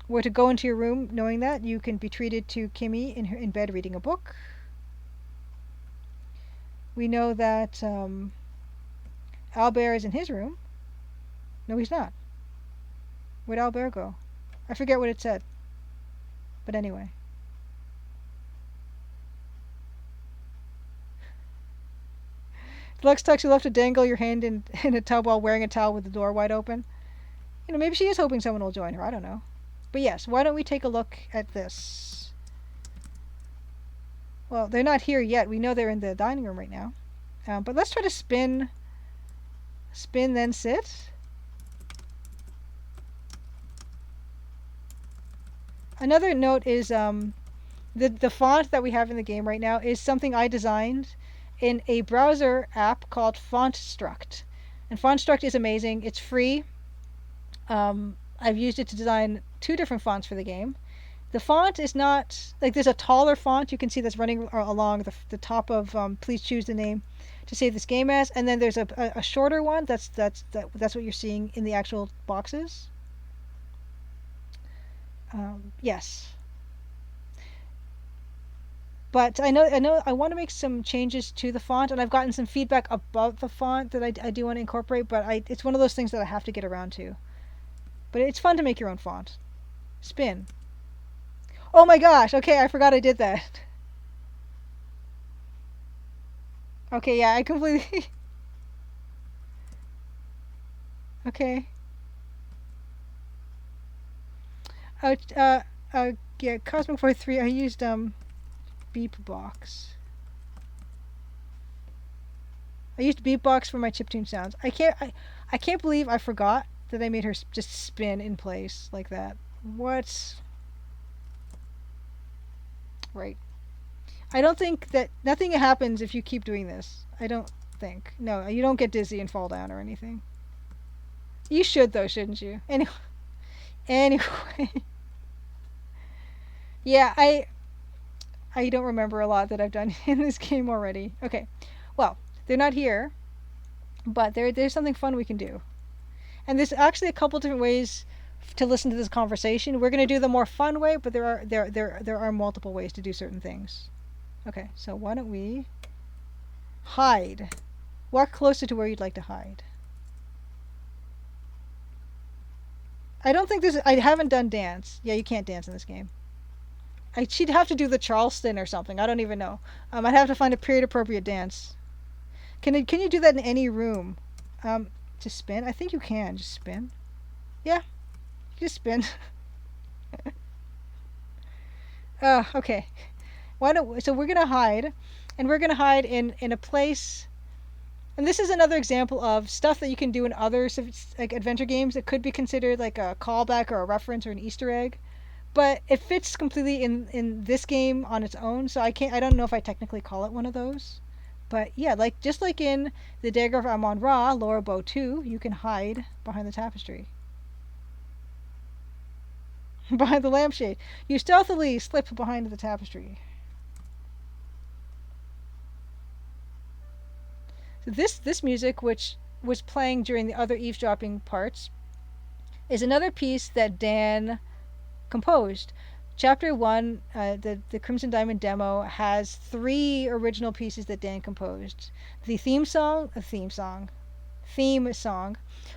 [SPEAKER 1] were to go into your room knowing that, you can be treated to Kimmy in bed reading a book. We know that Albert is in his room. No, he's not. Where'd Albert go? I forget what it said. But anyway. Lux Tux, you love to dangle your hand in a tub while wearing a towel with the door wide open. You know, maybe she is hoping someone will join her. I don't know. But yes, why don't we take a look at this? Well, they're not here yet. We know they're in the dining room right now. But let's try to spin, then sit. Another note is the font that we have in the game right now is something I designed in a browser app called FontStruct. And FontStruct is amazing. It's free. I've used it to design 2 different fonts for the game. The font is not like there's a taller font you can see that's running along the top of please choose the name to save this game as, and then there's a shorter one that's what you're seeing in the actual boxes. Yes. But I know I want to make some changes to the font, and I've gotten some feedback about the font that I do want to incorporate, but it's one of those things that I have to get around to. But it's fun to make your own font. Spin. Oh my gosh, okay, I forgot I did that. Okay, yeah, I completely... Okay. Yeah, Cosmic 43, I used, Beep Box. I used beatbox for my chiptune sounds. I can't believe I forgot that I made her just spin in place like that. What? Right. I don't think that nothing happens if you keep doing this. I don't think. No, you don't get dizzy and fall down or anything. You should though, shouldn't you? Anyway. Yeah, I don't remember a lot that I've done in this game already. Okay. Well, they're not here, but there's something fun we can do. And there's actually a couple different ways to listen to this conversation. We're going to do the more fun way, but there are multiple ways to do certain things. Okay, so why don't we hide? Walk closer to where you'd like to hide. I don't think this. I haven't done dance. Yeah, you can't dance in this game. She'd have to do the Charleston or something. I don't even know. I'd have to find a period appropriate dance. Can you do that in any room? Just spin. I think you can just spin. Yeah, just spin. Okay. Why don't so we're gonna hide, and we're gonna hide in a place. And this is another example of stuff that you can do in other like adventure games that could be considered like a callback or a reference or an Easter egg, but it fits completely in this game on its own. So I don't know if I technically call it one of those, but yeah, like just like in the Dagger of Amon Ra, Laura Bow 2, you can hide behind the tapestry. Behind the lampshade. You stealthily slip behind the tapestry. So this music, which was playing during the other eavesdropping parts, is another piece that Dan composed. Chapter 1, the Crimson Diamond demo, has 3 original pieces that Dan composed. The theme song,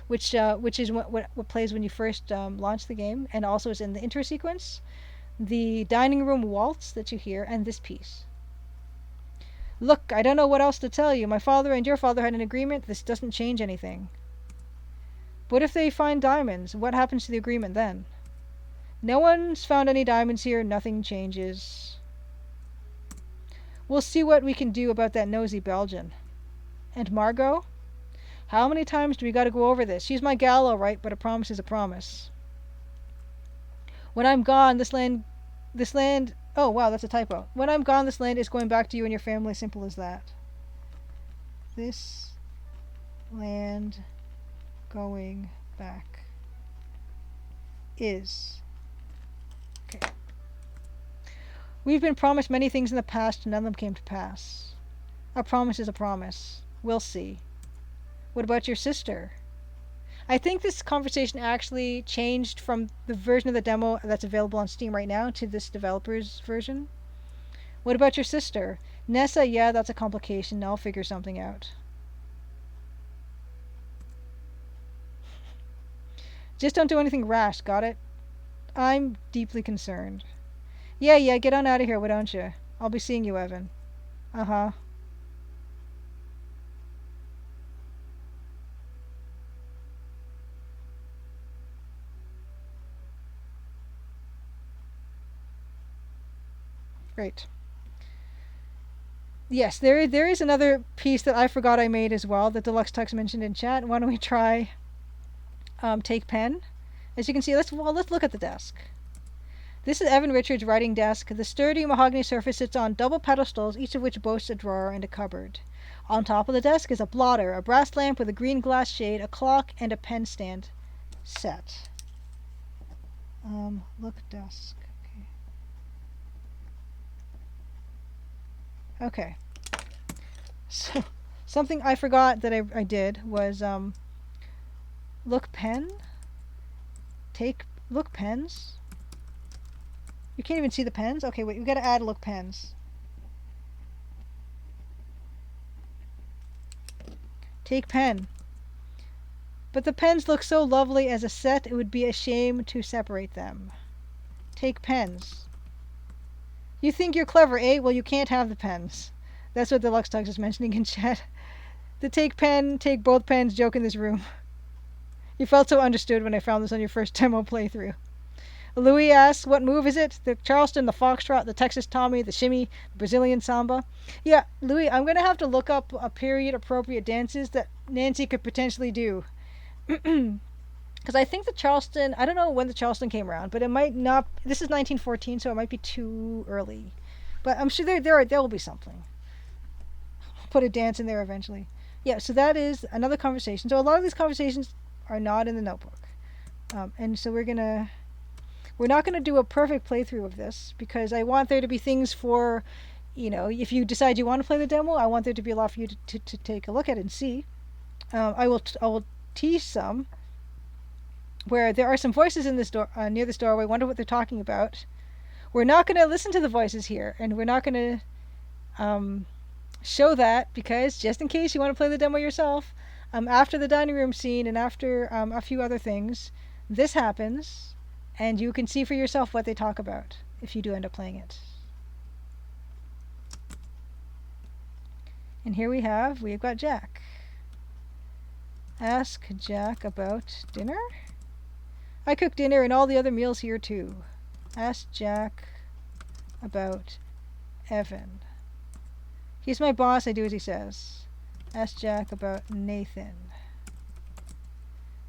[SPEAKER 1] which is what plays when you first launch the game, and also is in the intro sequence. The dining room waltz that you hear, and this piece. Look, I don't know what else to tell you. My father and your father had an agreement. This doesn't change anything. What if they find diamonds? What happens to the agreement then? No one's found any diamonds here. Nothing changes. We'll see what we can do about that nosy Belgian. And Margot? How many times do we gotta go over this? She's my gal, all right, but a promise is a promise. When I'm gone, this land... Oh, wow, that's a typo. When I'm gone, this land is going back to you and your family. Simple as that. This land going back is... Okay. We've been promised many things in the past, and none of them came to pass. A promise is a promise. We'll see. What about your sister? I think this conversation actually changed from the version of the demo that's available on Steam right now to this developer's version. What about your sister? Nessa, yeah, that's a complication. I'll figure something out. Just don't do anything rash, got it? I'm deeply concerned. Yeah, get on out of here, why don't you? I'll be seeing you, Evan. Uh-huh. Great. Yes, there is another piece that I forgot I made as well that Deluxe Tux mentioned in chat. Why don't we try take pen? As you can see, let's look at the desk. This is Evan Richards' writing desk. The sturdy mahogany surface sits on double pedestals, each of which boasts a drawer and a cupboard. On top of the desk is a blotter, a brass lamp with a green glass shade, a clock, and a pen stand set. Look desk. Okay. So, something I forgot that I did was, look pen? Look pens? You can't even see the pens? Okay, wait, we gotta add look pens. Take pen. But the pens look so lovely as a set, it would be a shame to separate them. Take pens. You think you're clever, eh? Well, you can't have the pens. That's what Deluxe Tux is mentioning in chat. The take both pens joke in this room. You felt so understood when I found this on your first demo playthrough. Louis asks, what move is it? The Charleston, the Foxtrot, the Texas Tommy, the Shimmy, the Brazilian Samba? Yeah, Louis, I'm going to have to look up a period-appropriate dances that Nancy could potentially do. Because I think the Charleston, I don't know when the Charleston came around, but it might not, this is 1914, so it might be too early. But I'm sure there will be something. Put a dance in there eventually. Yeah, so that is another conversation. So a lot of these conversations are not in the notebook. And so we're not going to do a perfect playthrough of this because I want there to be things for, if you decide you want to play the demo, I want there to be a lot for you to take a look at and see. I will tease some where there are some voices in this door near this doorway. Wonder what they're talking about. We're not going to listen to the voices here, and we're not going to show that because just in case you want to play the demo yourself, after the dining room scene and after a few other things, this happens, and you can see for yourself what they talk about if you do end up playing it. And here we've got Jack. Ask Jack about dinner? I cook dinner and all the other meals here too. Ask Jack about Evan. He's my boss, I do as he says. Ask Jack about Nathan.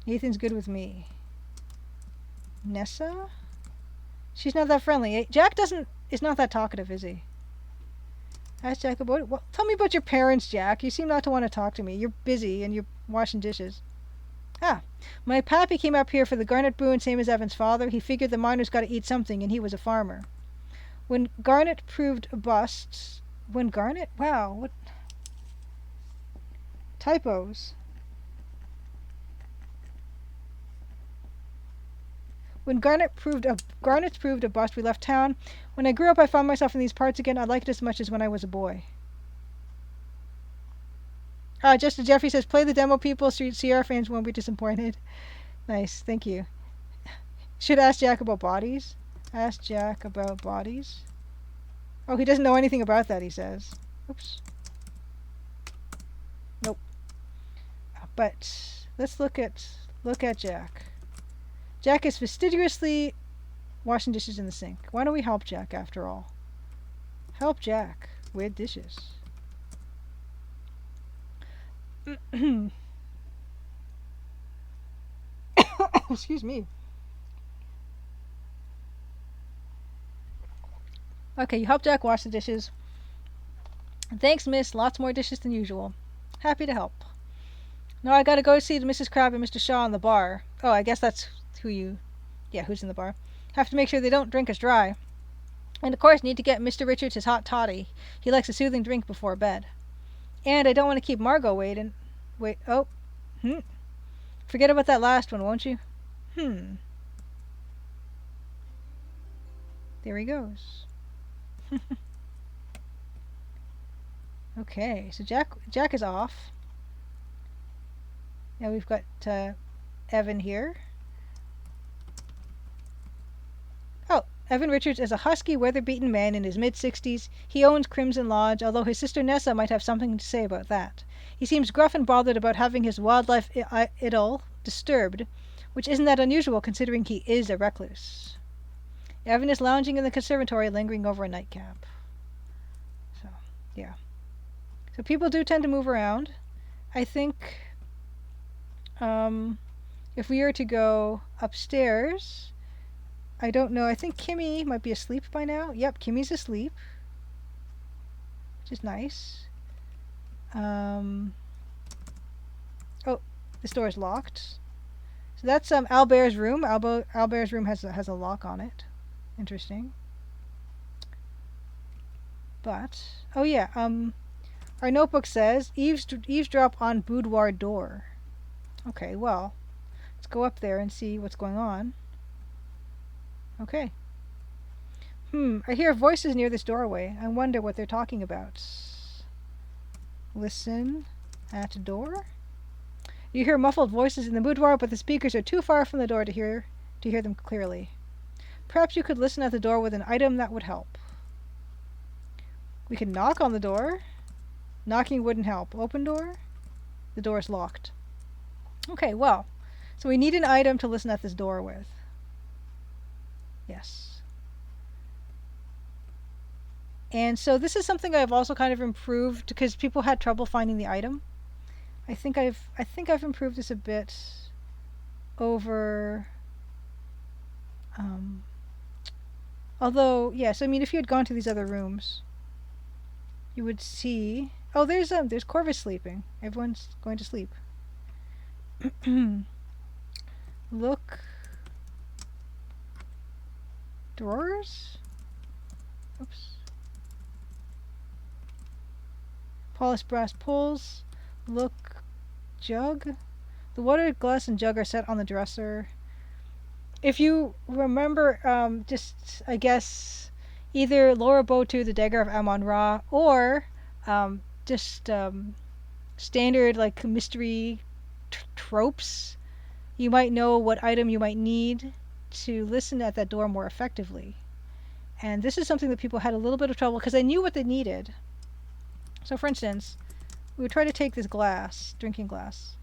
[SPEAKER 1] Nathan's good with me. Nessa? She's not that friendly. Jack is not that talkative, is he? Ask Jack about it. Well, tell me about your parents, Jack. You seem not to want to talk to me. You're busy and you're washing dishes. My pappy came up here for the Garnet boon, same as Evan's father. He figured the miners got to eat something, and he was a farmer. When Garnet proved a bust... When Garnet? Wow, what... Typos. When Garnet proved a bust, we left town. When I grew up, I found myself in these parts again. I liked it as much as when I was a boy. Justin Jeffrey says, play the demo, people. Sierra fans won't be disappointed. Nice, thank you. Should ask Jack about bodies. Ask Jack about bodies. Oh, he doesn't know anything about that, he says. Oops. Nope. But let's look at Jack. Jack is fastidiously washing dishes in the sink. Why don't we help Jack after all? Help Jack with dishes. Excuse me. Okay, you help Jack wash the dishes. Thanks, miss. Lots more dishes than usual. Happy to help. Now I gotta go see Mrs. Crab and Mr. Shaw in the bar. Oh, I guess that's who's in the bar. Have to make sure they don't drink us dry. And of course, need to get Mr. Richards his hot toddy. He likes a soothing drink before bed. And I don't want to keep Margot waiting. Forget about that last one, won't you? There he goes. Okay, so Jack is off. Now we've got Evan here. Oh, Evan Richards is a husky, weather-beaten man in his mid-60s. He owns Crimson Lodge, although his sister Nessa might have something to say about that. He seems gruff and bothered about having his wildlife idyll disturbed, which isn't that unusual considering he is a recluse. Evan is lounging in the conservatory, lingering over a nightcap. So, yeah. So people do tend to move around. I think if we were to go upstairs, I don't know, I think Kimmy might be asleep by now. Yep, Kimmy's asleep, which is nice. Oh, this door is locked. So that's Albert's room. Albert's room has a lock on it. Interesting. But oh yeah, our notebook says eavesdrop on boudoir door. Okay, well, let's go up there and see what's going on. Okay. I hear voices near this doorway. I wonder what they're talking about. Listen at door. You hear muffled voices in the boudoir, but the speakers are too far from the door to hear them clearly. Perhaps you could listen at the door with an item that would help. We can knock on the door. Knocking wouldn't help. Open door. The door is locked. Okay, well, so we need an item to listen at this door with. Yes. And so this is something I've also kind of improved because people had trouble finding the item. I think I've improved this a bit over. Um, Although yes, I mean if you had gone to these other rooms, you would see. Oh, there's Corvus sleeping. Everyone's going to sleep. Look. Drawers? Oops. Polished brass pulls. Look. Jug. The water glass and jug are set on the dresser. If you remember, just, I guess, either Laura Botu, the Dagger of Amon-Ra, or just standard, like, mystery tropes, you might know what item you might need to listen at that door more effectively. And this is something that people had a little bit of trouble because they knew what they needed. So, for instance, we would try to take this glass, drinking glass.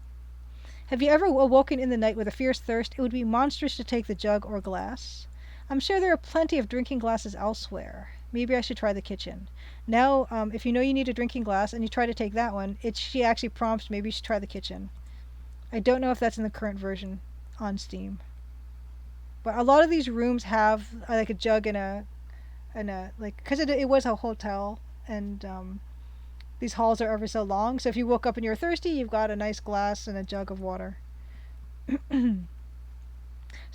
[SPEAKER 1] Have you ever awoken in the night with a fierce thirst? It would be monstrous to take the jug or glass. I'm sure there are plenty of drinking glasses elsewhere. Maybe I should try the kitchen. Now, if you know you need a drinking glass and you try to take that one, she actually prompts maybe you should try the kitchen. I don't know if that's in the current version on Steam. But a lot of these rooms have like a jug and a like, because it was a hotel, and these halls are ever so long. So if you woke up and you're thirsty, you've got a nice glass and a jug of water. So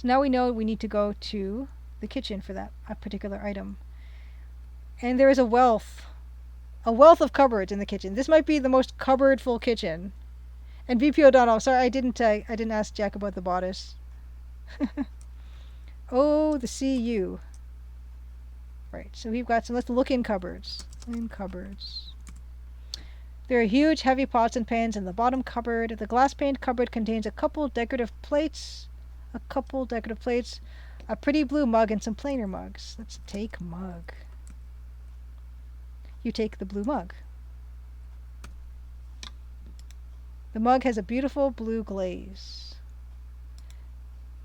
[SPEAKER 1] now we know we need to go to the kitchen for that particular item. And there is a wealth of cupboards in the kitchen. This might be the most cupboard-full kitchen. And VP O'Donnell, sorry, I didn't ask Jack about the bodice. Oh, the CU. Right, so we've got some. Let's look in cupboards. In cupboards. There are huge, heavy pots and pans in the bottom cupboard. The glass-paned cupboard contains a couple decorative plates. A pretty blue mug and some plainer mugs. Let's take mug. You take the blue mug. The mug has a beautiful blue glaze.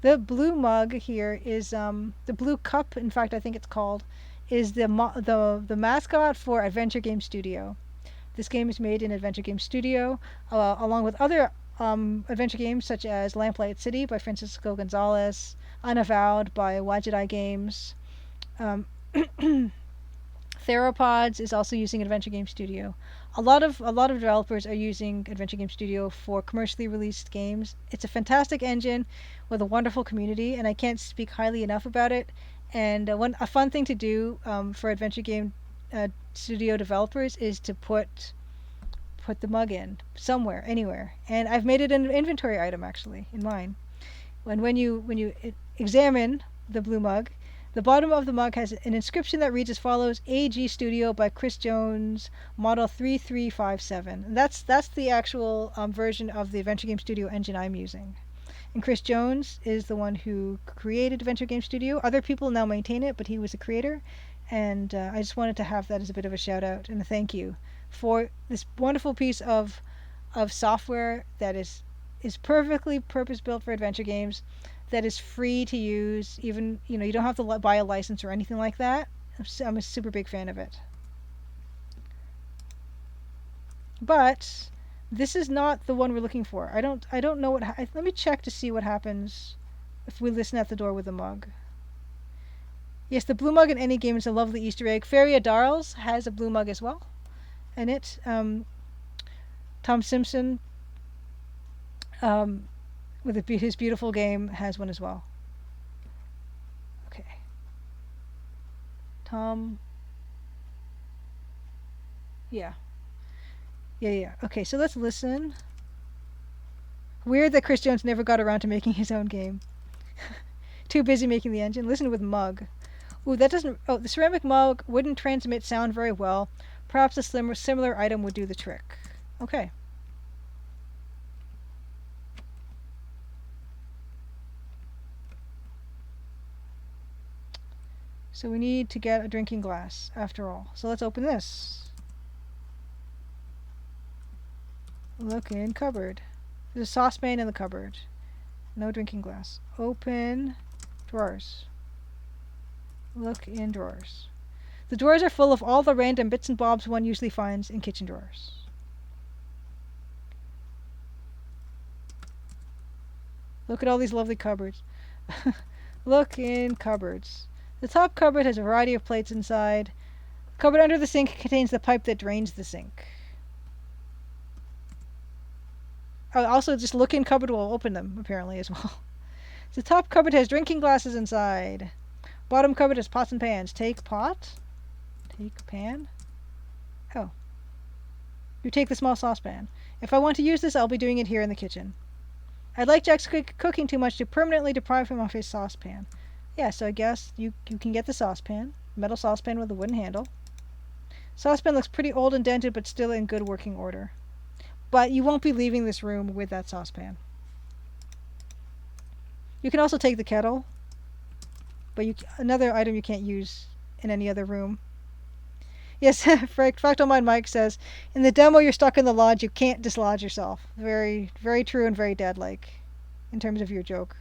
[SPEAKER 1] The blue mug here is the blue cup. In fact, I think it's called is the mascot for Adventure Game Studio. This game is made in Adventure Game Studio, along with other adventure games such as Lamplight City by Francisco Gonzalez, Unavowed by Wajidai Games. Theropods is also using Adventure Game Studio. A lot of developers are using Adventure Game Studio for commercially released games. It's a fantastic engine with a wonderful community, and I can't speak highly enough about it. And a fun thing to do for Adventure Game Studio developers is to put the mug in somewhere, anywhere. And I've made it an inventory item actually in mine. When you examine the blue mug, the bottom of the mug has an inscription that reads as follows: AG Studio by Chris Jones, model 3357. And that's the actual version of the Adventure Game Studio engine I'm using. And Chris Jones is the one who created Adventure Game Studio. Other people now maintain it, but he was the creator. And I just wanted to have that as a bit of a shout out and a thank you for this wonderful piece of software that is perfectly purpose built for adventure games, that is free to use. Even you don't have to buy a license or anything like that. I'm a super big fan of it. But this is not the one we're looking for. I don't know what. Let me check to see what happens if we listen at the door with the mug. Yes, the blue mug in any game is a lovely Easter egg. Feria Darls has a blue mug as well. And Tom Simpson, with his beautiful game, has one as well. Okay. Tom. Yeah. Yeah. Okay, so let's listen. Weird that Chris Jones never got around to making his own game. Too busy making the engine. Listen with mug. Ooh, that doesn't... Oh, the ceramic mug wouldn't transmit sound very well. Perhaps a similar item would do the trick. Okay. So we need to get a drinking glass, after all. So let's open this. Look in cupboard. There's a saucepan in the cupboard. No drinking glass. Open drawers. Look in drawers. The drawers are full of all the random bits and bobs one usually finds in kitchen drawers. Look at all these lovely cupboards. Look in cupboards. The top cupboard has a variety of plates inside. The cupboard under the sink contains the pipe that drains the sink. Oh, also, just look in cupboard will open them, apparently, as well. The top cupboard has drinking glasses inside. Bottom cupboard has pots and pans. Take pot. Take pan. Oh. You take the small saucepan. If I want to use this, I'll be doing it here in the kitchen. I'd like Jack's cooking too much to permanently deprive him of his saucepan. Yeah, so I guess you can get the saucepan. Metal saucepan with a wooden handle. Saucepan looks pretty old and dented, but still in good working order. But you won't be leaving this room with that saucepan. You can also take the kettle, but another item you can't use in any other room. Yes, Fractal Mind Mike says, in the demo you're stuck in the lodge, you can't dislodge yourself. Very, very true and very dad-like in terms of your joke.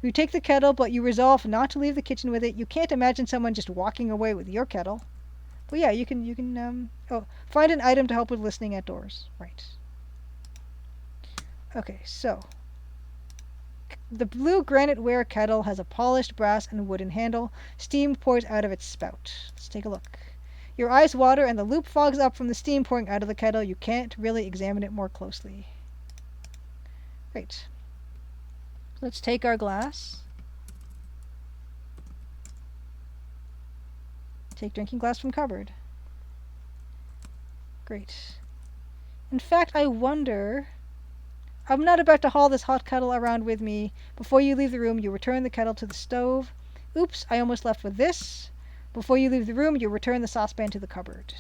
[SPEAKER 1] You take the kettle, but you resolve not to leave the kitchen with it. You can't imagine someone just walking away with your kettle. But yeah, you can find an item to help with listening at doors. Right. Okay, so the blue granite-ware kettle has a polished brass and wooden handle. Steam pours out of its spout. Let's take a look. Your eyes water and the loop fogs up from the steam pouring out of the kettle. You can't really examine it more closely. Great. Let's take our glass. Take drinking glass from cupboard. Great. In fact, I wonder... I'm not about to haul this hot kettle around with me. Before you leave the room, you return the kettle to the stove. Oops, I almost left with this. Before you leave the room, you return the saucepan to the cupboard.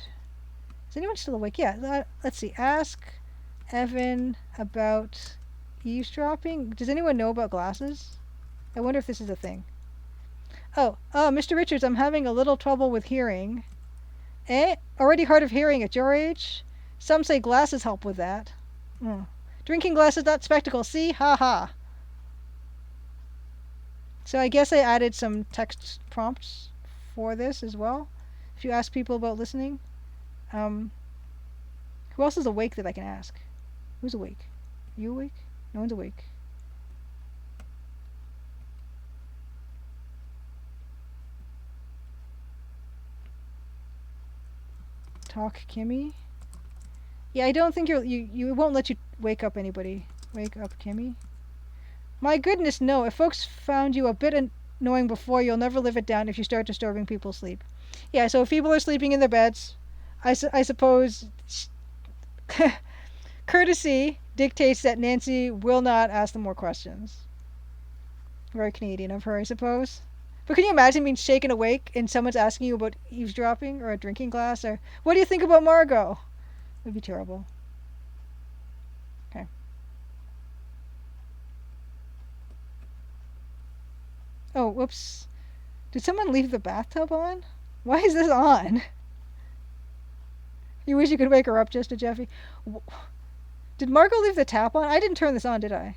[SPEAKER 1] Is anyone still awake? Yeah, let's see. Ask Evan about eavesdropping. Does anyone know about glasses? I wonder if this is a thing. Oh, Mr. Richards, I'm having a little trouble with hearing. Eh? Already hard of hearing at your age? Some say glasses help with that. Drinking glasses, not spectacles. See? Ha ha. So I guess I added some text prompts for this as well. If you ask people about listening. Who else is awake that I can ask? Who's awake? Are you awake? No one's awake. Talk Kimmy. Yeah, I don't think you won't let you wake up anybody. Wake up Kimmy. My goodness, no. If folks found you a bit annoying before, you'll never live it down if you start disturbing people's sleep. Yeah, so if people are sleeping in their beds, I suppose courtesy dictates that Nancy will not ask them more questions. Very Canadian of her, I suppose. But can you imagine being shaken awake and someone's asking you about eavesdropping or a drinking glass or what do you think about Margot? It would be terrible. Okay. Oh, whoops. Did someone leave the bathtub on? Why is this on? You wish you could wake her up, just a Jeffy. Did Margot leave the tap on? I didn't turn this on, did I?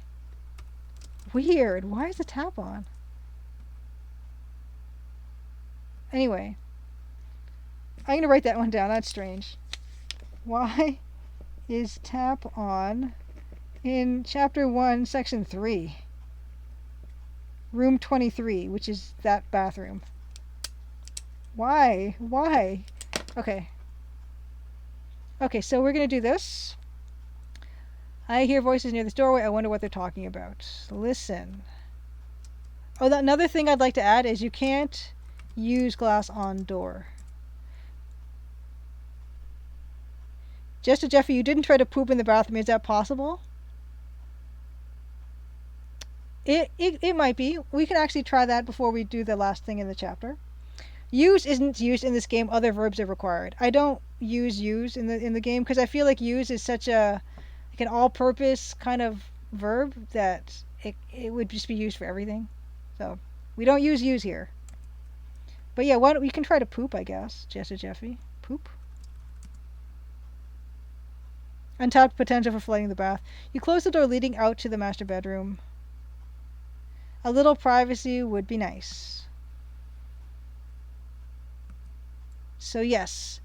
[SPEAKER 1] Weird. Why is the tap on? Anyway. I'm going to write that one down. That's strange. Why is tap on in Chapter 1, Section 3? Room 23, which is that bathroom. Why? Why? Okay. Okay, so we're going to do this. I hear voices near this doorway. I wonder what they're talking about. Listen. Oh, another thing I'd like to add is you can't use glass on door. Just to Jeffy, you didn't try to poop in the bathroom. Is that possible? It might be. We can actually try that before we do the last thing in the chapter. Use isn't used in this game. Other verbs are required. I don't use in the game because I feel like use is such an all-purpose kind of verb that it would just be used for everything. So we don't use here. But yeah, we can try to poop, I guess. Jessa Jeffy. Poop. Untapped potential for flooding the bath. You close the door leading out to the master bedroom. A little privacy would be nice. So yes,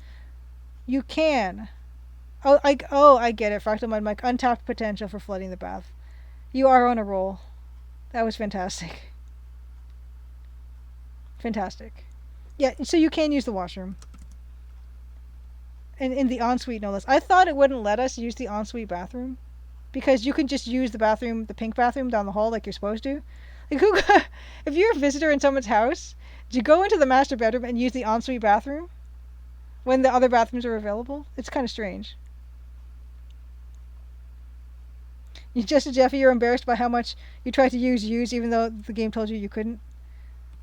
[SPEAKER 1] you can. Oh, I get it. Fractal Mud Mike, untapped potential for flooding the bath. You are on a roll. That was fantastic. Fantastic. Yeah, so you can use the washroom. And in the ensuite, no less. I thought it wouldn't let us use the ensuite bathroom because you can just use the bathroom, the pink bathroom down the hall like you're supposed to. Like, if you're a visitor in someone's house, do you go into the master bedroom and use the ensuite bathroom when the other bathrooms are available? It's kind of strange. You just, Jeffy, you're embarrassed by how much you tried to use even though the game told you you couldn't.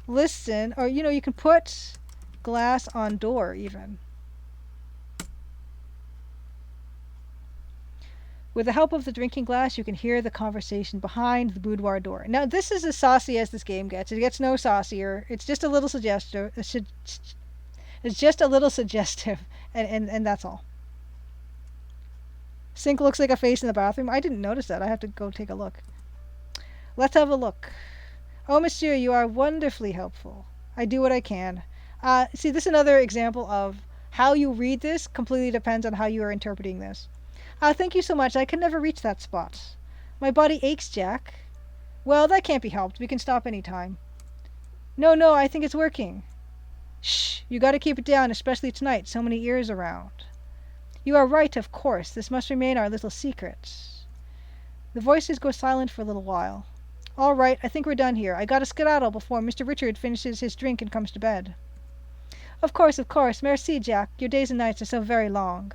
[SPEAKER 1] Listen, or you can put glass on door even. With the help of the drinking glass, you can hear the conversation behind the boudoir door. Now, this is as saucy as this game gets. It gets no saucier. It's just a little suggestive. It's just a little suggestive, and that's all. Sink looks like a face in the bathroom. I didn't notice that. I have to go take a look. Let's have a look. Oh, monsieur, you are wonderfully helpful. I do what I can. See, this is another example of how you read this completely depends on how you are interpreting this. Thank you so much. I can never reach that spot. My body aches, Jack. Well, that can't be helped. We can stop any time. No, I think it's working. Shh, you gotta keep it down, especially tonight. So many ears around. You are right, of course. This must remain our little secret. The voices go silent for a little while. All right, I think we're done here. I gotta skedaddle before Mr. Richard finishes his drink and comes to bed. Of course. Merci, Jack. Your days and nights are so very long.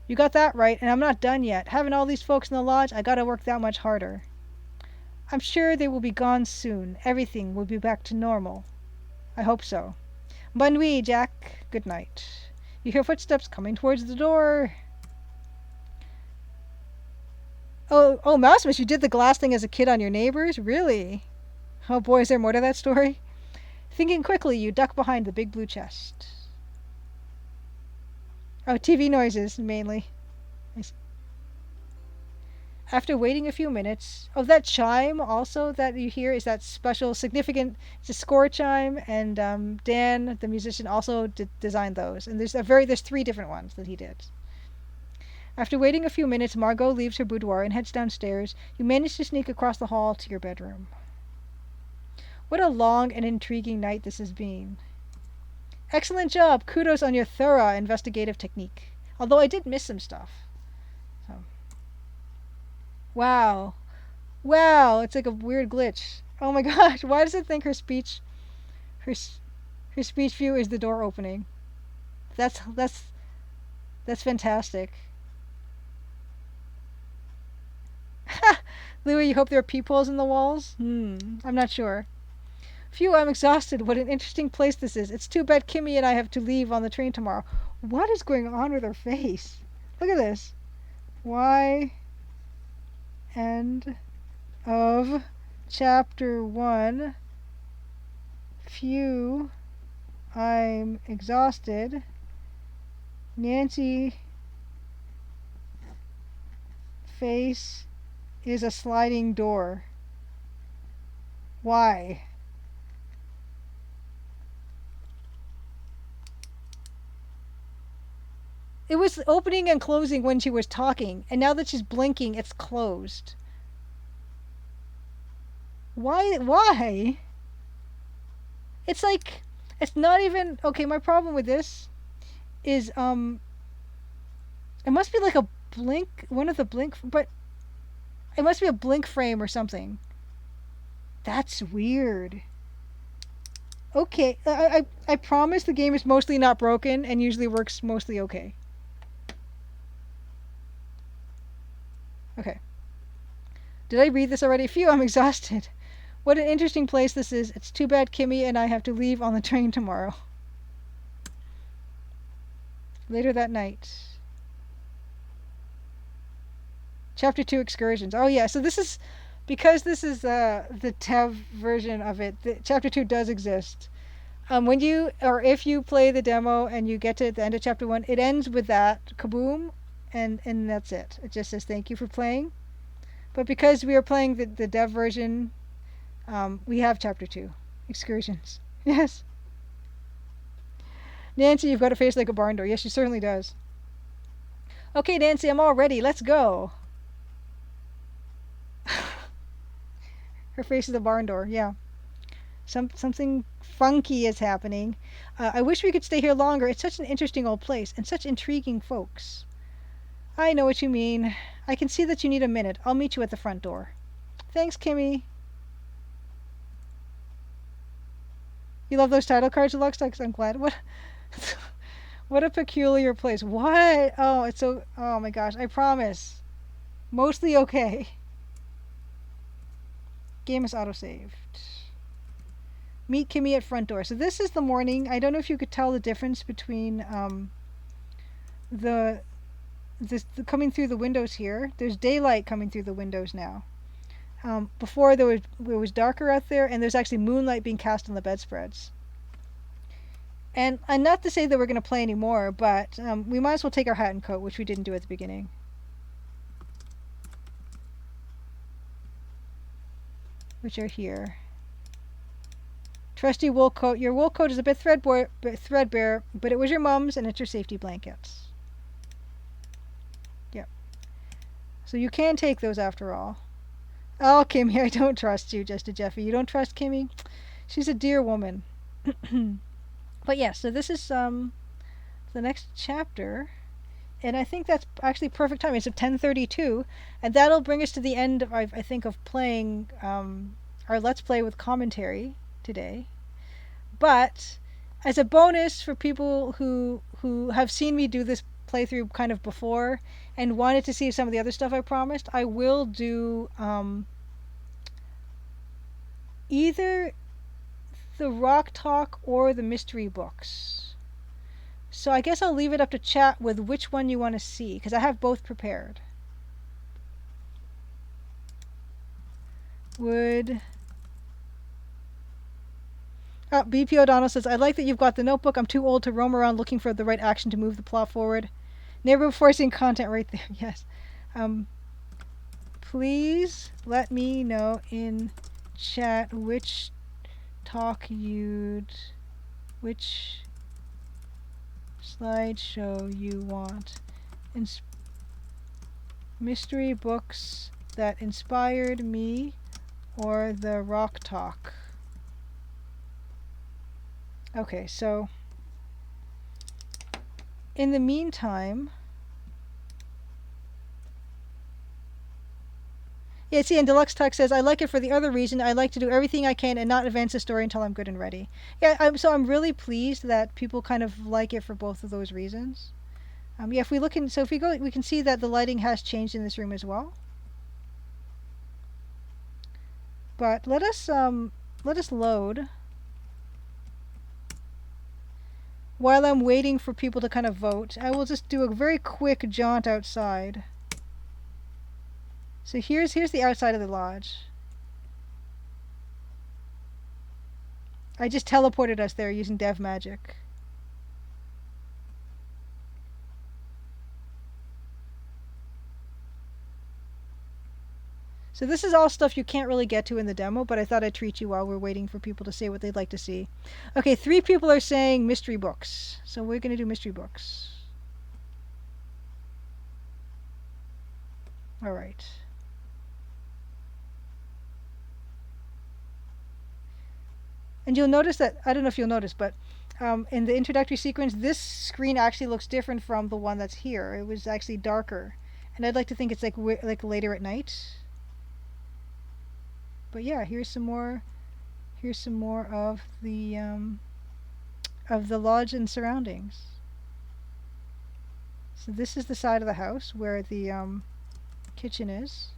[SPEAKER 1] You got that right, and I'm not done yet. Having all these folks in the lodge, I gotta work that much harder. I'm sure they will be gone soon. Everything will be back to normal. I hope so. Bonne nuit, Jack. Good night. You hear footsteps coming towards the door. Oh, Mousemas, you did the glass thing as a kid on your neighbors? Really? Oh boy, is there more to that story? Thinking quickly, you duck behind the big blue chest. Oh, TV noises, mainly. After waiting a few minutes... Oh, that chime also that you hear is that special, significant... It's a score chime, and Dan, the musician, also designed those. And there's 3 different ones that he did. After waiting a few minutes, Margot leaves her boudoir and heads downstairs. You manage to sneak across the hall to your bedroom. What a long and intriguing night this has been. Excellent job. Kudos on your thorough investigative technique. Although I did miss some stuff. So. Wow. It's like a weird glitch. Oh my gosh. Why does it think her speech view is the door opening? That's fantastic. Louis, you hope there are peepholes in the walls? I'm not sure. Phew, I'm exhausted. What an interesting place this is. It's too bad Kimmy and I have to leave on the train tomorrow. What is going on with her face? Look at this. Why? End of chapter 1. Phew, I'm exhausted. Nancy face is a sliding door. Why? It was opening and closing when she was talking, and now that she's blinking, it's closed. Why? It's like, it's not even... Okay, my problem with this is, it must be like a blink, one of the blink, but it must be a blink frame or something. That's weird. Okay, I promise the game is mostly not broken and usually works mostly okay. Okay. Did I read this already? Phew, I'm exhausted. What an interesting place this is. It's too bad Kimmy and I have to leave on the train tomorrow. Later that night. Chapter 2 Excursions. Oh yeah, so this is... Because this is the TEV version of it, Chapter 2 does exist. When you... Or if you play the demo and you get to the end of Chapter 1, it ends with that kaboom, and that's it. It just says thank you for playing. But because we are playing the dev version, we have Chapter 2 Excursions. Yes. Nancy, you've got a face like a barn door. Yes, she certainly does. Okay, Nancy, I'm all ready. Let's go. Her face is a barn door. Yeah. Something funky is happening. I wish we could stay here longer. It's such an interesting old place and such intriguing folks. I know what you mean. I can see that you need a minute. I'll meet you at the front door. Thanks, Kimmy. You love those title cards, Lux? I'm glad. What? What a peculiar place. What? Oh, it's so. Oh my gosh. I promise. Mostly okay. Game is autosaved. Meet Kimmy at front door. So this is the morning. I don't know if you could tell the difference between the coming through the windows here. There's daylight coming through the windows now. Before it was darker out there, and there's actually moonlight being cast on the bedspreads. And not to say that we're going to play anymore, but we might as well take our hat and coat, which we didn't do at the beginning. Which are here. Trusty wool coat. Your wool coat is a bit threadbare, but it was your mom's, and it's your safety blankets. Yep. So you can take those after all. Oh, Kimmy, I don't trust you, just a Jeffy. You don't trust Kimmy? She's a dear woman. But yeah, so this is the next chapter, and I think that's actually perfect time. It's at 10:32, and that'll bring us to the end of, I think, of playing our Let's Play with commentary today. But as a bonus for people who have seen me do this playthrough kind of before and wanted to see some of the other stuff I promised, I will do either the Rock Talk or the mystery books. So I guess I'll leave it up to chat with which one you want to see, because I have both prepared. BP O'Donnell says, I like that you've got the notebook. I'm too old to roam around looking for the right action to move the plot forward. Neighborhood forcing content right there. Yes. Please let me know in chat which slideshow you want. Mystery books that inspired me or the Rock Talk. Okay, so in the meantime, yeah, see, and Deluxe Talk says, I like it for the other reason. I like to do everything I can and not advance the story until I'm good and ready. Yeah, I'm really pleased that people kind of like it for both of those reasons. Yeah, if we look in, so if we go, we can see that the lighting has changed in this room as well. But let us load. While I'm waiting for people to kind of vote, I will just do a very quick jaunt outside. So here's the outside of the lodge. I just teleported us there using dev magic. So this is all stuff you can't really get to in the demo, but I thought I'd treat you while we're waiting for people to say what they'd like to see. Okay, 3 people are saying mystery books. So we're going to do mystery books. All right. And you'll notice that, I don't know if you'll notice, but in the introductory sequence, this screen actually looks different from the one that's here. It was actually darker. And I'd like to think it's like later at night. But yeah, here's some more of the lodge and surroundings. So this is the side of the house where the kitchen is.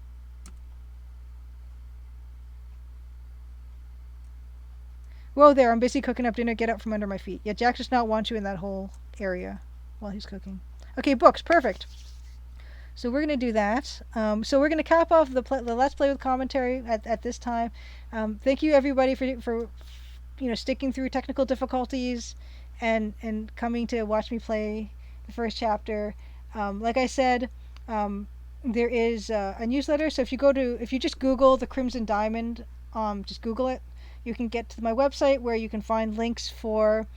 [SPEAKER 1] Whoa there, I'm busy cooking up dinner, get up from under my feet. Yeah, Jack does not want you in that whole area while he's cooking. Okay, books, perfect. So we're going to do that. So we're going to cap off the Let's Play with commentary at this time. Thank you everybody for sticking through technical difficulties and coming to watch me play the first chapter. Like I said, there is a newsletter. So if you just Google the Crimson Diamond, just Google it, you can get to my website where you can find links for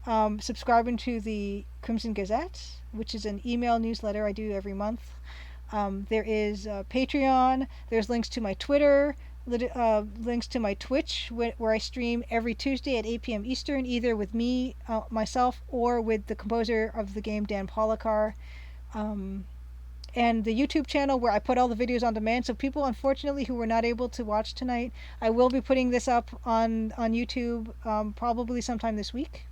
[SPEAKER 1] subscribing to the Crimson Gazette, which is an email newsletter I do every month. There is Patreon. There's links to my Twitter, links to my Twitch, where I stream every Tuesday at 8 p.m. Eastern, either with me, myself, or with the composer of the game, Dan Polakar. And the YouTube channel where I put all the videos on demand. So people, unfortunately, who were not able to watch tonight, I will be putting this up on YouTube probably sometime this week.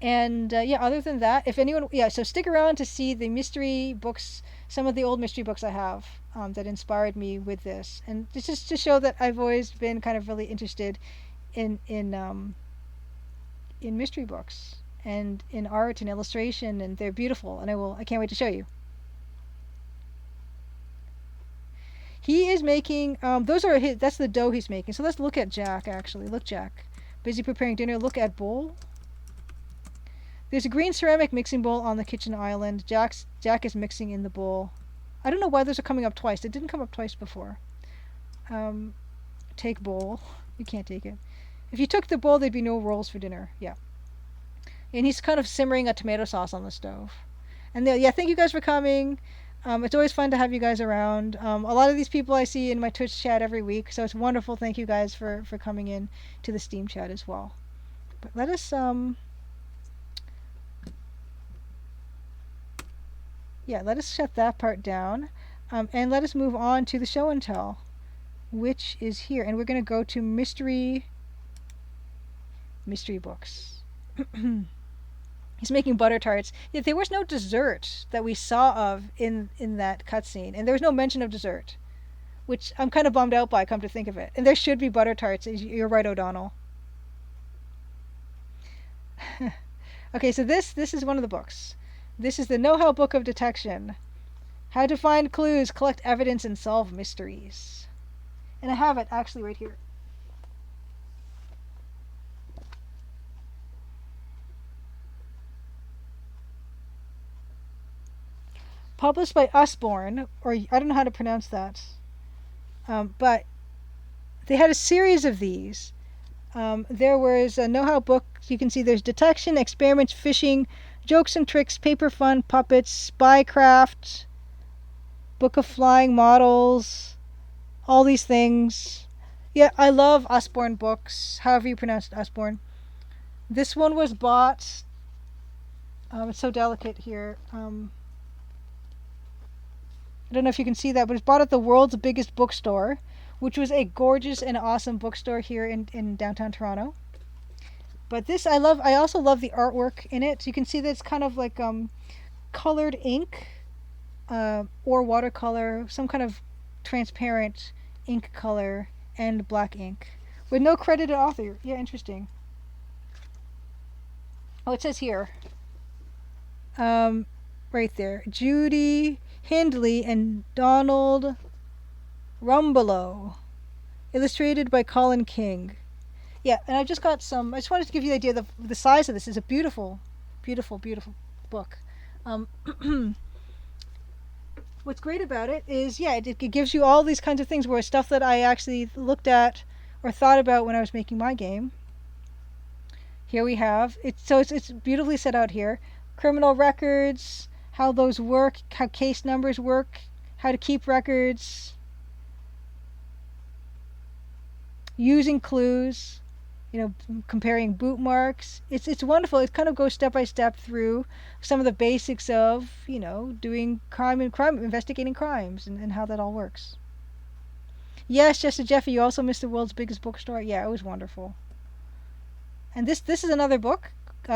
[SPEAKER 1] And yeah, other than that, if anyone, yeah, so stick around to see the mystery books, some of the old mystery books I have that inspired me with this, and it's just to show that I've always been kind of really interested in mystery books and in art and illustration, and they're beautiful, and I can't wait to show you. He is making those are his, that's the dough he's making. So let's look at Jack actually. Look, Jack, busy preparing dinner. Look at bowl. There's a green ceramic mixing bowl on the kitchen island. Jack is mixing in the bowl. I don't know why those are coming up twice. It didn't come up twice before. Take bowl. You can't take it. If you took the bowl, there'd be no rolls for dinner. Yeah. And he's kind of simmering a tomato sauce on the stove. And yeah, thank you guys for coming. It's always fun to have you guys around. A lot of these people I see in my Twitch chat every week, so it's wonderful. Thank you guys for coming in to the Steam chat as well. But let us let us shut that part down, and let us move on to the show and tell, which is here, and we're going to go to mystery books. He's making butter tarts. Yet there was no dessert that we saw of in that cutscene, and there was no mention of dessert, which I'm kind of bummed out by, come to think of it. And there should be butter tarts. You're right, O'Donnell. Okay, so this is one of the books. This is the Know-How Book of Detection. How to find clues, collect evidence, and solve mysteries. And I have it actually right here. Published by Usborne, or I don't know how to pronounce that, but they had a series of these. There was a know-how book. You can see there's detection, experiments, fishing, jokes and tricks, paper fun, puppets, spycraft, book of flying models, all these things. Yeah, I love Usborne books, however you pronounce it, Usborne. This one was bought, it's so delicate here, I don't know if you can see that, but it's bought at the world's biggest bookstore, which was a gorgeous and awesome bookstore here in downtown Toronto. But this I love. I also love the artwork in it. You can see that it's kind of like colored ink or watercolor, some kind of transparent ink color and black ink with no credited author. Yeah, interesting. Oh, it says here. Right there. Judy Hindley and Donald Rumbelow. Illustrated by Colin King. Yeah, and I just got some. I just wanted to give you the idea of the size of this. Is a beautiful, beautiful, beautiful book. What's great about it is, yeah, it gives you all these kinds of things where stuff that I actually looked at or thought about when I was making my game. Here we have it. So it's beautifully set out here. Criminal records, how those work, how case numbers work, how to keep records, using clues, comparing boot marks. It's wonderful. It kind of goes step by step through some of the basics of, doing investigating crimes and how that all works. Yes, Jessica Jeffy, you also missed the world's biggest bookstore. Yeah, it was wonderful. And this is another book.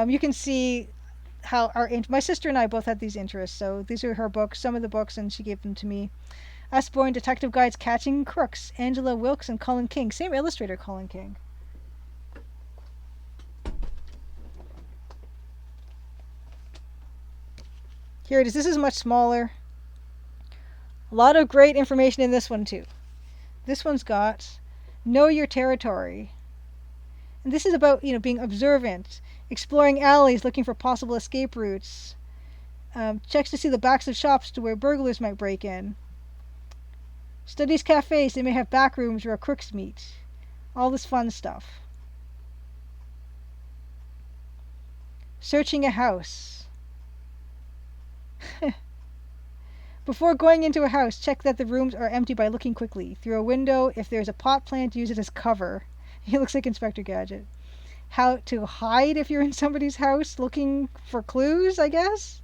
[SPEAKER 1] You can see how my sister and I both had these interests. So these are her books, some of the books, and she gave them to me. Usborne Detective Guides, Catching Crooks, Angela Wilkes and Colin King. Same illustrator, Colin King. Here it is. This is much smaller. A lot of great information in this one too. This one's got Know Your Territory. And this is about, being observant, exploring alleys, looking for possible escape routes. Checks to see the backs of shops to where burglars might break in. Studies cafes, they may have back rooms where crooks meet. All this fun stuff. Searching a house. Before going into a house, check that the rooms are empty by looking quickly. Through a window, if there's a pot plant, use it as cover. He looks like Inspector Gadget. How to hide if you're in somebody's house looking for clues, I guess?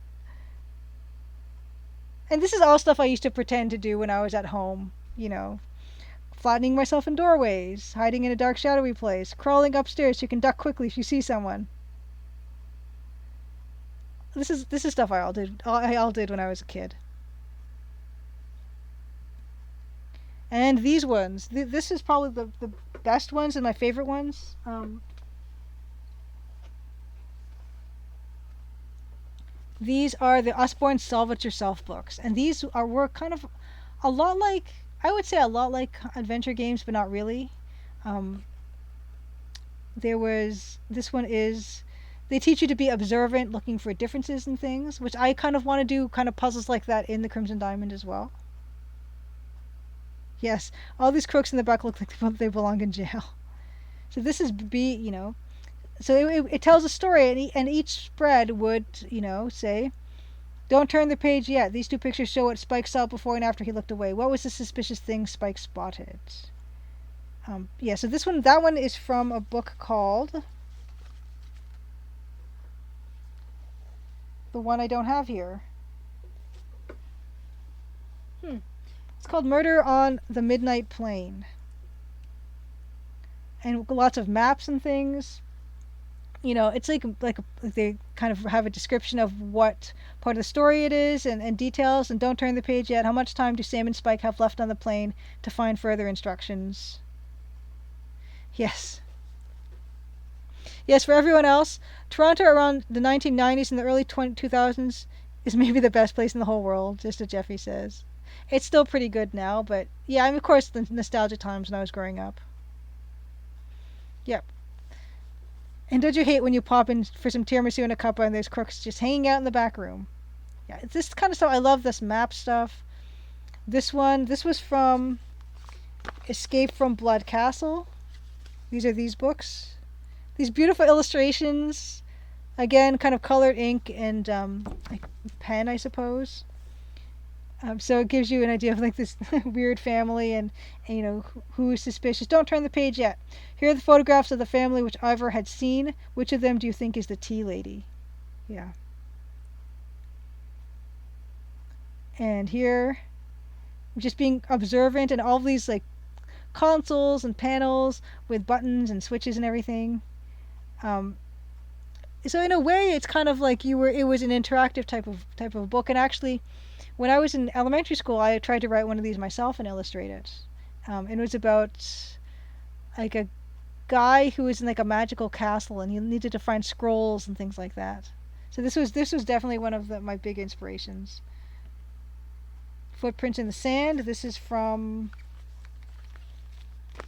[SPEAKER 1] And this is all stuff I used to pretend to do when I was at home, you know. Flattening myself in doorways, hiding in a dark shadowy place, crawling upstairs so you can duck quickly if you see someone. This is stuff I all did when I was a kid. And these ones, this is probably the best ones and my favorite ones. These are the Usborne Solve It Yourself books, and were kind of a lot like, I would say a lot like adventure games, but not really. Um, this one is, they teach you to be observant, looking for differences in things, which I kind of want to do, kind of puzzles like that in the Crimson Diamond as well. Yes, all these crooks in the back look like they belong in jail. So this is so it tells a story, and each spread would, say, don't turn the page yet. These two pictures show what Spike saw before and after he looked away. What was the suspicious thing Spike spotted? Yeah, so that one is from a book called, the one I don't have here. It's called Murder on the Midnight Plain. And lots of maps and things. It's like they kind of have a description of what part of the story it is, and details, and don't turn the page yet. How much time do Sam and Spike have left on the plane to find further instructions? Yes. Yes, for everyone else, Toronto around the 1990s and the early 2000s is maybe the best place in the whole world, just as Jeffy says. It's still pretty good now, but yeah, of course the nostalgia times when I was growing up. Yep. And don't you hate when you pop in for some tiramisu and a cuppa and there's crooks just hanging out in the back room? Yeah, it's this kind of stuff. I love this map stuff. This was from Escape from Blood Castle. These are these books. These beautiful illustrations. Again, kind of colored ink and like pen, I suppose. So it gives you an idea of like this weird family and who is suspicious. Don't turn the page yet. Here are the photographs of the family which Ivor had seen. Which of them do you think is the tea lady? Yeah. And here, just being observant, and all of these like consoles and panels with buttons and switches and everything. So in a way, it's kind of like it was an interactive type of book. And actually, when I was in elementary school, I tried to write one of these myself and illustrate it. It was about like a guy who was in like a magical castle, and he needed to find scrolls and things like that. So this was definitely one of my big inspirations. Footprints in the Sand. This is from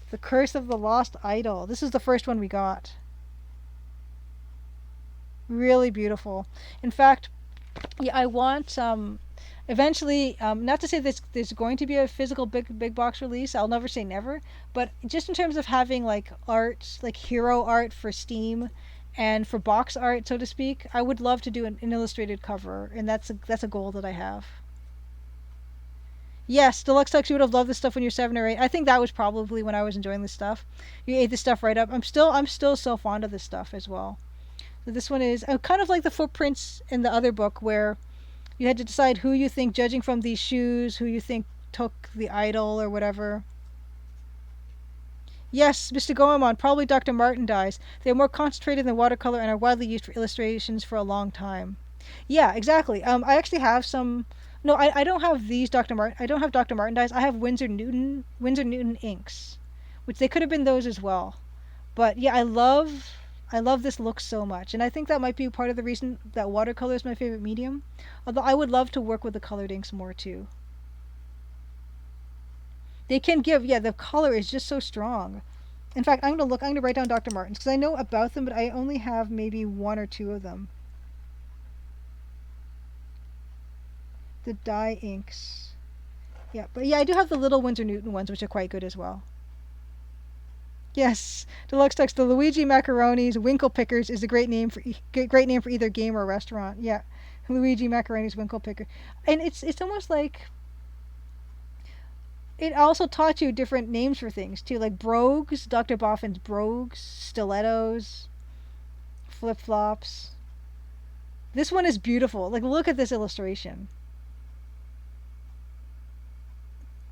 [SPEAKER 1] The Curse of the Lost Idol. This is the first one we got. Really beautiful. In fact, yeah, I want eventually, not to say there's going to be a physical big box release. I'll never say never, but just in terms of having like art, like hero art for Steam, and for box art, so to speak, I would love to do an illustrated cover, and that's a goal that I have. Yes, Deluxe Tux, you would have loved this stuff when you're 7 or 8. I think that was probably when I was enjoying this stuff. You ate this stuff right up. I'm still so fond of this stuff as well. So this one is kind of like the footprints in the other book, where you had to decide who you think, judging from these shoes, who you think took the idol or whatever. Yes, Mr. Goemon, probably Dr. Martin dies. They're more concentrated than watercolor and are widely used for illustrations for a long time. Yeah, exactly. I actually have some. No, I don't have these Dr. Martin. I don't have Dr. Martin dies. I have Winsor Newton inks, which they could have been those as well. But yeah, I love this look so much, and I think that might be part of the reason that watercolor is my favorite medium. Although I would love to work with the colored inks more too. They can give, yeah, the color is just so strong. In fact, I'm gonna write down Dr. Martens because I know about them, but I only have maybe 1 or 2 of them. The dye inks. Yeah, but yeah, I do have the little Winsor Newton ones, which are quite good as well. Yes, deluxe text. The Luigi Macaroni's Winkle Pickers is a great name for either game or restaurant. Yeah, Luigi Macaroni's Winkle Picker, and it's almost like it also taught you different names for things too, like brogues, Dr. Boffin's brogues, stilettos, flip flops. This one is beautiful. Like, look at this illustration.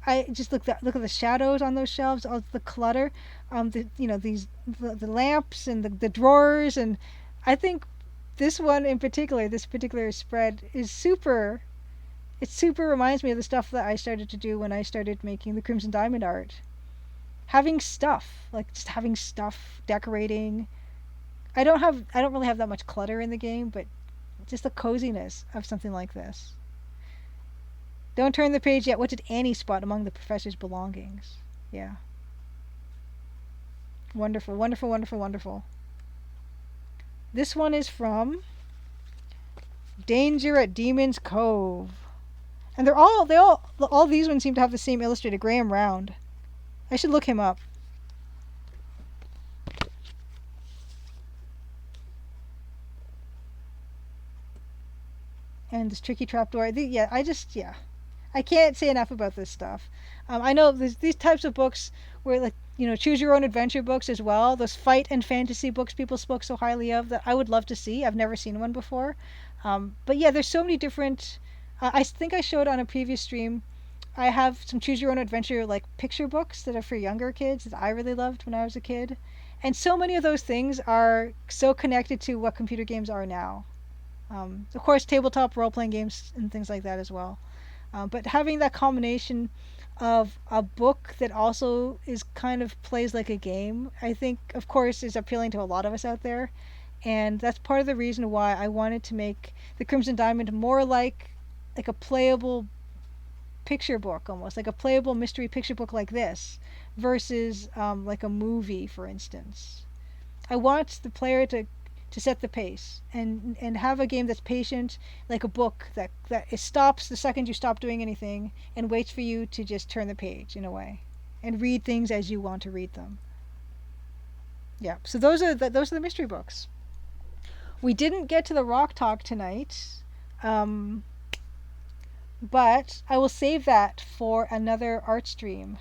[SPEAKER 1] I just look at the shadows on those shelves, all the clutter, the lamps and the drawers, and I think this one in particular, this particular spread is super. It super reminds me of the stuff that I started to do when I started making the Crimson Diamond art. Having stuff, like just having stuff, decorating. I don't really have that much clutter in the game, but just the coziness of something like this. Don't turn the page yet. What did Annie spot among the professor's belongings? Yeah. Wonderful, wonderful, wonderful, wonderful. This one is from Danger at Demon's Cove. And all these ones seem to have the same illustrator, Graham Round. I should look him up. And this tricky trapdoor. I can't say enough about this stuff. I know these types of books where, like, choose your own adventure books as well. Those fight and fantasy books people spoke so highly of that I would love to see. I've never seen one before. But yeah, there's so many different. I think I showed on a previous stream. I have some choose your own adventure like picture books that are for younger kids that I really loved when I was a kid. And so many of those things are so connected to what computer games are now. Of course, tabletop role playing games and things like that as well. But having that combination of a book that also is kind of plays like a game, I think, of course, is appealing to a lot of us out there. And that's part of the reason why I wanted to make the Crimson Diamond more like a playable picture book, almost like a playable mystery picture book like this, versus like a movie, for instance. I want the player to set the pace and have a game that's patient, like a book that it stops the second you stop doing anything and waits for you to just turn the page in a way and read things as you want to read them. Yeah, so those are the mystery books. We didn't get to the rock talk tonight, but I will save that for another art stream.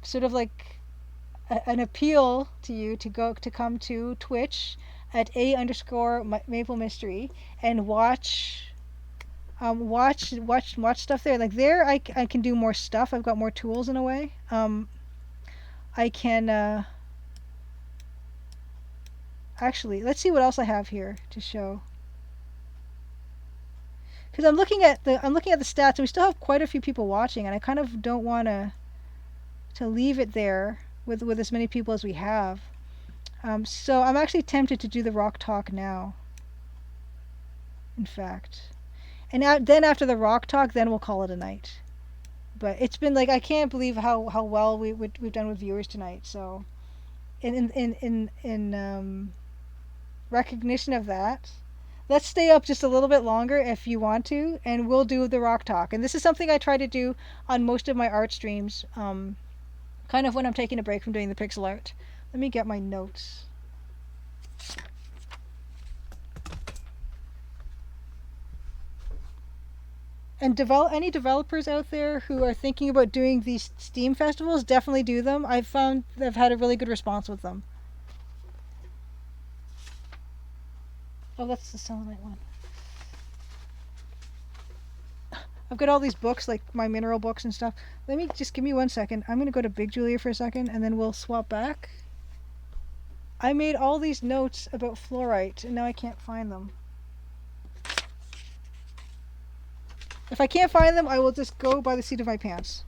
[SPEAKER 1] Sort of like an appeal to you to come to Twitch at _maple mystery and watch stuff there. Like there, I can do more stuff. I've got more tools in a way. I can actually, let's see what else I have here to show. Because I'm looking at the stats, and we still have quite a few people watching, and I kind of don't want to leave it there with as many people as we have. So I'm actually tempted to do the rock talk now. In fact, and then after the rock talk, then we'll call it a night. But it's been like I can't believe how well we've done with viewers tonight. So, in recognition of that, let's stay up just a little bit longer if you want to, and we'll do the rock talk. And this is something I try to do on most of my art streams, kind of when I'm taking a break from doing the pixel art. Let me get my notes. And any developers out there who are thinking about doing these Steam festivals, definitely do them. I've found I've had a really good response with them. Oh, that's the selenite one. I've got all these books, like my mineral books and stuff. Give me 1 second. I'm going to go to Big Julia for a second, and then we'll swap back. I made all these notes about fluorite, and now I can't find them. If I can't find them, I will just go by the seat of my pants.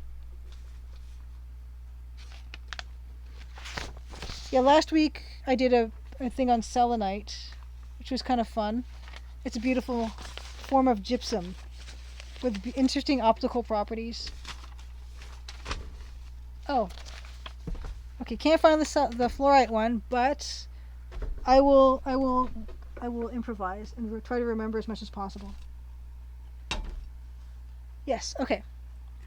[SPEAKER 1] Yeah, last week I did a thing on selenite, which was kind of fun. It's a beautiful form of gypsum with interesting optical properties. Oh. Okay, can't find the fluorite one, but I will improvise and try to remember as much as possible. Yes, okay.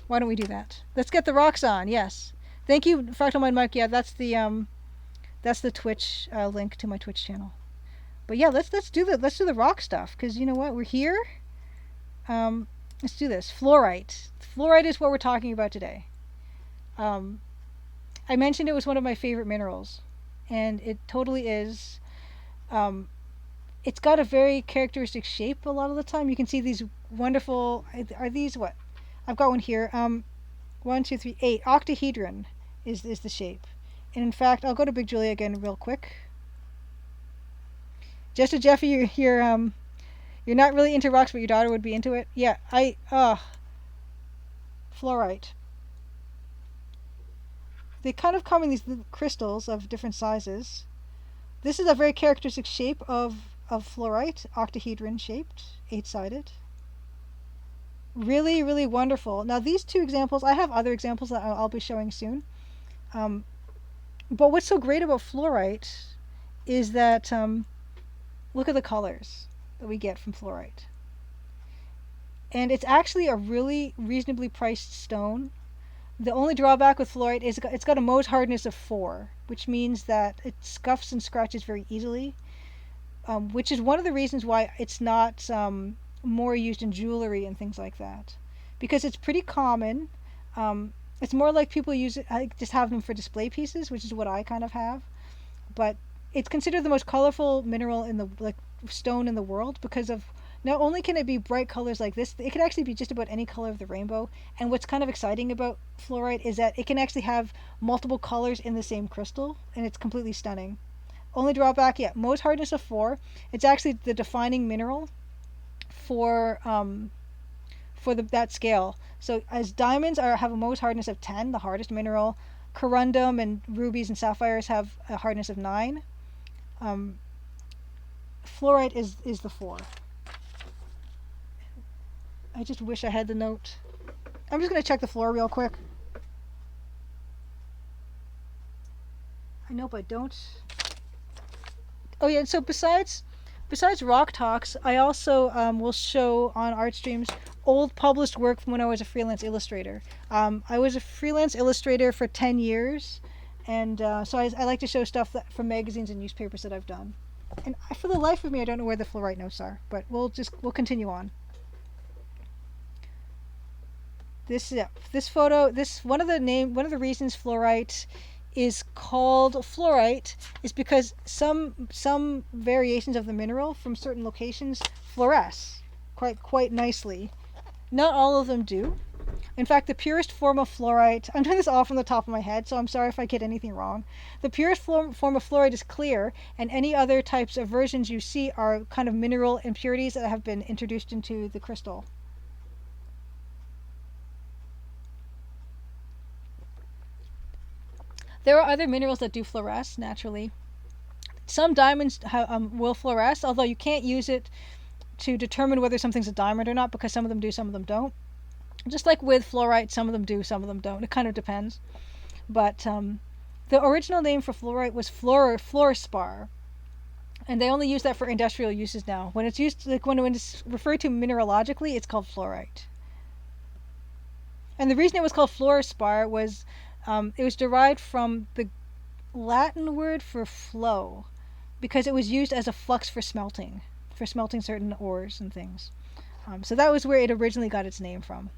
[SPEAKER 1] Why don't we do that? Let's get the rocks on, yes. Thank you, Fractal Mind Mike. Yeah, that's the That's the Twitch link to my Twitch channel. But yeah, let's do the rock stuff, because you know what, we're here. Let's do this. Fluorite. Fluorite is what we're talking about today. I mentioned it was one of my favorite minerals, and it totally is. It's got a very characteristic shape a lot of the time. You can see these wonderful. Are these what? I've got one here. 1, 2, 3, 8. Octahedron is the shape. And in fact, I'll go to Big Julia again real quick. Just to Jeffy, you're not really into rocks, but your daughter would be into it. Yeah, fluorite. They kind of come in these little crystals of different sizes. This is a very characteristic shape of fluorite, octahedron shaped, 8-sided. Really, really wonderful. Now these two examples, I have other examples that I'll be showing soon. But what's so great about fluorite is that, look at the colors that we get from fluorite. And it's actually a really reasonably priced stone. The only drawback with fluorite is it's got a Mohs hardness of 4, which means that it scuffs and scratches very easily, which is one of the reasons why it's not more used in jewelry and things like that, because it's pretty common. It's more like people use it, I just have them for display pieces, which is what I kind of have. But it's considered the most colorful mineral in the stone in the world, because of not only can it be bright colors like this, it can actually be just about any color of the rainbow. And what's kind of exciting about fluorite is that it can actually have multiple colors in the same crystal, and it's completely stunning. Only drawback, yeah, Mohs hardness of 4. It's actually the defining mineral for that scale. So as diamonds have a Mohs hardness of 10, the hardest mineral, corundum and rubies and sapphires have a hardness of 9. Fluorite is the 4. I just wish I had the note. I'm just going to check the floor real quick. I know, but I don't. Oh yeah, and so besides Rock Talks, I also will show on art streams old published work from when I was a freelance illustrator. I was a freelance illustrator for 10 years, and so I like to show stuff from magazines and newspapers that I've done. And for the life of me, I don't know where the fluorite notes are, but we'll continue on. This photo, one of the reasons fluorite is called fluorite is because some variations of the mineral from certain locations fluoresce quite nicely. Not all of them do. In fact, the purest form of fluorite, I'm doing this all from the top of my head, so I'm sorry if I get anything wrong. The purest form of fluorite is clear, and any other types of versions you see are kind of mineral impurities that have been introduced into the crystal. There are other minerals that do fluoresce naturally. Some diamonds will fluoresce, although you can't use it to determine whether something's a diamond or not, because some of them do, some of them don't. Just like with fluorite, some of them do, some of them don't. It kind of depends. But the original name for fluorite was fluorspar, and they only use that for industrial uses now. When it's used, when it's referred to mineralogically, it's called fluorite. And the reason it was called fluorspar was it was derived from the Latin word for flow, because it was used as a flux for smelting certain ores and things. So that was where it originally got its name from.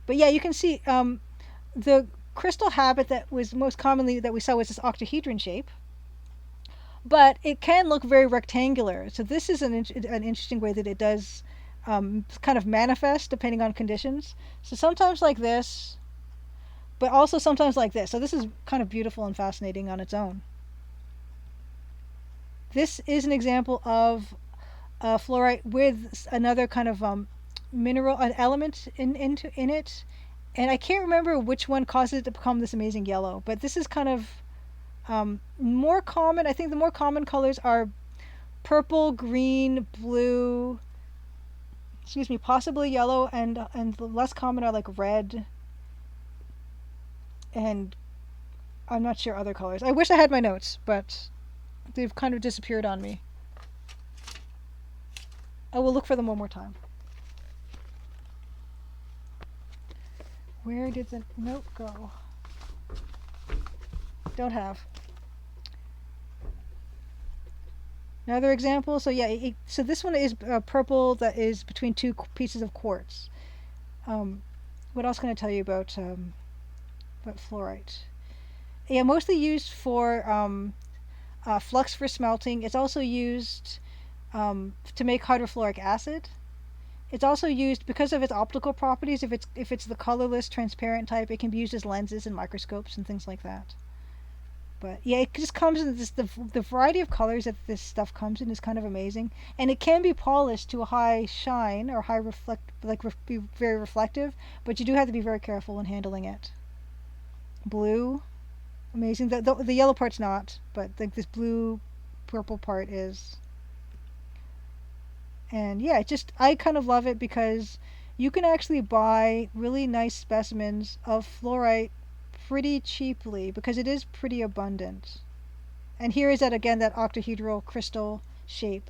[SPEAKER 1] But yeah, you can see the crystal habit that was most commonly that we saw was this octahedron shape, but it can look very rectangular. So this is an interesting way that it does kind of manifest depending on conditions. So sometimes like this, but also sometimes like this. So this is kind of beautiful and fascinating on its own. This is an example of fluorite with another kind of mineral, an element in it, and I can't remember which one causes it to become this amazing yellow. But this is kind of more common. I think the more common colors are purple, green, blue. Excuse me, possibly yellow, and the less common are like red. And I'm not sure other colors. I wish I had my notes, but they've kind of disappeared on me. I will look for them one more time. Where did the note go? Don't have. Another example. So yeah, so this one is purple that is between two pieces of quartz. Um, what else can I tell you about fluorite? Yeah, mostly used for flux for smelting. It's also used to make hydrofluoric acid. It's also used because of its optical properties. If it's the colorless, transparent type, it can be used as lenses and microscopes and things like that. But yeah, it just comes in this the variety of colors that this stuff comes in is kind of amazing, and it can be polished to a high shine or high reflect, like be very reflective. But you do have to be very careful when handling it. Blue, amazing. The yellow part's not, but like this blue, purple part is. And yeah, it just I kind of love it because you can actually buy really nice specimens of fluorite pretty cheaply because it is pretty abundant. And here is that again, that octahedral crystal shape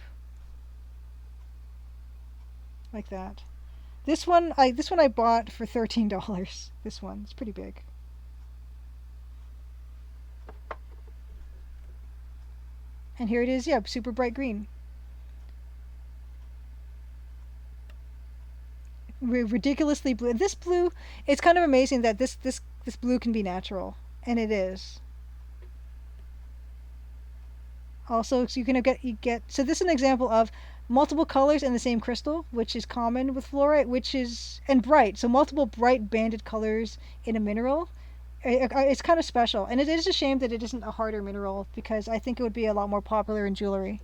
[SPEAKER 1] like that. This one I bought for $13. This one, it's pretty big. And here it is, yeah, super bright green. Ridiculously blue. And this blue, it's kind of amazing that this blue can be natural, and it is. Also, so you get so this is an example of multiple colors in the same crystal, which is common with fluorite, which is and bright. So multiple bright banded colors in a mineral. It's kind of special, and it is a shame that it isn't a harder mineral because I think it would be a lot more popular in jewelry.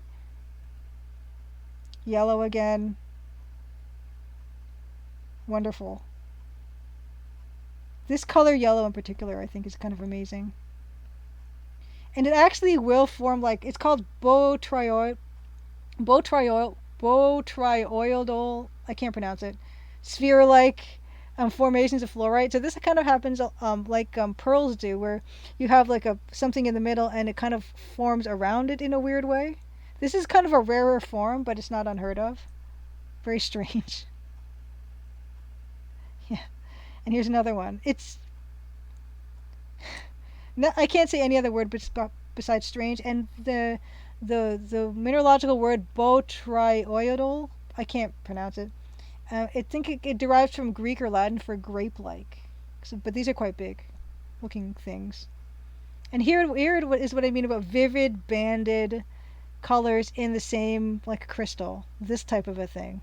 [SPEAKER 1] Yellow again, wonderful. This color yellow in particular, I think, is kind of amazing. And it actually will form like it's called botrioidal. I can't pronounce it. Sphere-like formations of fluorite. So this kind of happens like pearls do, where you have like a something in the middle and it kind of forms around it in a weird way. This is kind of a rarer form, but it's not unheard of. Very strange. Yeah. And here's another one. It's no, I can't say any other word besides strange. And the mineralogical word botrioidal, I can't pronounce it. I think it derives from Greek or Latin for grape-like. So, but these are quite big looking things. And here is what I mean about vivid banded colors in the same like crystal. This type of a thing,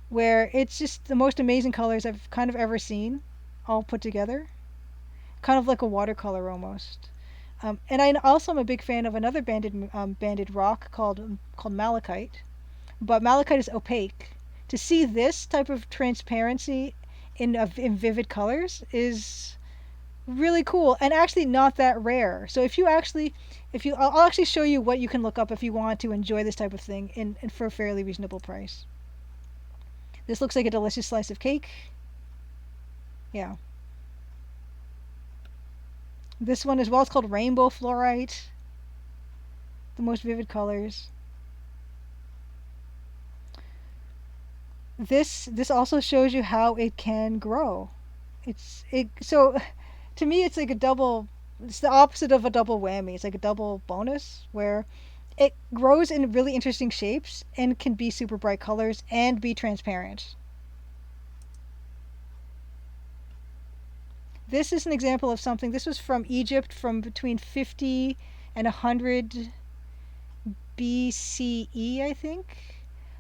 [SPEAKER 1] where it's just the most amazing colors I've kind of ever seen, all put together, kind of like a watercolor almost. And I also am a big fan of another banded rock called malachite, but malachite is opaque. To see this type of transparency in vivid colors is really cool and actually not that rare. So if you I'll actually show you what you can look up if you want to enjoy this type of thing in for a fairly reasonable price. This looks like a delicious slice of cake. Yeah. This one as well, it's called rainbow fluorite. The most vivid colors. This also shows you how it can grow. So to me it's like a double, it's the opposite of a double whammy. It's like a double bonus where it grows in really interesting shapes and can be super bright colors and be transparent. This is an example of something. This was from Egypt from between 50 and 100 BCE, I think.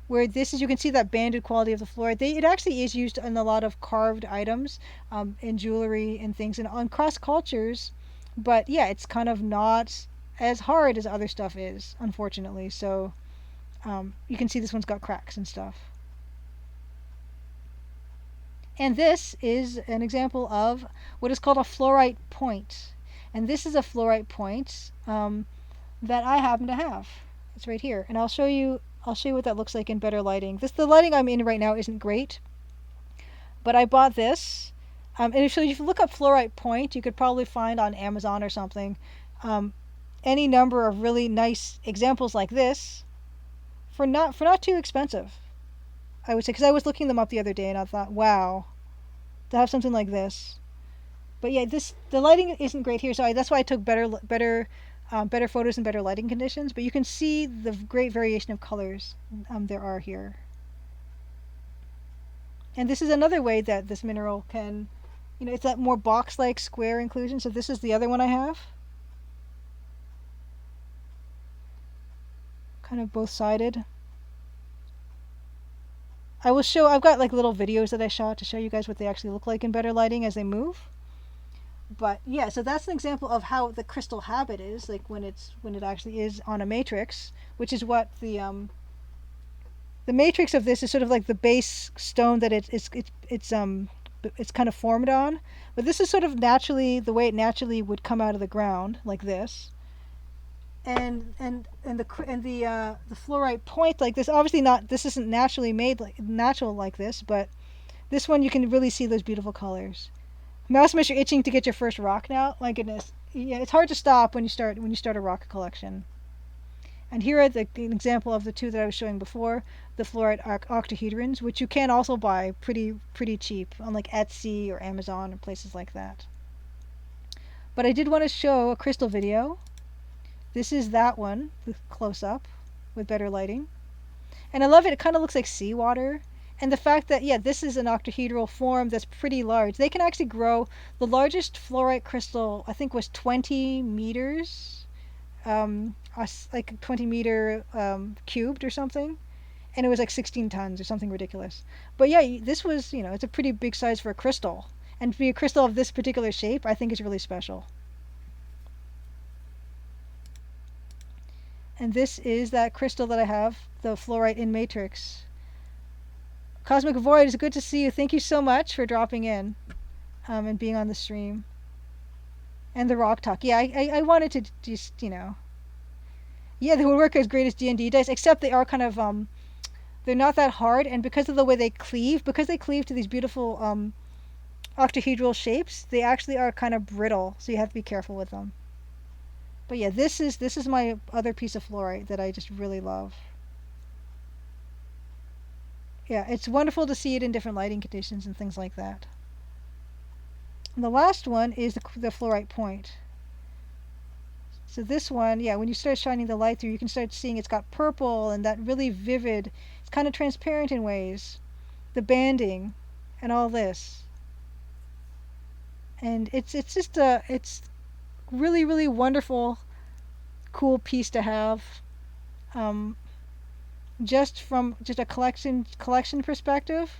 [SPEAKER 1] Where this is, you can see that banded quality of the fluorite. It actually is used in a lot of carved items, in jewelry and things, and on cross cultures. But yeah, it's kind of not as hard as other stuff is, unfortunately. So you can see this one's got cracks and stuff. And this is an example of what is called a fluorite point. And this is a fluorite point that I happen to have. It's right here, and I'll show you what that looks like in better lighting. The lighting I'm in right now isn't great, but I bought this. And if you look up fluorite point, you could probably find on Amazon or something any number of really nice examples like this for not too expensive. I would say, because I was looking them up the other day and I thought, wow, to have something like this. But yeah, the lighting isn't great here, so that's why I took better better photos and better lighting conditions, but you can see the great variation of colors there are here. And this is another way that this mineral can, it's that more box-like square inclusion. So this is the other one I have. Kind of both-sided. I've got like little videos that I shot to show you guys what they actually look like in better lighting as they move. But yeah, so that's an example of how the crystal habit is, like when it actually is on a matrix, which is what the matrix of this is, sort of like the base stone that it's kind of formed on. But this is sort of naturally the way it naturally would come out of the ground, like this. And the fluorite point like this, obviously not, this isn't naturally made like natural like this, but this one you can really see those beautiful colors. Mouse, you're itching to get your first rock now. My goodness, yeah, it's hard to stop when you start a rock collection. And here are an example of the two that I was showing before, the fluorite octahedrons, which you can also buy pretty cheap on like Etsy or Amazon or places like that. But I did want to show a crystal video. This is that one, the close-up, with better lighting. And I love it. It kind of looks like seawater. And the fact that, yeah, this is an octahedral form that's pretty large. They can actually grow. The largest fluorite crystal, I think, was 20 meters, like 20-meter cubed or something. And it was like 16 tons or something ridiculous. But yeah, this was, it's a pretty big size for a crystal. And to be a crystal of this particular shape, I think is really special. And this is that crystal that I have, the fluorite in matrix. Cosmic Void, it's good to see you. Thank you so much for dropping in and being on the stream. And the rock talk. Yeah, I wanted to just, yeah, they would work as great as D&D dice, except they are kind of, they're not that hard, and because of the way they cleave to these beautiful octahedral shapes, they actually are kind of brittle, so you have to be careful with them. But yeah, this is my other piece of fluorite that I just really love. Yeah, it's wonderful to see it in different lighting conditions and things like that. And the last one is the fluorite point. So this one, yeah, when you start shining the light through, you can start seeing it's got purple and that really vivid, it's kind of transparent in ways, the banding and all this. And it's just it's really, really wonderful, cool piece to have. Just from a collection perspective,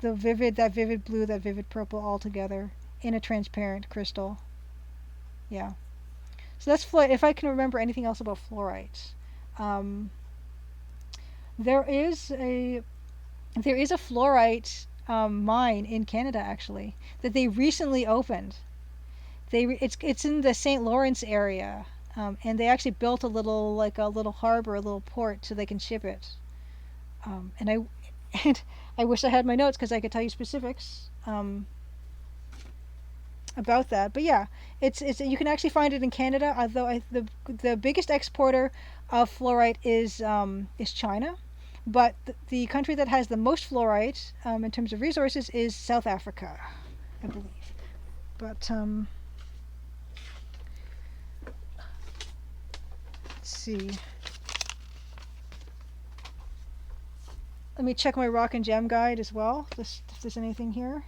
[SPEAKER 1] that vivid blue, that vivid purple all together in a transparent crystal. Yeah. So that's fluorite. If I can remember anything else about fluorite, there is a fluorite mine in Canada actually that they recently opened. It's in the St. Lawrence area. And they actually built a little harbor, a little port, so they can ship it. And I wish I had my notes because I could tell you specifics about that. But yeah, it's you can actually find it in Canada. Although the biggest exporter of fluorite is China, but the country that has the most fluorite in terms of resources is South Africa, I believe. But see. Let me check my rock and gem guide as well, just if there's anything here.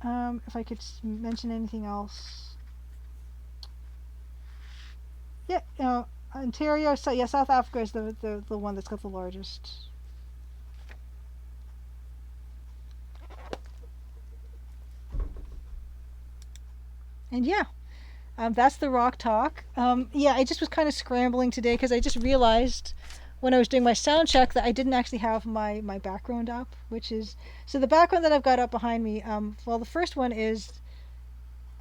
[SPEAKER 1] If I could mention anything else. Yeah, Ontario, so yeah, South Africa is the one that's got the largest. And yeah. That's the rock talk. Yeah, I just was kind of scrambling today because I just realized when I was doing my sound check that I didn't actually have my background up, which is, so the background that I've got up behind me, well, the first one is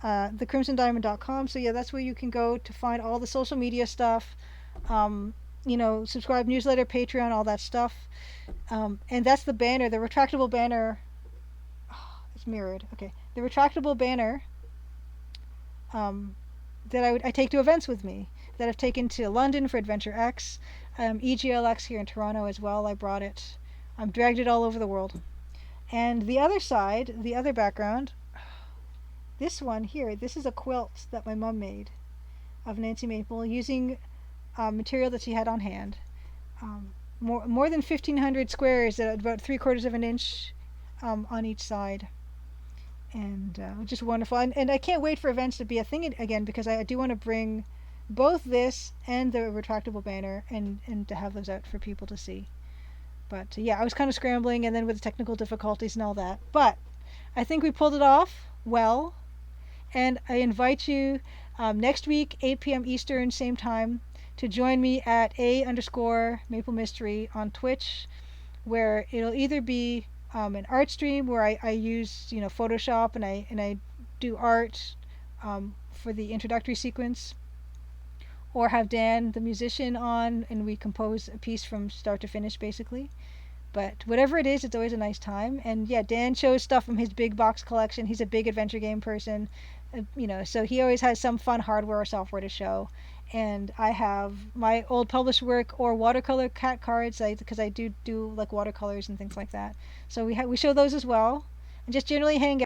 [SPEAKER 1] thecrimsondiamond.com. So yeah, that's where you can go to find all the social media stuff, subscribe, newsletter, Patreon, all that stuff. And that's the banner, the retractable banner. Oh, it's mirrored. Okay. The retractable banner that I take to events with me, that I've taken to London for Adventure X, EGLX here in Toronto as well. I brought it. I've dragged it all over the world. And the other side, the other background, this one here, this is a quilt that my mom made of Nancy Maple using material that she had on hand. More than 1,500 squares at about 3/4 of an inch on each side, and just wonderful. And I can't wait for events to be a thing again, because I do want to bring both this and the retractable banner and to have those out for people to see. But yeah, I was kind of scrambling, and then with the technical difficulties and all that. But I think we pulled it off well, and I invite you next week, 8 p.m. Eastern, same time, to join me at _Maple Mystery on Twitch, where it'll either be an art stream where I use Photoshop and I do art for the introductory sequence, or have Dan the musician on and we compose a piece from start to finish basically. But whatever it is, it's always a nice time. And yeah, Dan shows stuff from his big box collection. He's a big adventure game person, so he always has some fun hardware or software to show. And I have my old published work or watercolor cat cards, because I do like watercolors and things like that. So we show those as well, and just generally hang